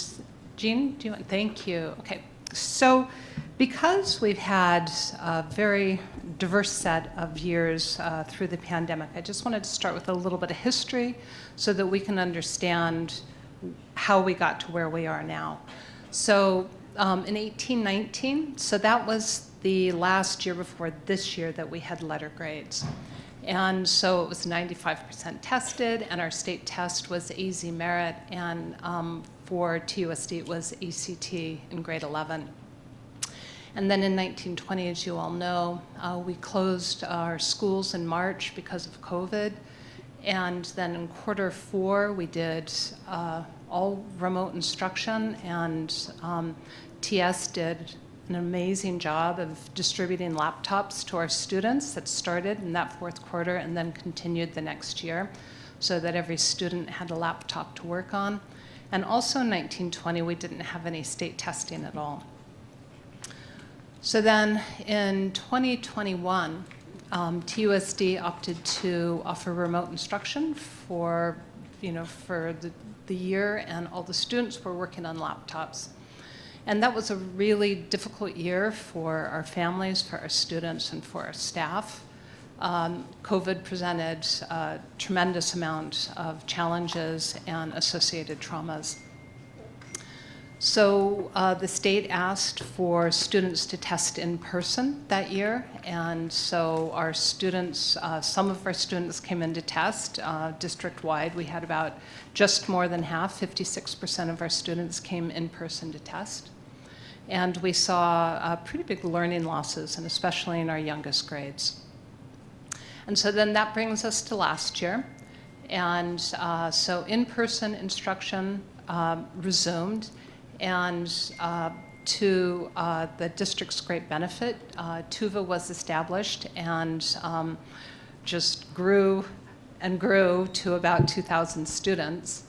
Jean, do you want, thank you. Okay, so because we've had a very diverse set of years through the pandemic, I just wanted to start with a little bit of history so that we can understand how we got to where we are now. So in 1819, so that was the last year before this year that we had letter grades. And so it was 95% tested, and our state test was AZ Merit, and for TUSD it was ACT in grade 11. And then in 1920, as you all know, we closed our schools in March because of COVID. And then in Q4, we did all remote instruction, and TS did an amazing job of distributing laptops to our students that started in that Q4 and then continued the next year so that every student had a laptop to work on. And also in 1920, we didn't have any state testing at all. So then in 2021, TUSD opted to offer remote instruction for the year, and all the students were working on laptops. And that was a really difficult year for our families, for our students, and for our staff. COVID presented a tremendous amount of challenges and associated traumas. So the state asked for students to test in person that year, and so our students, some of our students came in to test district-wide. We had about just more than half, 56% of our students came in person to test. And we saw pretty big learning losses, and especially in our youngest grades. And so then that brings us to last year. And so in-person instruction resumed, and to the district's great benefit, TUVA was established and just grew and grew to about 2,000 students.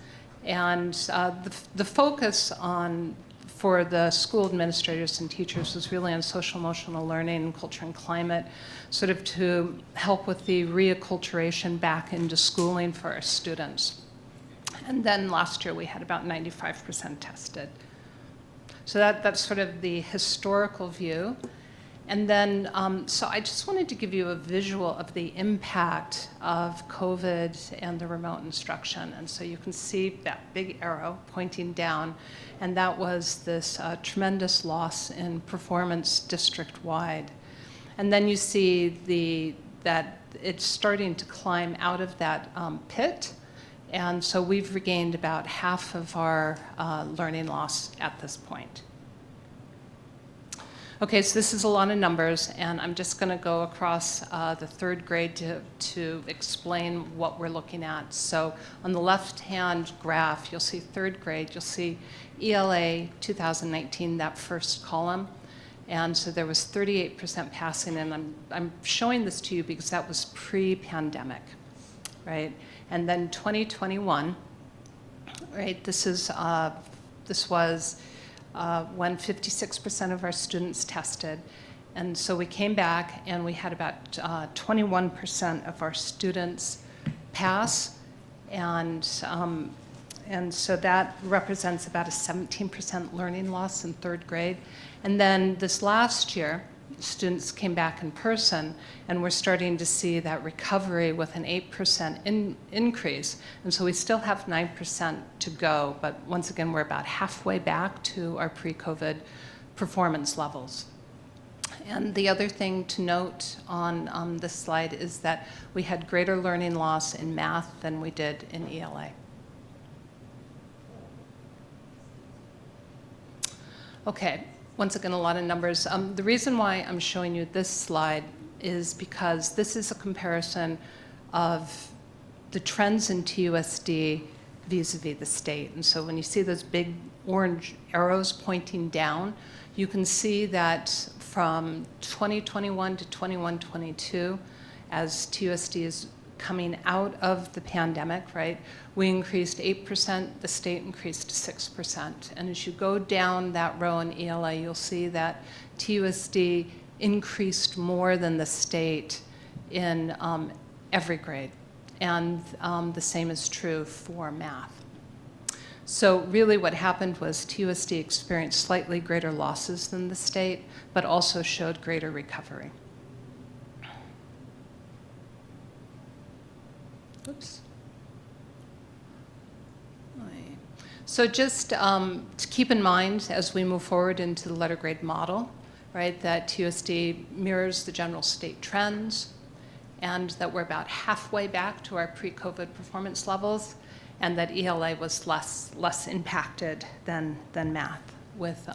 And the focus for the school administrators and teachers was really on social emotional learning, culture and climate, sort of to help with the reacculturation back into schooling for our students. And then last year we had about 95% tested. So that's sort of the historical view. And then, so I just wanted to give you a visual of the impact of COVID and the remote instruction. And so you can see that big arrow pointing down, and that was this tremendous loss in performance district-wide. And then you see that it's starting to climb out of that pit. And so we've regained about half of our learning loss at this point. Okay, so this is a lot of numbers, and I'm just going to go across the third grade to explain what we're looking at. So on the left-hand graph, you'll see third grade. You'll see ELA 2019, that first column. And so there was 38% passing, and I'm showing this to you because that was pre-pandemic, right? And then 2021, right? This was when 56% of our students tested, and so we came back and we had about 21% of our students pass, and so that represents about a 17% learning loss in third grade. And then this last year, students came back in person, and we're starting to see that recovery with an 8% increase. And so we still have 9% to go, but once again, we're about halfway back to our pre-COVID performance levels. And the other thing to note on this slide is that we had greater learning loss in math than we did in ELA. Okay, once again, a lot of numbers. The reason why I'm showing you this slide is because this is a comparison of the trends in TUSD vis-a-vis the state. And so when you see those big orange arrows pointing down, you can see that from 2021 to 21-22, as TUSD is coming out of the pandemic, right, we increased 8%, the state increased 6%. And as you go down that row in ELA, you'll see that TUSD increased more than the state in every grade. And the same is true for math. So really what happened was TUSD experienced slightly greater losses than the state, but also showed greater recovery. Oops. So just to keep in mind as we move forward into the letter grade model, right, that TUSD mirrors the general state trends, and that we're about halfway back to our pre-COVID performance levels, and that ELA was less impacted than math with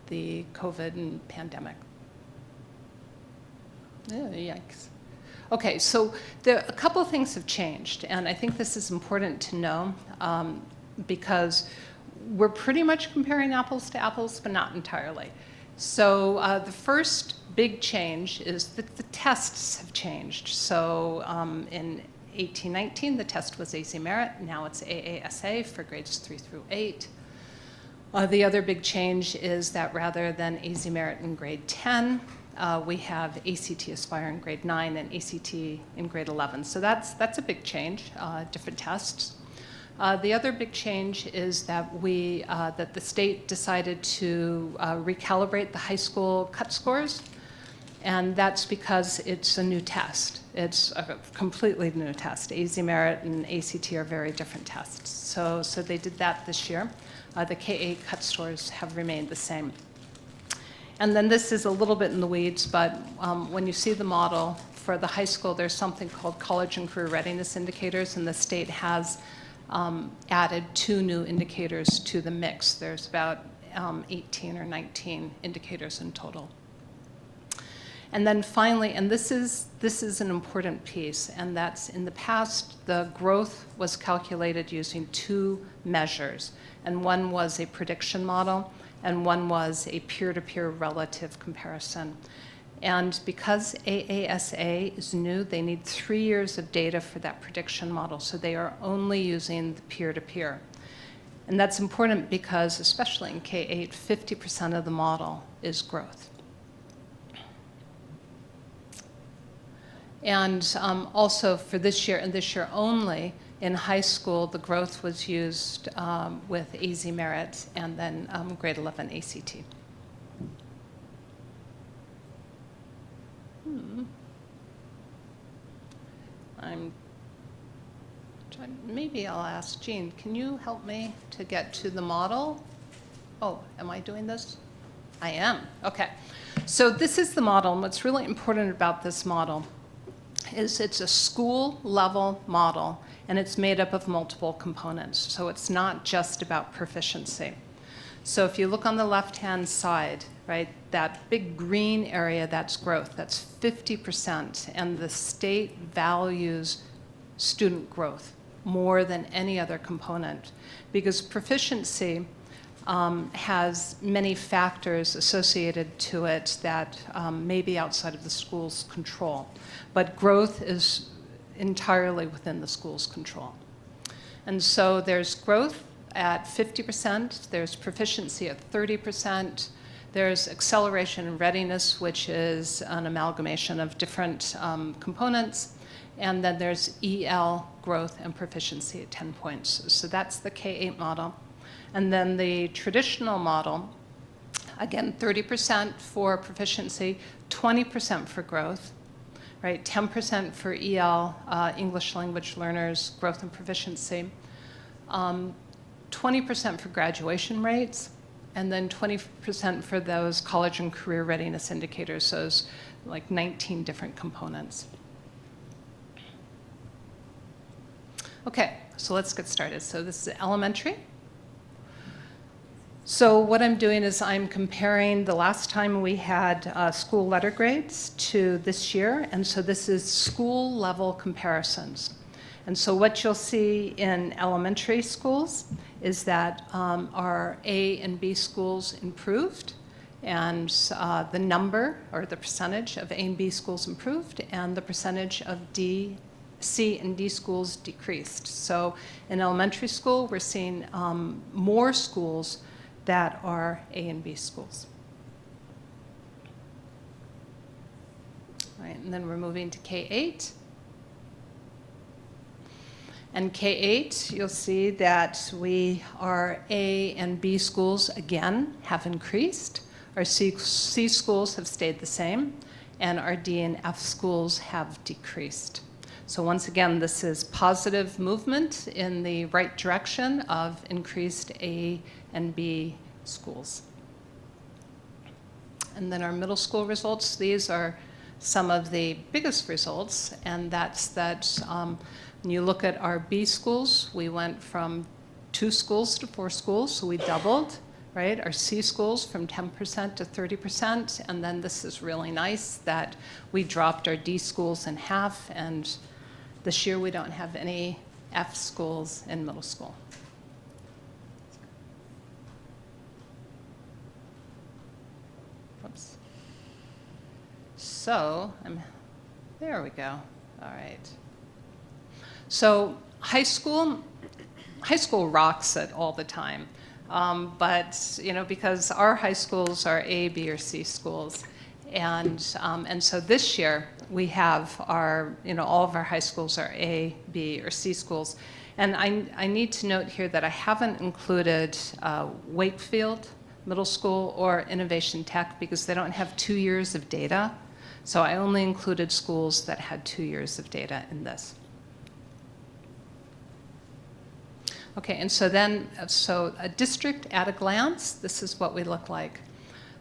the COVID and pandemic. Oh, yikes. Okay, so a couple of things have changed, and I think this is important to know because we're pretty much comparing apples to apples, but not entirely. So the first big change is that the tests have changed. So in 18-19, the test was AZ Merit. Now it's AASA for grades 3 through 8. The other big change is that rather than AZ Merit in grade 10, we have ACT Aspire in grade 9 and ACT in grade 11. So that's a big change, different tests. The other big change is that that the state decided to recalibrate the high school cut scores, and that's because it's a new test. It's a completely new test. AZ Merit and ACT are very different tests. So they did that this year. The K-8 cut scores have remained the same. And then this is a little bit in the weeds, but when you see the model for the high school, there's something called college and career readiness indicators, and the state has added 2 new indicators to the mix. There's about 18 or 19 indicators in total. And then finally, and this is an important piece, and that's in the past, the growth was calculated using 2 measures, and one was a prediction model, and one was a peer-to-peer relative comparison. And because AASA is new, they need 3 years of data for that prediction model, so they are only using the peer-to-peer. And that's important because, especially in K-8, 50% of the model is growth. And also for this year, and this year only, in high school, the growth was used with AZ Merit and then grade 11 ACT. Maybe I'll ask Jean, can you help me to get to the model? Oh, am I doing this? I am, okay. So this is the model, and what's really important about this model is it's a school level model, and it's made up of multiple components. So it's not just about proficiency. So if you look on the left-hand side, right, that big green area, that's growth, that's 50%, and the state values student growth more than any other component, because proficiency has many factors associated to it that may be outside of the school's control. But growth is entirely within the school's control. And so there's growth at 50%, there's proficiency at 30%, there's acceleration and readiness, which is an amalgamation of different components, and then there's EL, growth, and proficiency at 10 points. So that's the K-8 model. And then the traditional model, again, 30% for proficiency, 20% for growth, right? 10% for EL, English language learners, growth and proficiency, 20% for graduation rates, and then 20% for those college and career readiness indicators, so those like 19 different components. Okay, so let's get started. So this is elementary. So what I'm doing is I'm comparing the last time we had school letter grades to this year, and so this is school level comparisons. And so what you'll see in elementary schools is that our A and B schools improved, and the number or the percentage of A and B schools improved, and the percentage of C and D schools decreased. So in elementary school, we're seeing more schools that are A and B schools. All right, and then we're moving to K-8. And K-8, you'll see that our A and B schools, again, have increased. Our C schools have stayed the same, and our D and F schools have decreased. So once again, this is positive movement in the right direction of increased A and B schools. And then our middle school results, these are some of the biggest results, and that's that when you look at our B schools, we went from 2 schools to 4 schools, so we doubled, right? Our C schools from 10% to 30%, and then this is really nice that we dropped our D schools in half, and this year we don't have any F schools in middle school. Whoops. So, there we go. All right. So high school rocks it all the time. But, because our high schools are A, B, or C schools. And so this year we have all of our high schools are A, B, or C schools. And I need to note here that I haven't included Wakefield Middle School or Innovation Tech because they don't have 2 years of data. So I only included schools that had 2 years of data in this. Okay, and so a district at a glance, this is what we look like.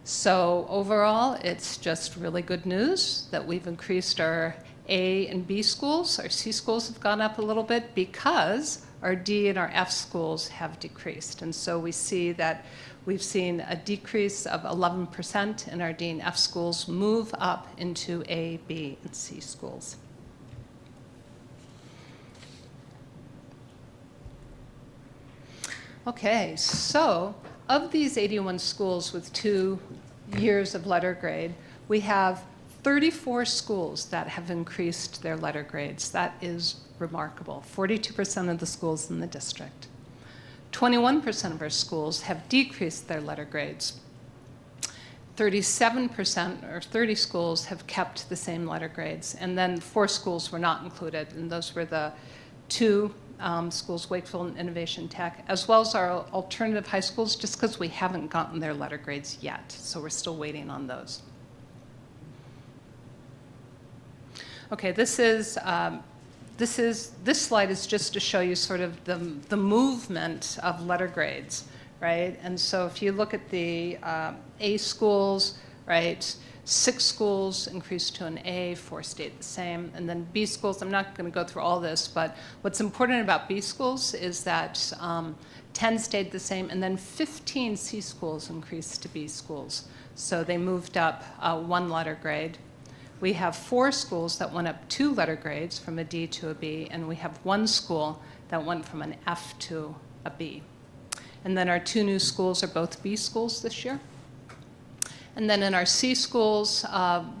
So overall, it's just really good news that we've increased our A and B schools. Our C schools have gone up a little bit because our D and our F schools have decreased. And so we see that we've seen a decrease of 11% in our D and F schools move up into A, B, and C schools. Okay, so of these 81 schools with 2 years of letter grade, we have 34 schools that have increased their letter grades. That is remarkable. 42% of the schools in the district. 21% of our schools have decreased their letter grades. 37% or 30 schools have kept the same letter grades. And then 4 schools were not included, and those were the 2 schools, Wakefield and Innovation Tech, as well as our alternative high schools, just because we haven't gotten their letter grades yet. So we're still waiting on those. Okay, this slide is just to show you sort of the movement of letter grades, right? And so if you look at the A schools, right, 6 schools increased to an A, 4 stayed the same. And then B schools, I'm not going to go through all this, but what's important about B schools is that 10 stayed the same, and then 15 C schools increased to B schools. So they moved up 1 letter grade. We have 4 schools that went up 2 letter grades from a D to a B, and we have 1 school that went from an F to a B. And then our 2 new schools are both B schools this year. And then in our C schools,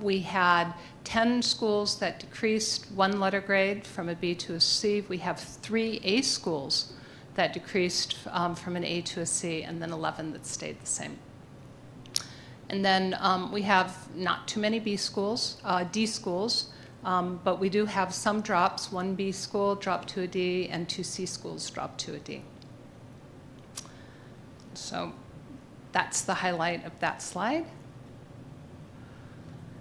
we had 10 schools that decreased 1 letter grade from a B to a C. We have 3 A schools that decreased from an A to a C, and then 11 that stayed the same. And then we have not too many B schools, D schools, but we do have some drops. 1 B school dropped to a D, and 2 C schools dropped to a D. So that's the highlight of that slide.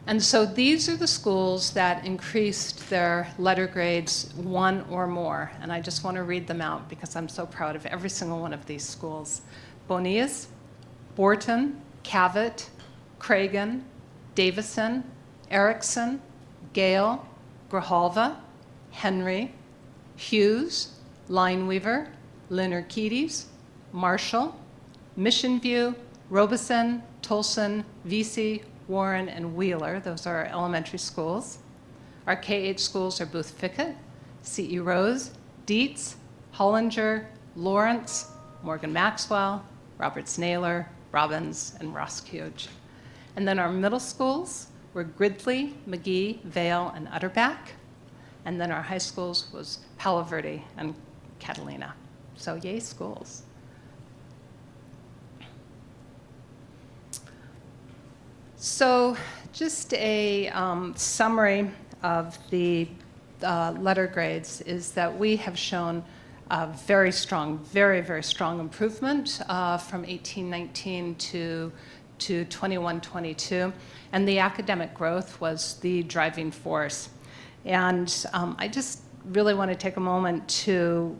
And so these are the schools that increased their letter grades 1 or more. And I just want to read them out because I'm so proud of every single one of these schools. Bonias, Borton, Cavett, Cragen, Davison, Erickson, Gale, Grijalva, Henry, Hughes, Lineweaver, Linnarkides, Marshall, Mission View, Robeson, Tolson, Vesey, Warren, and Wheeler. Those are our elementary schools. Our K-8 schools are Booth Fickett, C.E. Rose, Dietz, Hollinger, Lawrence, Morgan Maxwell, Roberts Naylor, Robbins, and Roscoe. And then our middle schools were Gridley, McGee, Vale, and Utterback. And then our high schools was Palo Verde and Catalina. So yay, schools. So just a summary of the letter grades is that we have shown a very strong, very, very strong improvement from 18-19 to 21-22. And the academic growth was the driving force. And I just really want to take a moment to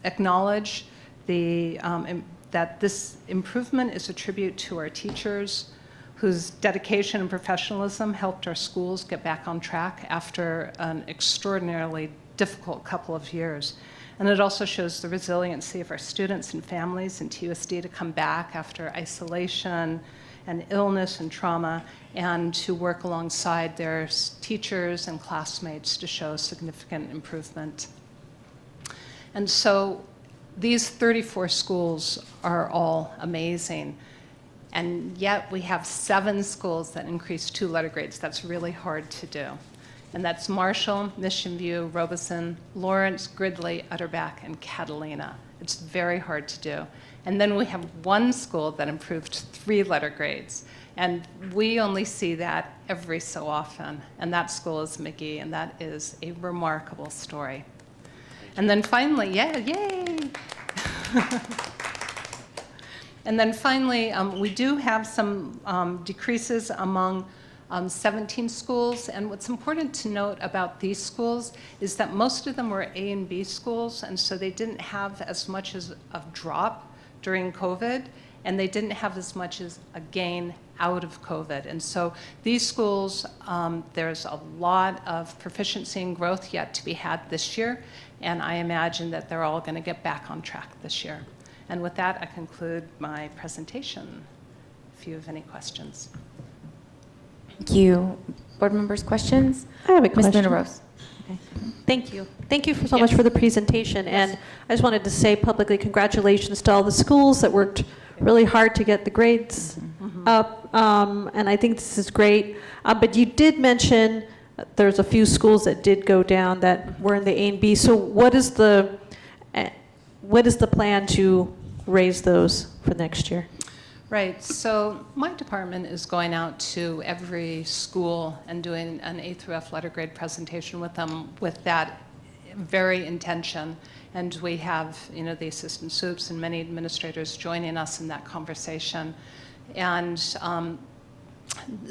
acknowledge that this improvement is a tribute to our teachers, whose dedication and professionalism helped our schools get back on track after an extraordinarily difficult couple of years. And it also shows the resiliency of our students and families in TUSD to come back after isolation and illness and trauma, and to work alongside their teachers and classmates to show significant improvement. And so these 34 schools are all amazing. And yet we have 7 schools that increased 2 letter grades. That's really hard to do. And that's Marshall, Mission View, Robeson, Lawrence, Gridley, Utterback, and Catalina. It's very hard to do. And then we have 1 school that improved 3 letter grades. And we only see that every so often. And that school is McGee, and that is a remarkable story. And then finally, yeah, yay! And then finally, we do have some decreases among 17 schools. And what's important to note about these schools is that most of them were A and B schools, and so they didn't have as much as a drop during COVID, and they didn't have as much as a gain out of COVID. And so these schools, there's a lot of proficiency and growth yet to be had this year, and I imagine that they're all going to get back on track this year. And with that, I conclude my presentation. If you have any questions.
Thank you. Board members, questions?
I have a
Ms.
question.
Rose.
Thank you. Thank you so much for the presentation. And I just wanted to say publicly congratulations to all the schools that worked really hard to get the grades up. And I think this is great. But you did mention there's a few schools that did go down that were in the A and B. So what is the plan to raise those for next year?
Right, so my department is going out to every school and doing an A through F letter grade presentation with them with that very intention. And we have, the assistant soups and many administrators joining us in that conversation. And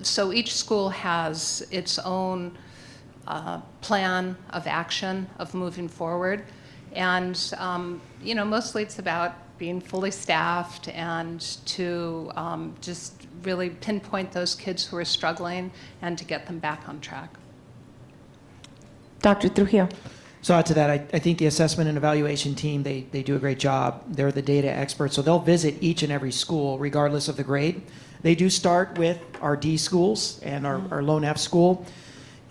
so each school has its own plan of action of moving forward. And, mostly it's about being fully staffed and to just really pinpoint those kids who are struggling and to get them back on track.
Dr. Trujillo.
So to that, I think the assessment and evaluation team, they do a great job. They're the data experts, so they'll visit each and every school regardless of the grade. They do start with our D schools and our Lone F school.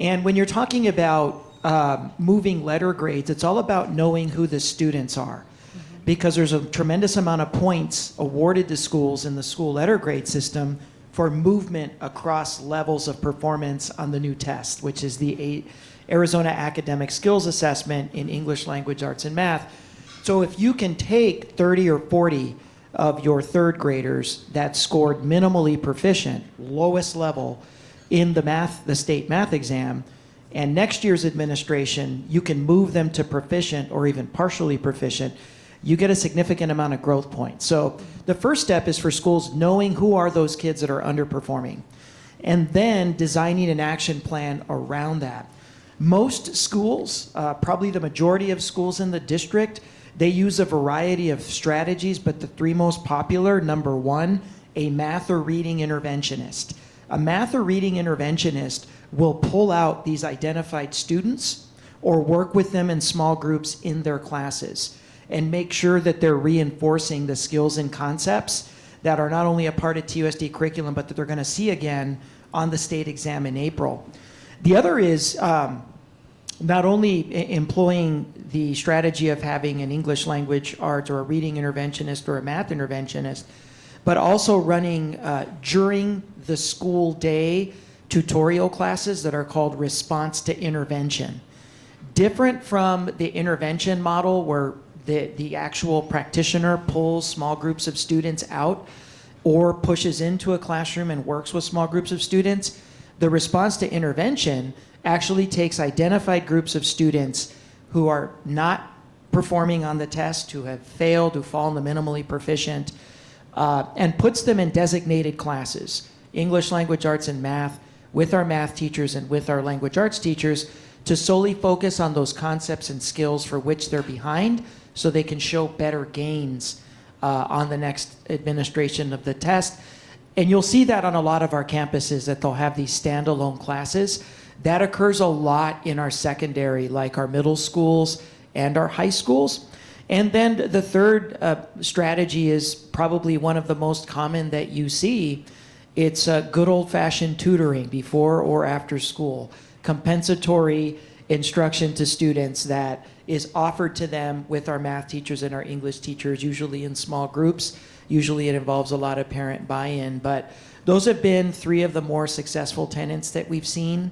And when you're talking about moving letter grades, it's all about knowing who the students are. because there's a tremendous amount of points awarded to schools in the school letter grade system for movement across levels of performance on the new test, which is the Arizona Academic Skills Assessment in English, Language, Arts, and Math. So if you can take 30 or 40 of your third graders that scored minimally proficient, lowest level, in the state math exam, and next year's administration, you can move them to proficient or even partially proficient, you get a significant amount of growth points. So the first step is for schools knowing who are those kids that are underperforming, and then designing an action plan around that. Most schools, probably the majority of schools in the district, they use a variety of strategies, but the three most popular, number one, a math or reading interventionist. A math or reading interventionist will pull out these identified students or work with them in small groups in their classes and make sure that they're reinforcing the skills and concepts that are not only a part of TUSD curriculum, but that they're going to see again on the state exam in April. The other is not only employing the strategy of having an English language arts or a reading interventionist or a math interventionist, but also running during the school day tutorial classes that are called response to intervention. Different from the intervention model where the actual practitioner pulls small groups of students out or pushes into a classroom and works with small groups of students, the response to intervention actually takes identified groups of students who are not performing on the test, who have failed, who fall in the minimally proficient, and puts them in designated classes, English, Language, Arts, and Math, with our math teachers and with our language arts teachers to solely focus on those concepts and skills for which they're behind so they can show better gains on the next administration of the test. And you'll see that on a lot of our campuses that they'll have these standalone classes. That occurs a lot in our secondary, like our middle schools and our high schools. And then the third strategy is probably one of the most common that you see. It's good old-fashioned tutoring before or after school, compensatory instruction to students that is offered to them with our math teachers and our English teachers, usually in small groups. Usually it involves a lot of parent buy-in, but those have been three of the more successful tenets that we've seen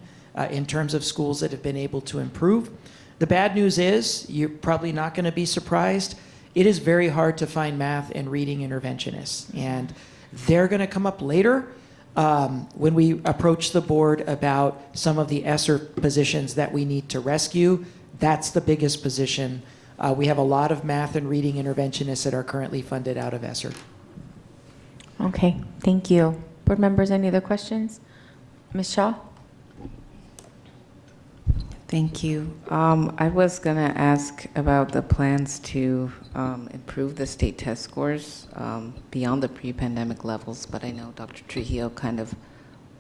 in terms of schools that have been able to improve. The bad news is, you're probably not going to be surprised, it is very hard to find math and reading interventionists, and they're going to come up later when we approach the board about some of the ESSER positions that we need to rescue. That's the biggest position. We have a lot of math and reading interventionists that are currently funded out of ESSER.
Okay, thank you. Board members, any other questions? Ms. Shaw?
Thank you. I was going to ask about the plans to improve the state test scores beyond the pre-pandemic levels, but I know Dr. Trujillo kind of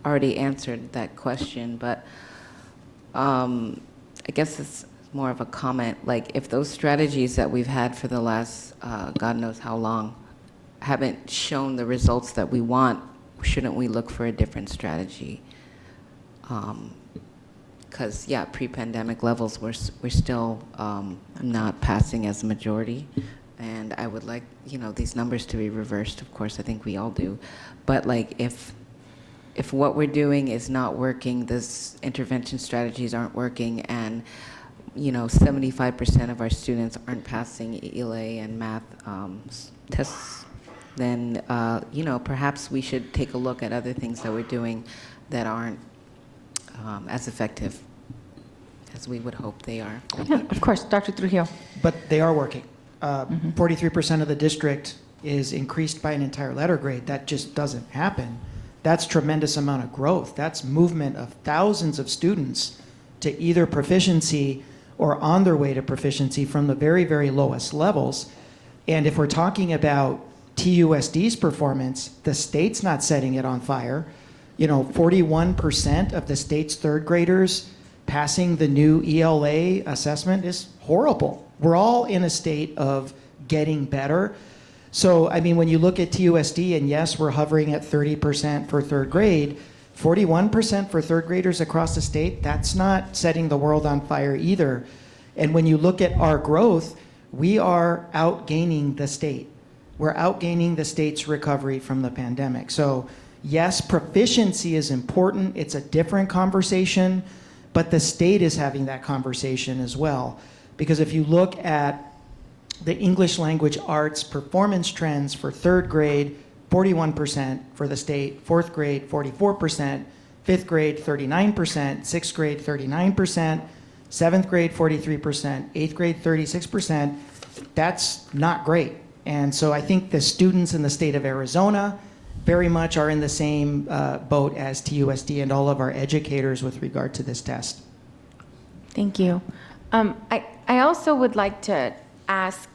already answered that question, but I guess it's more of a comment. Like, if those strategies that we've had for the last God knows how long haven't shown the results that we want, shouldn't we look for a different strategy? Because, yeah, pre-pandemic levels, we're still not passing as a majority. And I would like, these numbers to be reversed. Of course, I think we all do. But, like, if what we're doing is not working, this intervention strategies aren't working, and 75% of our students aren't passing ELA and math tests, then perhaps we should take a look at other things that we're doing that aren't as effective as we would hope they are.
Yeah, of course, Dr. Trujillo.
But they are working. 43% of the district is increased by an entire letter grade. That just doesn't happen. That's tremendous amount of growth. That's movement of thousands of students to either proficiency or on their way to proficiency from the very, very lowest levels. And if we're talking about TUSD's performance, the state's not setting it on fire. 41% of the state's third graders passing the new ELA assessment is horrible. We're all in a state of getting better. So, when you look at TUSD, and yes, we're hovering at 30% for third grade, 41% for third graders across the state, that's not setting the world on fire either. And when you look at our growth, we are outgaining the state. We're outgaining the state's recovery from the pandemic. So yes, proficiency is important. It's a different conversation, but the state is having that conversation as well. Because if you look at the English language arts performance trends for third grade, 41% for the state, fourth grade, 44%, fifth grade, 39%, sixth grade, 39%, seventh grade, 43%, eighth grade, 36%. That's not great. And so I think the students in the state of Arizona very much are in the same boat as TUSD and all of our educators with regard to this test.
Thank you. I also would like to ask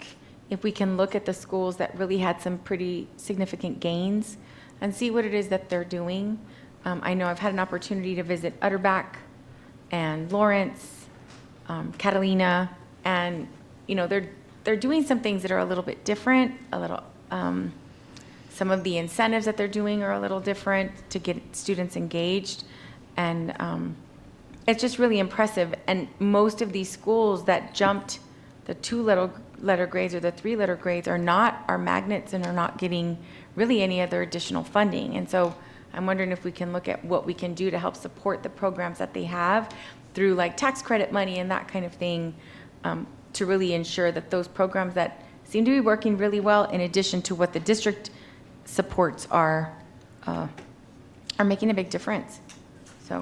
if we can look at the schools that really had some pretty significant gains and see what it is that they're doing. I know I've had an opportunity to visit Utterback and Lawrence, Catalina, and they're doing some things that are a little bit different, a little. Some of the incentives that they're doing are a little different to get students engaged, and it's just really impressive. And most of these schools that jumped the 2-letter grades or the 3-letter grades are magnets and are not getting really any other additional funding. And so I'm wondering if we can look at what we can do to help support the programs that they have through like tax credit money and that kind of thing, to really ensure that those programs that seem to be working really well, in addition to what the district supports, are making a big difference. So.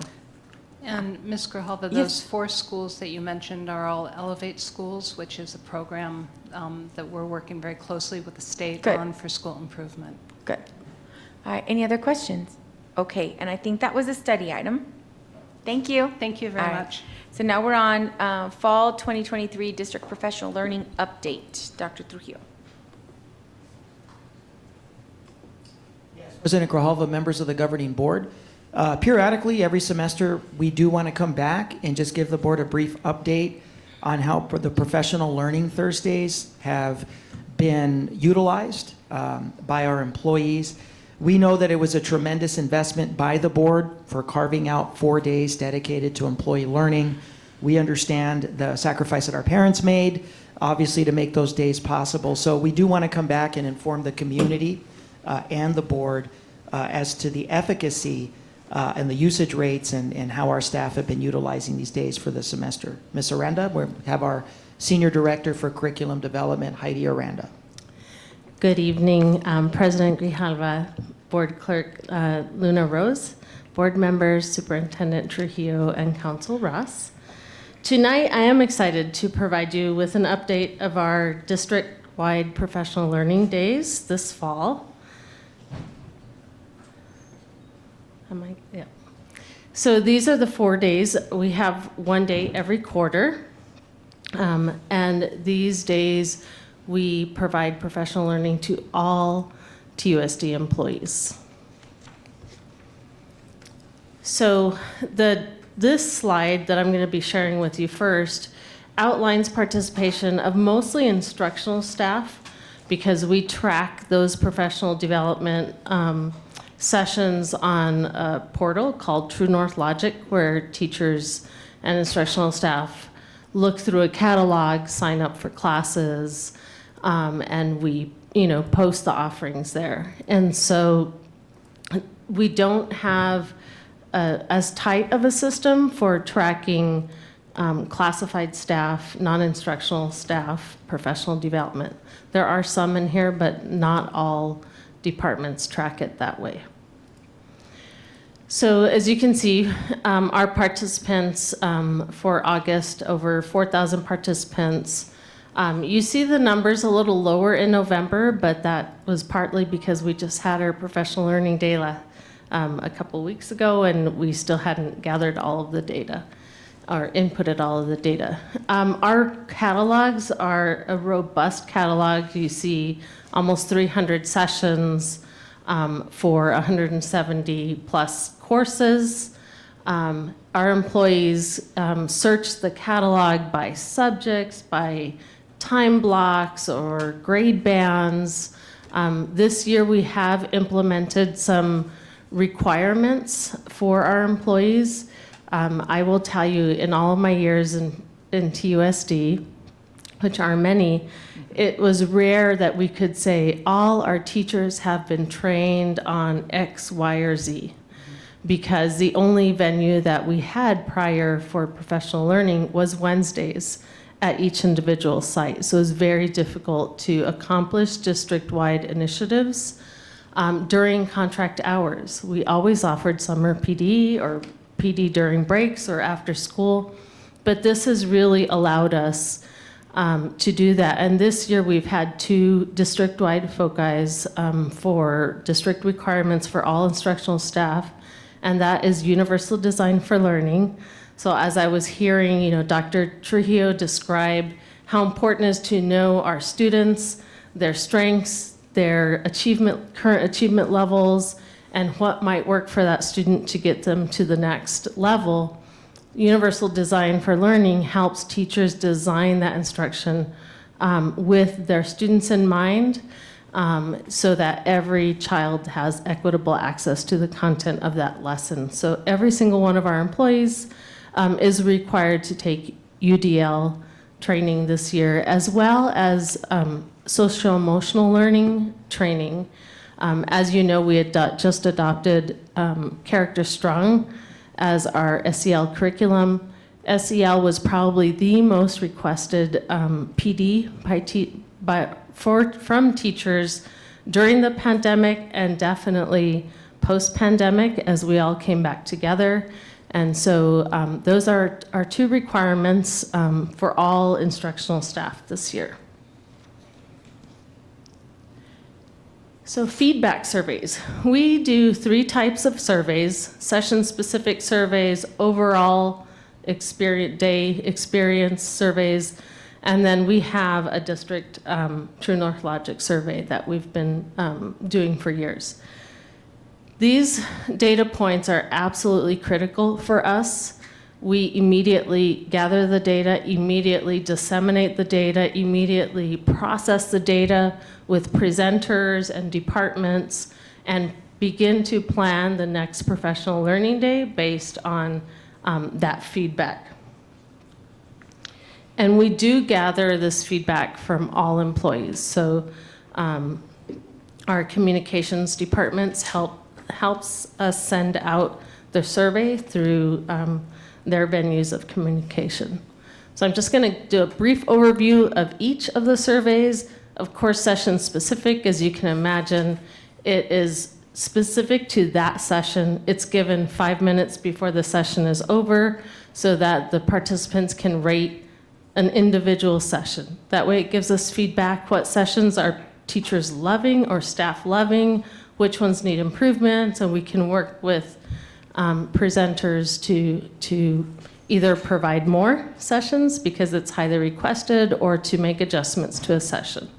And Ms. Grijalva,
Yes.
those 4 schools that you mentioned are all Elevate schools, which is a program that we're working very closely with the state
Good.
on for school improvement.
Good. All right, any other questions? Okay, and I think that was a study item. Thank you.
Thank you very
All right.
much.
So now we're on Fall 2023 District Professional Learning Update. Dr. Trujillo.
President Grijalva, members of the governing board, periodically every semester we do want to come back and just give the board a brief update on how the professional learning Thursdays have been utilized by our employees. We know that it was a tremendous investment by the board for carving out 4 days dedicated to employee learning. We understand the sacrifice that our parents made, obviously, to make those days possible. So we do want to come back and inform the community and the board as to the efficacy and the usage rates and how our staff have been utilizing these days for the semester. Ms. Aranda, we have our Senior Director for Curriculum Development, Heidi Aranda.
Good evening, President Grijalva, Board Clerk Luna Rose, board members, Superintendent Trujillo, and Council Ross. Tonight, I am excited to provide you with an update of our district-wide professional learning days this fall. Yeah. So these are the 4 days. We have 1 day every quarter, and these days we provide professional learning to all TUSD employees. So this slide that I'm going to be sharing with you first outlines participation of mostly instructional staff, because we track those professional development sessions on a portal called True North Logic, where teachers and instructional staff look through a catalog, sign up for classes, and we post the offerings there. And so we don't have as tight of a system for tracking classified staff, non-instructional staff, professional development. There are some in here, but not all departments track it that way. So as you can see, our participants for August, over 4,000 participants. You see the numbers a little lower in November, but that was partly because we just had our professional learning day a couple weeks ago, and we still hadn't gathered all of the data or inputted all of the data. Our catalogs are a robust catalog. You see almost 300 sessions for 170 plus courses. Our employees search the catalog by subjects, by time blocks or grade bands. This year we have implemented some requirements for our employees. I will tell you, in all of my years in TUSD, which are many, it was rare that we could say all our teachers have been trained on X, Y, or Z, because the only venue that we had prior for professional learning was Wednesdays at each individual site. So it was very difficult to accomplish district-wide initiatives during contract hours. We always offered summer PD or PD during breaks or after school, but this has really allowed us to do that. And this year we've had 2 district-wide foci for district requirements for all instructional staff, and that is universal design for learning. So as I was hearing, Dr. Trujillo describe how important it is to know our students, their strengths, their current achievement levels, and what might work for that student to get them to the next level. Universal design for learning helps teachers design that instruction with their students in mind, so that every child has equitable access to the content of that lesson. So every single one of our employees is required to take UDL training this year, as well as social-emotional learning training. As you know, we had just adopted Character Strong as our SEL curriculum. SEL was probably the most requested PD from teachers during the pandemic, and definitely post-pandemic as we all came back together. And so those are our 2 requirements for all instructional staff this year. So feedback surveys. We do 3 types of surveys: session-specific surveys, overall experience surveys, and then we have a district True North Logic survey that we've been doing for years. These data points are absolutely critical for us. We immediately gather the data, immediately disseminate the data, immediately process the data with presenters and departments, and begin to plan the next professional learning day based on that feedback. And we do gather this feedback from all employees. So our communications departments helps us send out the survey through their venues of communication. So I'm just going to do a brief overview of each of the surveys. Of course, session specific, as you can imagine, it is specific to that session. It's given 5 minutes before the session is over so that the participants can rate an individual session. That way it gives us feedback, what sessions are teachers loving or staff loving, which ones need improvement, and we can work with presenters to either provide more sessions because it's highly requested, or to make adjustments to a session.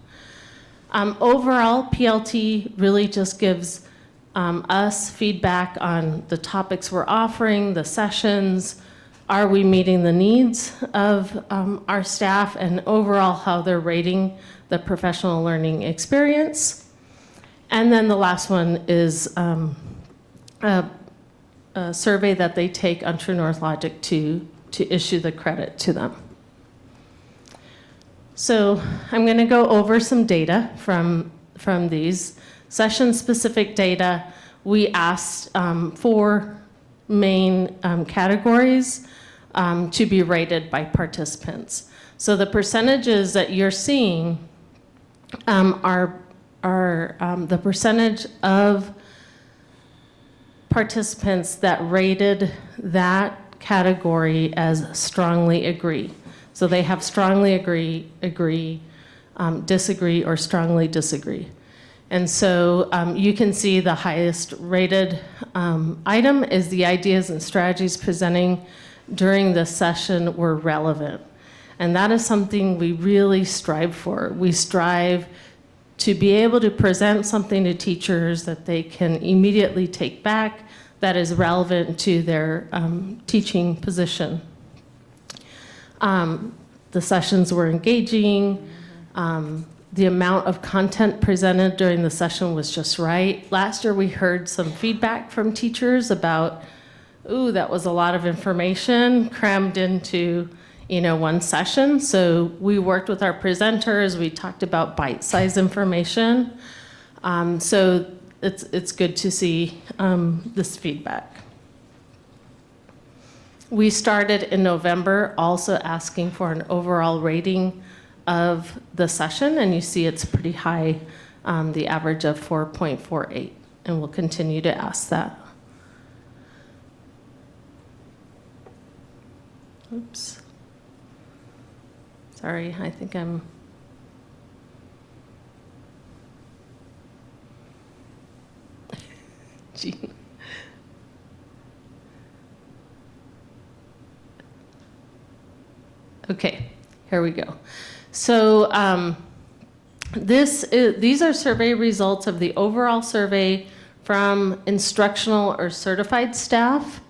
Overall, PLT really just gives us feedback on the topics we're offering, the sessions, are we meeting the needs of our staff, and overall how they're rating the professional learning experience. And then the last one is a survey that they take on True North Logic to issue the credit to them. So I'm going to go over some data from these. Session-specific data, we asked 4 main categories to be rated by participants. So the percentages that you're seeing are the percentage of participants that rated that category as strongly agree. So they have strongly agree, disagree, or strongly disagree. And so you can see the highest rated item is the ideas and strategies presenting during the session were relevant. And that is something we really strive for. We strive to be able to present something to teachers that they can immediately take back that is relevant to their teaching position. The sessions were engaging. The amount of content presented during the session was just right. Last year we heard some feedback from teachers about, ooh, that was a lot of information crammed into one session. So we worked with our presenters. We talked about bite-sized information. So it's good to see this feedback. We started in November also asking for an overall rating of the session, and you see it's pretty high, the average of 4.48, and we'll continue to ask that. Oops. Sorry, I think I'm... Gee. Okay, here we go. So these are survey results of the overall survey from instructional or certified staff.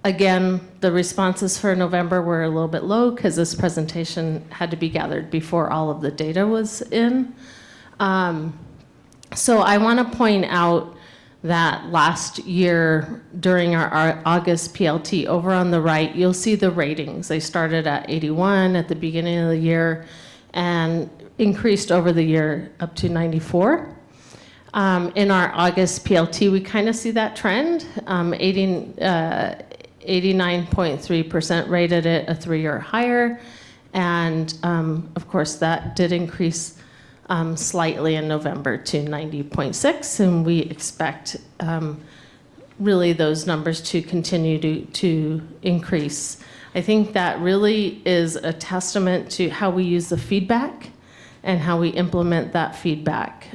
Again, the responses for November were a little bit low because this presentation had to be gathered before all of the data was in. So I want to point out that last year during our August PLT, over on the right, you'll see the ratings. They started at 81 at the beginning of the year and increased over the year up to 94. In our August PLT, we kind of see that trend. 89.3% rated it a 3 or higher. And of course, that did increase slightly in November to 90.6, and we expect really those numbers to continue to increase. I think that really is a testament to how we use the feedback and how we implement that feedback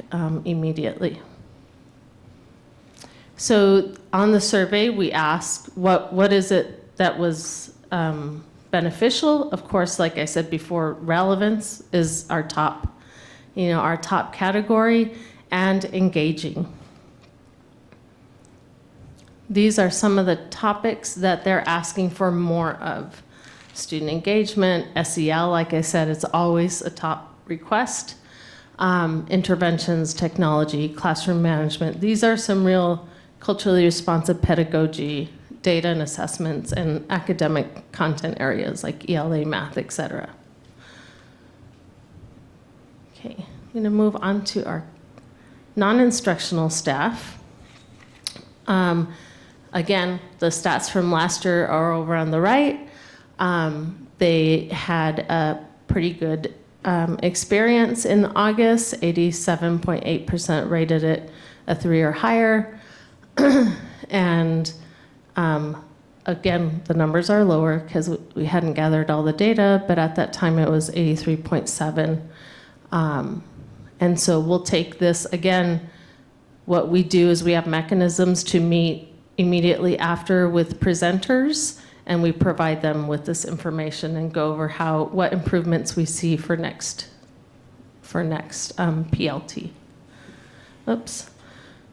immediately. So on the survey, we asked what is it that was beneficial. Of course, like I said before, relevance is our top category, and engaging. These are some of the topics that they're asking for more of. Student engagement, SEL, like I said, it's always a top request. Interventions, technology, classroom management. These are some real culturally responsive pedagogy, data and assessments, and academic content areas like ELA, math, etc. Okay, I'm going to move on to our non-instructional staff. Again, the stats from last year are over on the right. They had a pretty good experience in August. 87.8% rated it a 3 or higher. And again, the numbers are lower because we hadn't gathered all the data, but at that time it was 83.7. And so we'll take this, again, what we do is we have mechanisms to meet immediately after with presenters, and we provide them with this information and go over what improvements we see for next PLT. Oops.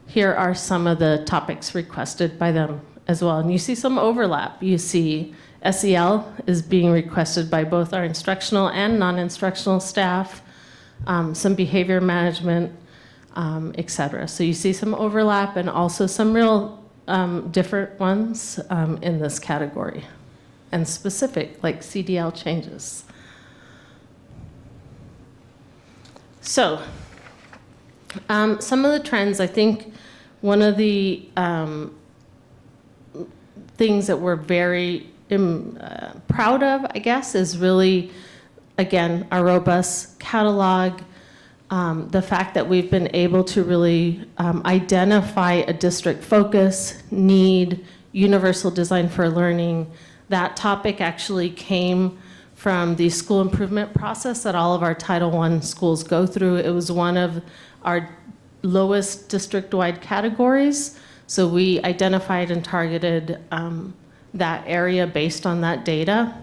Here are some of the topics requested by them as well. And you see some overlap. You see SEL is being requested by both our instructional and non-instructional staff. Some behavior management, et cetera. So you see some overlap and also some real different ones in this category, and specific, like CDL changes. So some of the trends, I think one of the things that we're very proud of, I guess, is really, again, our robust catalog, the fact that we've been able to really identify a district focus, need, universal design for learning. That topic actually came from the school improvement process that all of our Title I schools go through. It was one of our lowest district-wide categories, so we identified and targeted that area based on that data.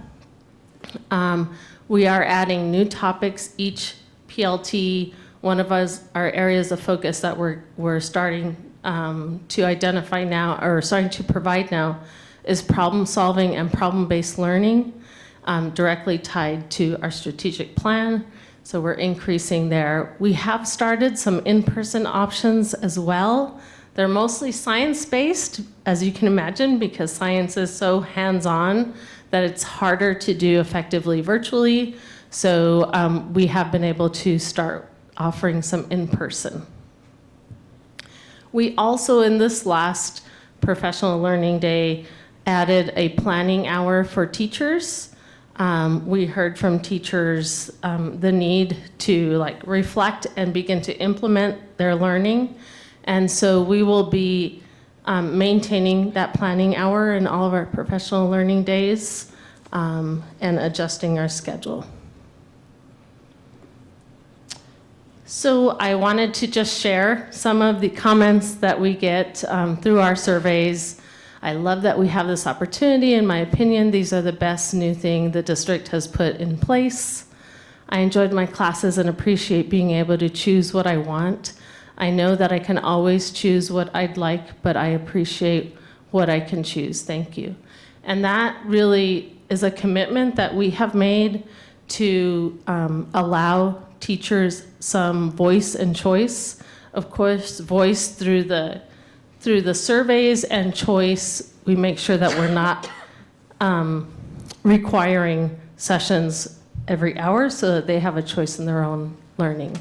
We are adding new topics each PLT. One of our areas of focus that we're starting to identify now, or starting to provide now, is problem solving and problem-based learning, directly tied to our strategic plan. So we're increasing there. We have started some in-person options as well. They're mostly science-based, as you can imagine, because science is so hands-on that it's harder to do effectively virtually. So we have been able to start offering some in-person. We also, in this last Professional Learning Day, added a planning hour for teachers. We heard from teachers the need to reflect and begin to implement their learning. And so we will be maintaining that planning hour in all of our professional learning days and adjusting our schedule. So I wanted to just share some of the comments that we get through our surveys. I love that we have this opportunity. In my opinion, these are the best new thing the district has put in place. I enjoyed my classes and appreciate being able to choose what I want. I know that I can always choose what I'd like, but I appreciate what I can choose. Thank you. And that really is a commitment that we have made to allow teachers some voice and choice. Of course, voice through the surveys, and choice, we make sure that we're not requiring sessions every hour so that they have a choice in their own learning.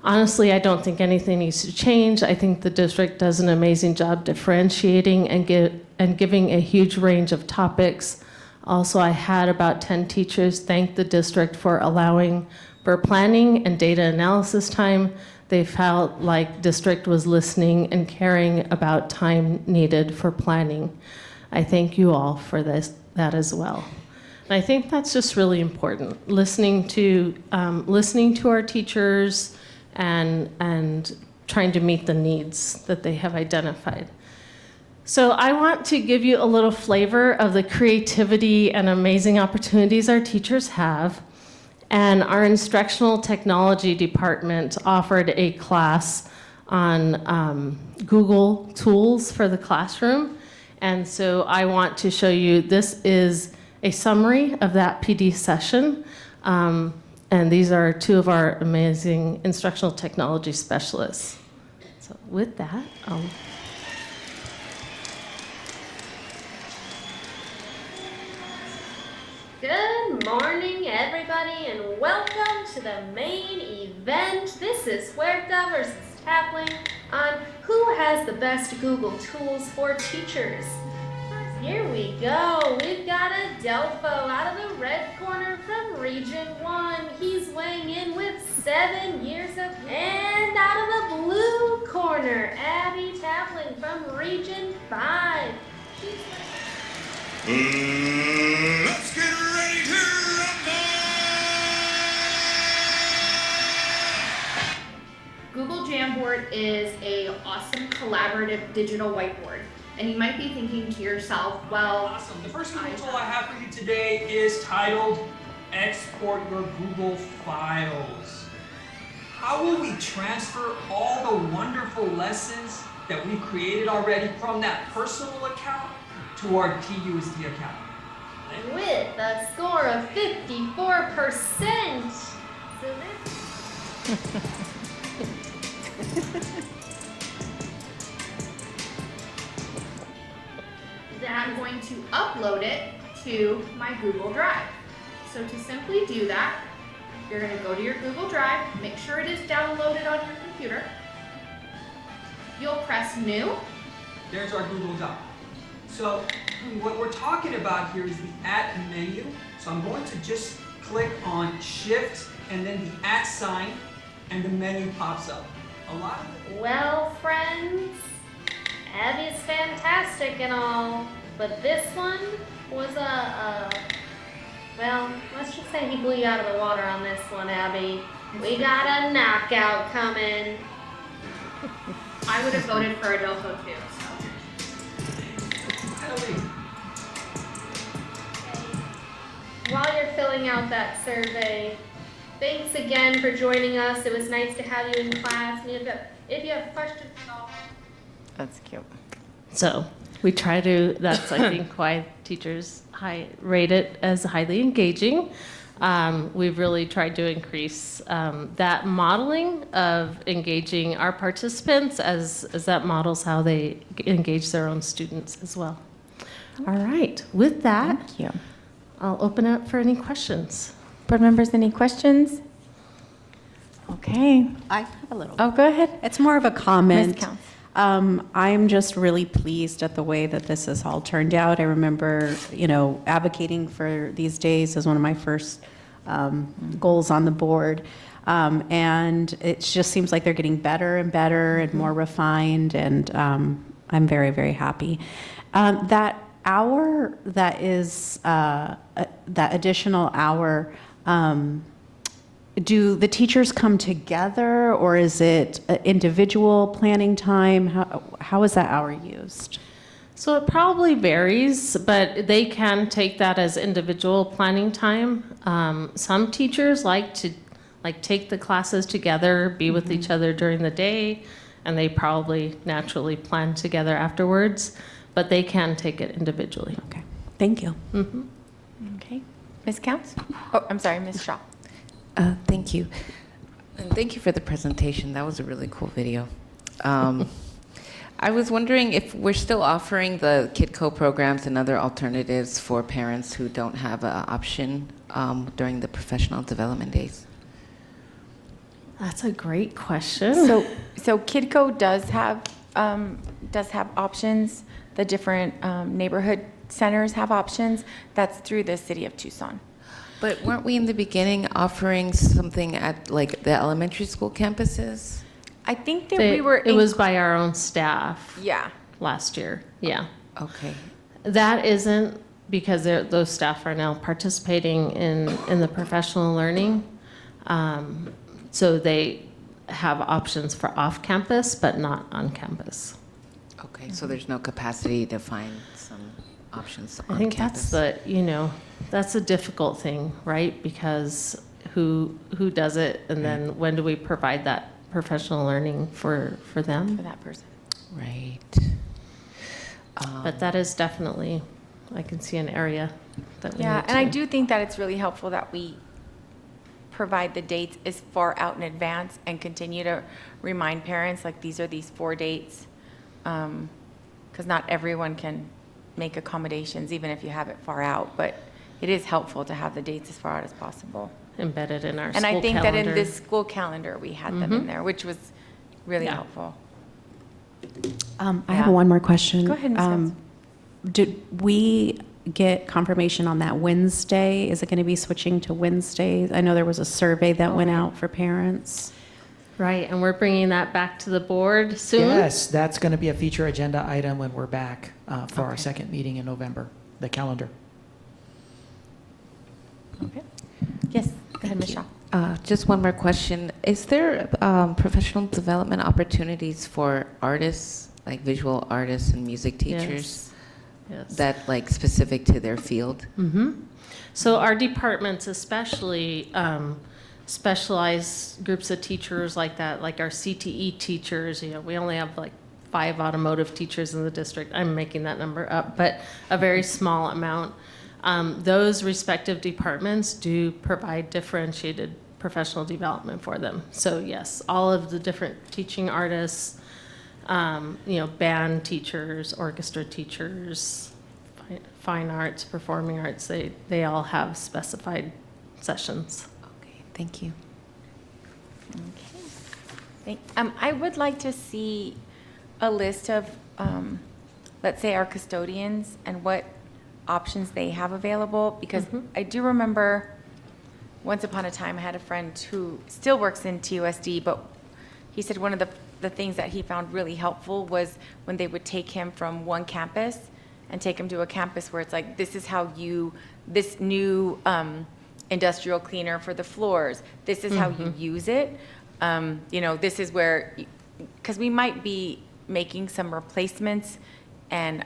Honestly, I don't think anything needs to change. I think the district does an amazing job differentiating and giving a huge range of topics. Also, I had about 10 teachers thank the district for allowing for planning and data analysis time. They felt like district was listening and caring about time needed for planning. I thank you all for that as well. And I think that's just really important, listening to our teachers and trying to meet the needs that they have identified. So I want to give you a little flavor of the creativity and amazing opportunities our teachers have. And our instructional technology department offered a class on Google tools for the classroom. And so I want to show you, this is a summary of that PD session. And these are two of our amazing instructional technology specialists. So with that,
Good morning, everybody, and welcome to the main event. This is Huerta versus Tapling on who has the best Google tools for teachers. Here we go. We've got Adelpho out of the red corner from Region 1. He's weighing in with 7 years of, and out of the blue corner, Abby Tapling from Region 5.
Let's get ready to rumble!
Google Jamboard is an awesome collaborative digital whiteboard. And you might be thinking to yourself, well,
awesome. The first Google tool I have for you today is titled Export Your Google Files. How will we transfer all the wonderful lessons that we've created already from that personal account to our TUSD account?
With a score of 54%.
Then I'm going to upload it to my Google Drive. So to simply do that, you're going to go to your Google Drive, make sure it is downloaded on your computer. You'll press New.
There's our Google Doc. So what we're talking about here is the at menu. So I'm going to just click on Shift and then the at sign, and the menu pops up.
Well, friends, Abby is fantastic and all, but this one was well, let's just say he blew you out of the water on this one, Abby. We got a knockout coming.
I would have voted for Adelpho too.
While you're filling out that survey, thanks again for joining us. It was nice to have you in class. And if you have questions at all.
That's cute.
So we try to, that's I think why teachers rate it as highly engaging. We've really tried to increase that modeling of engaging our participants as that models how they engage their own students as well. All right. With that,
Thank you.
I'll open it up for any questions.
Board members, any questions? Okay.
I have a little.
Oh, go ahead.
It's more of a comment.
Ms. Counts.
I'm just really pleased at the way that this has all turned out. I remember, advocating for these days as one of my first goals on the board. And it just seems like they're getting better and better and more refined, and I'm very, very happy. That hour that is, that additional hour, do the teachers come together, or is it individual planning time? How is that hour used?
So it probably varies, but they can take that as individual planning time. Some teachers like to take the classes together, be with each other during the day, and they probably naturally plan together afterwards, but they can take it individually.
Okay, thank you.
Mm-hmm.
Okay. Ms. Counts? Oh, I'm sorry, Ms. Shaw.
Thank you. And thank you for the presentation. That was a really cool video. I was wondering if we're still offering the KidCo programs and other alternatives for parents who don't have an option during the professional development days.
That's a great question.
So KidCo does have options. The different neighborhood centers have options. That's through the city of Tucson.
But weren't we in the beginning offering something at like the elementary school campuses?
I think that we were.
It was by our own staff.
Yeah.
Last year. Yeah.
Okay.
That isn't because those staff are now participating in the professional learning. So they have options for off campus, but not on campus.
Okay, so there's no capacity to find some options on
I think
campus.
that's a difficult thing, right? Because who does it, and then when do we provide that professional learning for them?
For that person.
Right.
But that is definitely, I can see an area that we
Yeah,
need
and I
to-
do think that it's really helpful that we provide the dates as far out in advance and continue to remind parents, like, these are these 4 dates. Because not everyone can make accommodations, even if you have it far out. But it is helpful to have the dates as far out as possible.
Embedded in our
And
school
I think
calendar.
that in this school calendar, we had them in
Mhm.
there, which was really
Yeah.
helpful.
I have one more question.
Go ahead, Ms. Spence.
Did we get confirmation on that Wednesday? Is it going to be switching to Wednesdays? I know there was a survey that went out for parents.
Right, and we're bringing that back to the board soon?
Yes, that's going to be a feature agenda item when we're back for our second meeting in November, the calendar.
Okay. Yes, go ahead, Ms. Shaw.
Just one more question. Is there professional development opportunities for artists, like visual artists and music teachers?
Yes.
That like specific to their field?
Mm-hmm. So our departments especially specialized groups of teachers like that, like our CTE teachers. We only have like 5 automotive teachers in the district. I'm making that number up, but a very small amount. Those respective departments do provide differentiated professional development for them. So yes, all of the different teaching artists, band teachers, orchestra teachers, fine arts, performing arts, they all have specified sessions.
Okay, thank you.
Okay. I would like to see a list of, let's say, our custodians and what options they have available, because I do remember once upon a time I had a friend who still works in TUSD, but he said one of the things that he found really helpful was when they would take him from one campus and take him to a campus where it's like, this is how this new industrial cleaner for the floors, this is how you use it. This is where, because we might be making some replacements and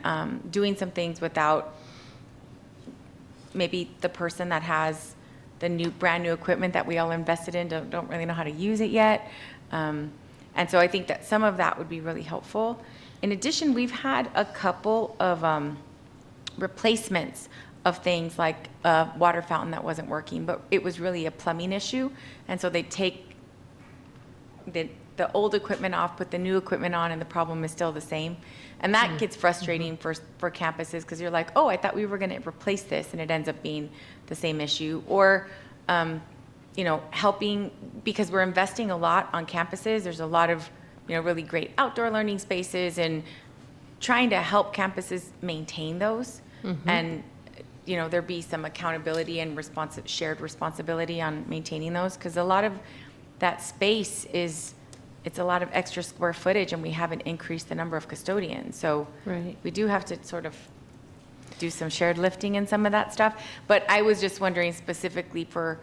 doing some things without maybe the person that has the brand new equipment that we all invested in don't really know how to use it yet. And so I think that some of that would be really helpful. In addition, we've had a couple of replacements of things, like a water fountain that wasn't working, but it was really a plumbing issue. And so they take the old equipment off, put the new equipment on, and the problem is still the same. And that gets frustrating for campuses, because you're like, oh, I thought we were going to replace this, and it ends up being the same issue. Or, helping, because we're investing a lot on campuses. There's a lot of, really great outdoor learning spaces, and trying to help campuses maintain those. And, there be some accountability and shared responsibility on maintaining those, because a lot of that space it's a lot of extra square footage, and we haven't increased the number of custodians. So we do have to sort of do some shared lifting in some of that stuff. But I was just wondering specifically for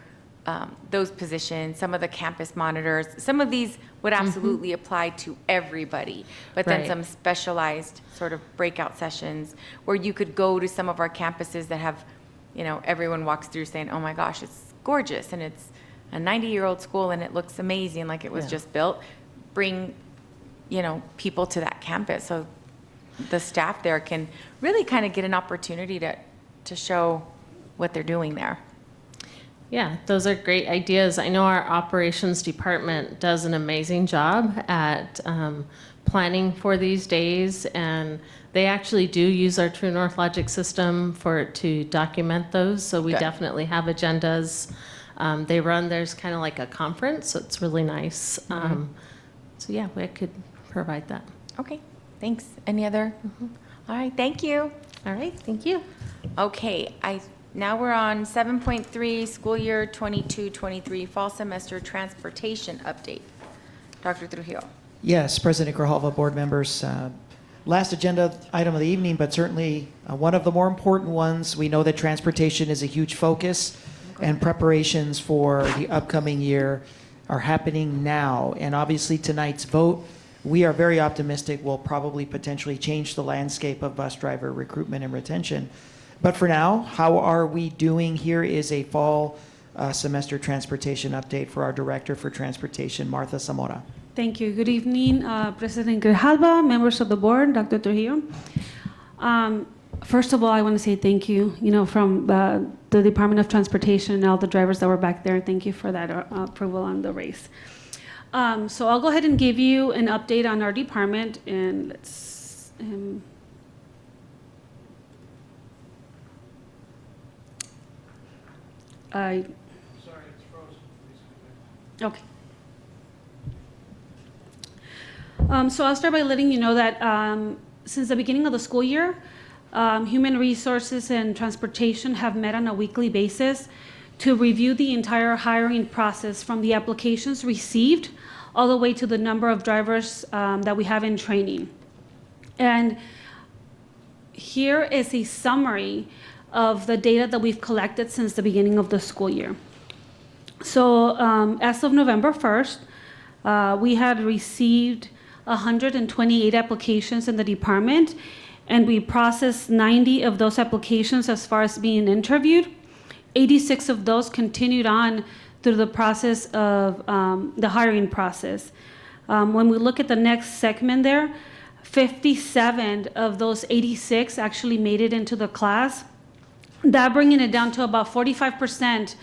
those positions, some of the campus monitors, some of these would absolutely apply to everybody, but then some specialized sort of breakout sessions where you could go to some of our campuses that have, everyone walks through saying, oh my gosh, it's gorgeous, and it's a 90-year-old school, and it looks amazing, like it was just built. Bring, people to that campus so the staff there can really kind of get an opportunity to show what they're doing there.
Yeah, those are great ideas. I know our operations department does an amazing job at planning for these days, and they actually do use our True North Logic system to document those. So we definitely have agendas. They run, there's kind of like a conference, so it's really nice. So yeah, we could provide that.
Okay, thanks. Any other? All right, thank you.
All right, thank you.
Okay, now we're on 7.3, school year 22-23, fall semester transportation update. Dr. Trujillo.
Yes, President Grijalva, board members. Last agenda item of the evening, but certainly one of the more important ones. We know that transportation is a huge focus, and preparations for the upcoming year are happening now. And obviously tonight's vote, we are very optimistic, will probably potentially change the landscape of bus driver recruitment and retention. But for now, how are we doing? Here is a fall semester transportation update for our Director for Transportation, Martha Zamora.
Thank you. Good evening, President Grijalva, members of the board, Dr. Trujillo. First of all, I want to say thank you, from the Department of Transportation and all the drivers that were back there. Thank you for that approval on the race. So I'll go ahead and give you an update on our department, and let's. Sorry, it's frozen. Okay. So I'll start by letting you know that since the beginning of the school year, Human Resources and Transportation have met on a weekly basis to review the entire hiring process, from the applications received all the way to the number of drivers that we have in training. And here is a summary of the data that we've collected since the beginning of the school year. So as of November 1st, we had received 128 applications in the department, and we processed 90 of those applications as far as being interviewed. 86 of those continued on through the process of the hiring process. When we look at the next segment there, 57 of those 86 actually made it into the class. That bringing it down to about 45%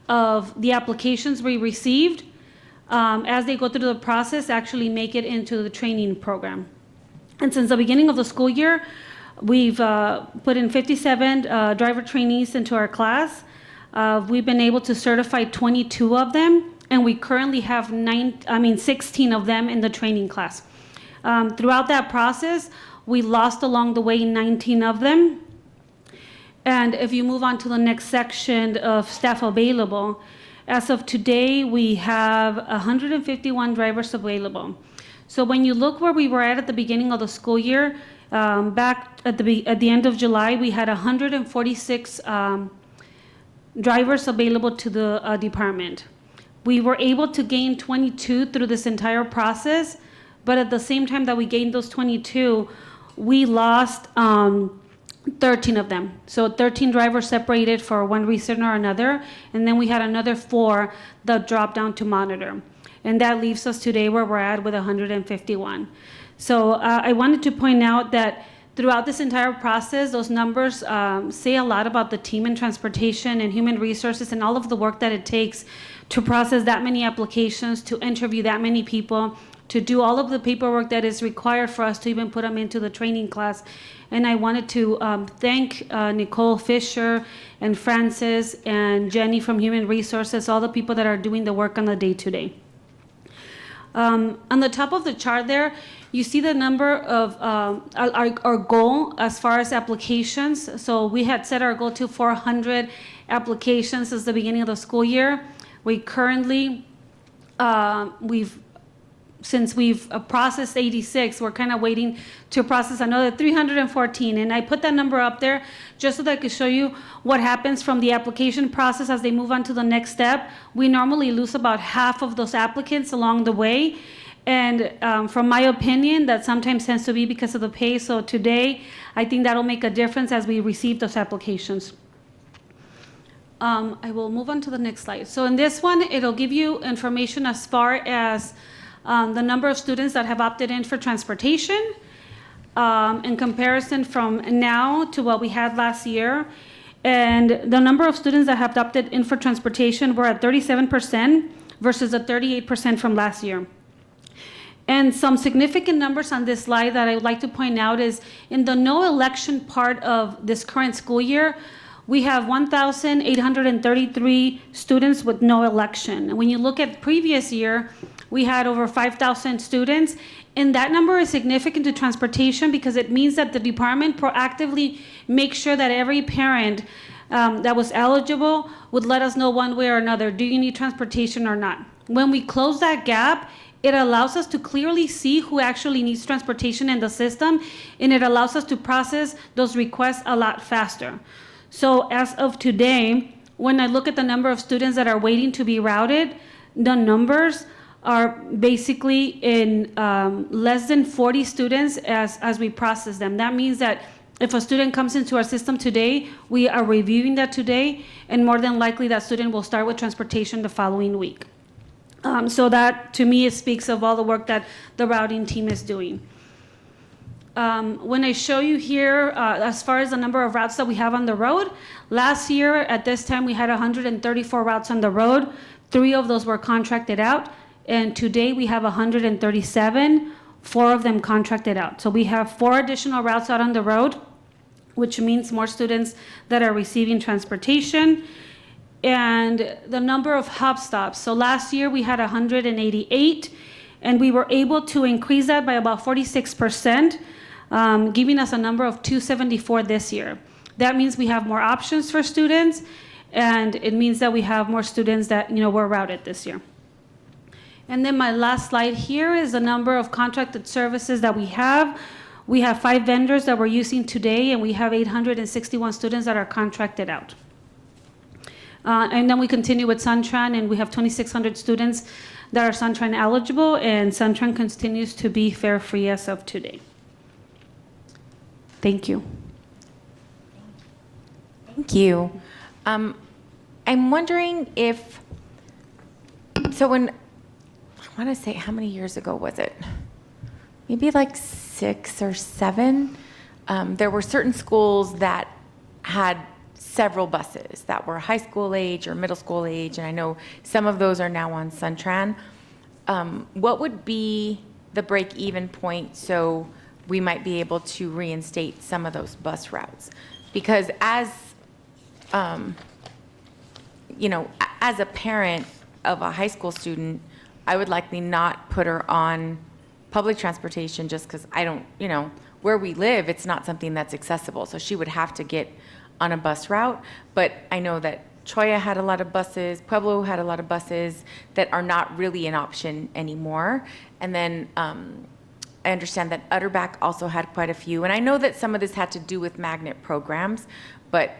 of the applications we received as they go through the process actually make it into the training program. And since the beginning of the school year, we've put in 57 driver trainees into our class. We've been able to certify 22 of them, and we currently have 16 of them in the training class. Throughout that process, we lost along the way 19 of them. And if you move on to the next section of staff available, as of today, we have 151 drivers available. So when you look where we were at the beginning of the school year, back at the end of July, we had 146 drivers available to the department. We were able to gain 22 through this entire process, but at the same time that we gained those 22, we lost 13 of them. So 13 drivers separated for one reason or another, and then we had another 4 that dropped down to monitor. And that leaves us today where we're at with 151. So I wanted to point out that throughout this entire process, those numbers say a lot about the team in transportation and human resources and all of the work that it takes to process that many applications, to interview that many people, to do all of the paperwork that is required for us to even put them into the training class. And I wanted to thank Nicole Fisher and Francis and Jenny from Human Resources, all the people that are doing the work on the day-to-day. On the top of the chart there, you see the number of our goal as far as applications. So we had set our goal to 400 applications since the beginning of the school year. We currently, since we've processed 86, we're kind of waiting to process another 314. And I put that number up there just so that I could show you what happens from the application process as they move on to the next step. We normally lose about half of those applicants along the way. And from my opinion, that sometimes tends to be because of the pay. So today, I think that'll make a difference as we receive those applications. I will move on to the next slide. So in this one, it'll give you information as far as the number of students that have opted in for transportation in comparison from now to what we had last year. And the number of students that have opted in for transportation were at 37% versus the 38% from last year. And some significant numbers on this slide that I would like to point out is in the no election part of this current school year, we have 1,833 students with no election. And when you look at previous year, we had over 5,000 students. And that number is significant to transportation because it means that the department proactively makes sure that every parent that was eligible would let us know one way or another, do you need transportation or not? When we close that gap, it allows us to clearly see who actually needs transportation in the system, and it allows us to process those requests a lot faster. So as of today, when I look at the number of students that are waiting to be routed, the numbers are basically in less than 40 students as we process them. That means that if a student comes into our system today, we are reviewing that today, and more than likely that student will start with transportation the following week. So that, to me, it speaks of all the work that the routing team is doing. When I show you here, as far as the number of routes that we have on the road, last year at this time we had 134 routes on the road. 3 of those were contracted out, and today we have 137, 4 of them contracted out. So we have 4 additional routes out on the road, which means more students that are receiving transportation. And the number of hub stops. So last year we had 188, and we were able to increase that by about 46%, giving us a number of 274 this year. That means we have more options for students, and it means that we have more students that were routed this year. And then my last slide here is the number of contracted services that we have. We have 5 vendors that we're using today, and we have 861 students that are contracted out. And then we continue with Suntran, and we have 2,600 students that are Suntran eligible, and Suntran continues to be fare-free as of today. Thank you.
Thank you. I'm wondering if, so when, I want to say, how many years ago was it? Maybe like 6 or 7. There were certain schools that had several buses that were high school age or middle school age, and I know some of those are now on Suntran. What would be the break-even point so we might be able to reinstate some of those bus routes? Because as as a parent of a high school student, I would likely not put her on public transportation just because I don't, where we live, it's not something that's accessible. So she would have to get on a bus route. But I know that Choya had a lot of buses, Pueblo had a lot of buses that are not really an option anymore. And then I understand that Utterback also had quite a few. And I know that some of this had to do with magnet programs, but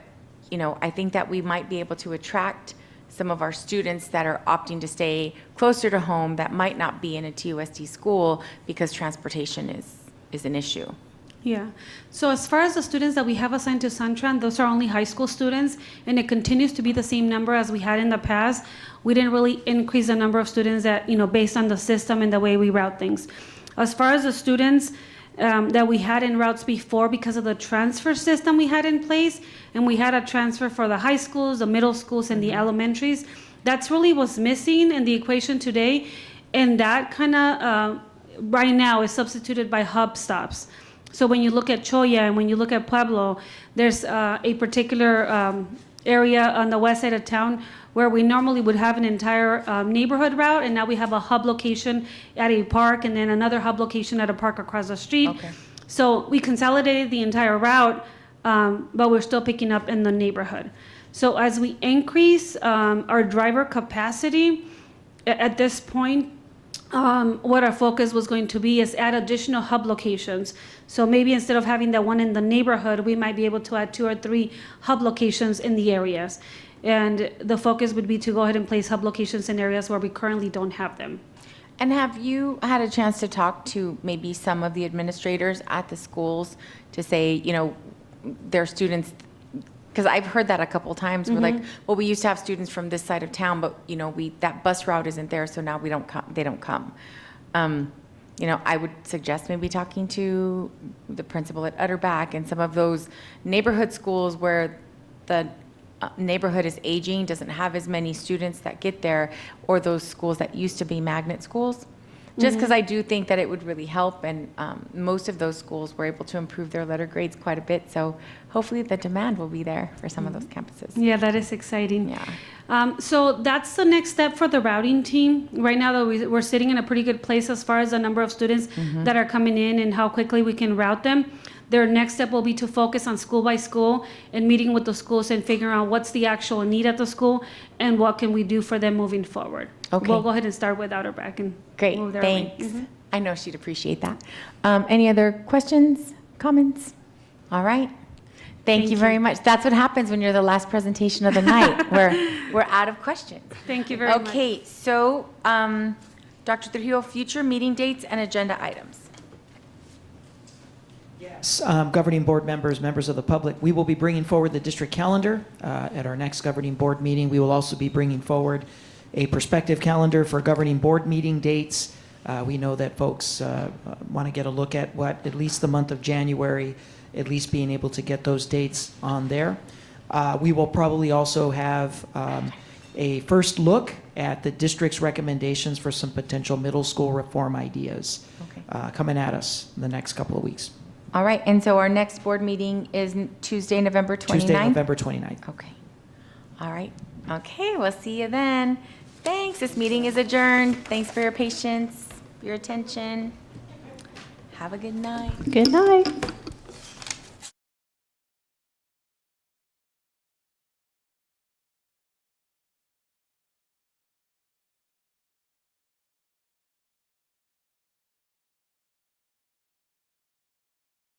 I think that we might be able to attract some of our students that are opting to stay closer to home that might not be in a TUSD school because transportation is an issue.
Yeah. So as far as the students that we have assigned to Suntran, those are only high school students, and it continues to be the same number as we had in the past. We didn't really increase the number of students that, based on the system and the way we route things. As far as the students that we had in routes before, because of the transfer system we had in place, and we had a transfer for the high schools, the middle schools, and the elementaries, that's really what's missing in the equation today, and that kind of right now is substituted by hub stops. So when you look at Choya and when you look at Pueblo, there's a particular area on the west side of town where we normally would have an entire neighborhood route, and now we have a hub location at a park and then another hub location at a park across the street.
Okay.
So we consolidated the entire route, but we're still picking up in the neighborhood. So as we increase our driver capacity, at this point, what our focus was going to be is add additional hub locations. So maybe instead of having that one in the neighborhood, we might be able to add 2 or 3 hub locations in the areas. And the focus would be to go ahead and place hub locations in areas where we currently don't have them.
And have you had a chance to talk to maybe some of the administrators at the schools to say, you know, their students, because I've heard that a couple times, we're like, well, we used to have students from this side of town, but you know, that bus route isn't there, so now we don't come, they don't come. You know, I would suggest maybe talking to the principal at Utterback and some of those neighborhood schools where the neighborhood is aging, doesn't have as many students that get there, or those schools that used to be magnet schools. Just because I do think that it would really help, and most of those schools were able to improve their letter grades quite a bit, so hopefully the demand will be there for some of those campuses.
Yeah, that is exciting.
Yeah.
So that's the next step for the routing team. Right now, though, we're sitting in a pretty good place as far as the number of students that are coming in and how quickly we can route them. Their next step will be to focus on school by school and meeting with the schools and figuring out what's the actual need at the school and what can we do for them moving forward.
Okay.
We'll go ahead and start with Outerback and
Great,
move their way.
thanks. I know she'd appreciate that. Any other questions, comments? All right. Thank you very much. That's what happens when you're the last presentation of the night. We're out of questions.
Thank you very much.
Okay, so Dr. Trujillo, future meeting dates and agenda items.
Yes, governing board members, members of the public, we will be bringing forward the district calendar at our next governing board meeting. We will also be bringing forward a prospective calendar for governing board meeting dates. We know that folks want to get a look at what at least the month of January, at least being able to get those dates on there. We will probably also have a first look at the district's recommendations for some potential middle school reform ideas coming at us in the next couple of weeks.
All right, and so our next board meeting is Tuesday, November 29th?
Tuesday, November 29th.
Okay. All right. Okay, we'll see you then. Thanks. This meeting is adjourned. Thanks for your patience, your attention. Have a good night.
Good night.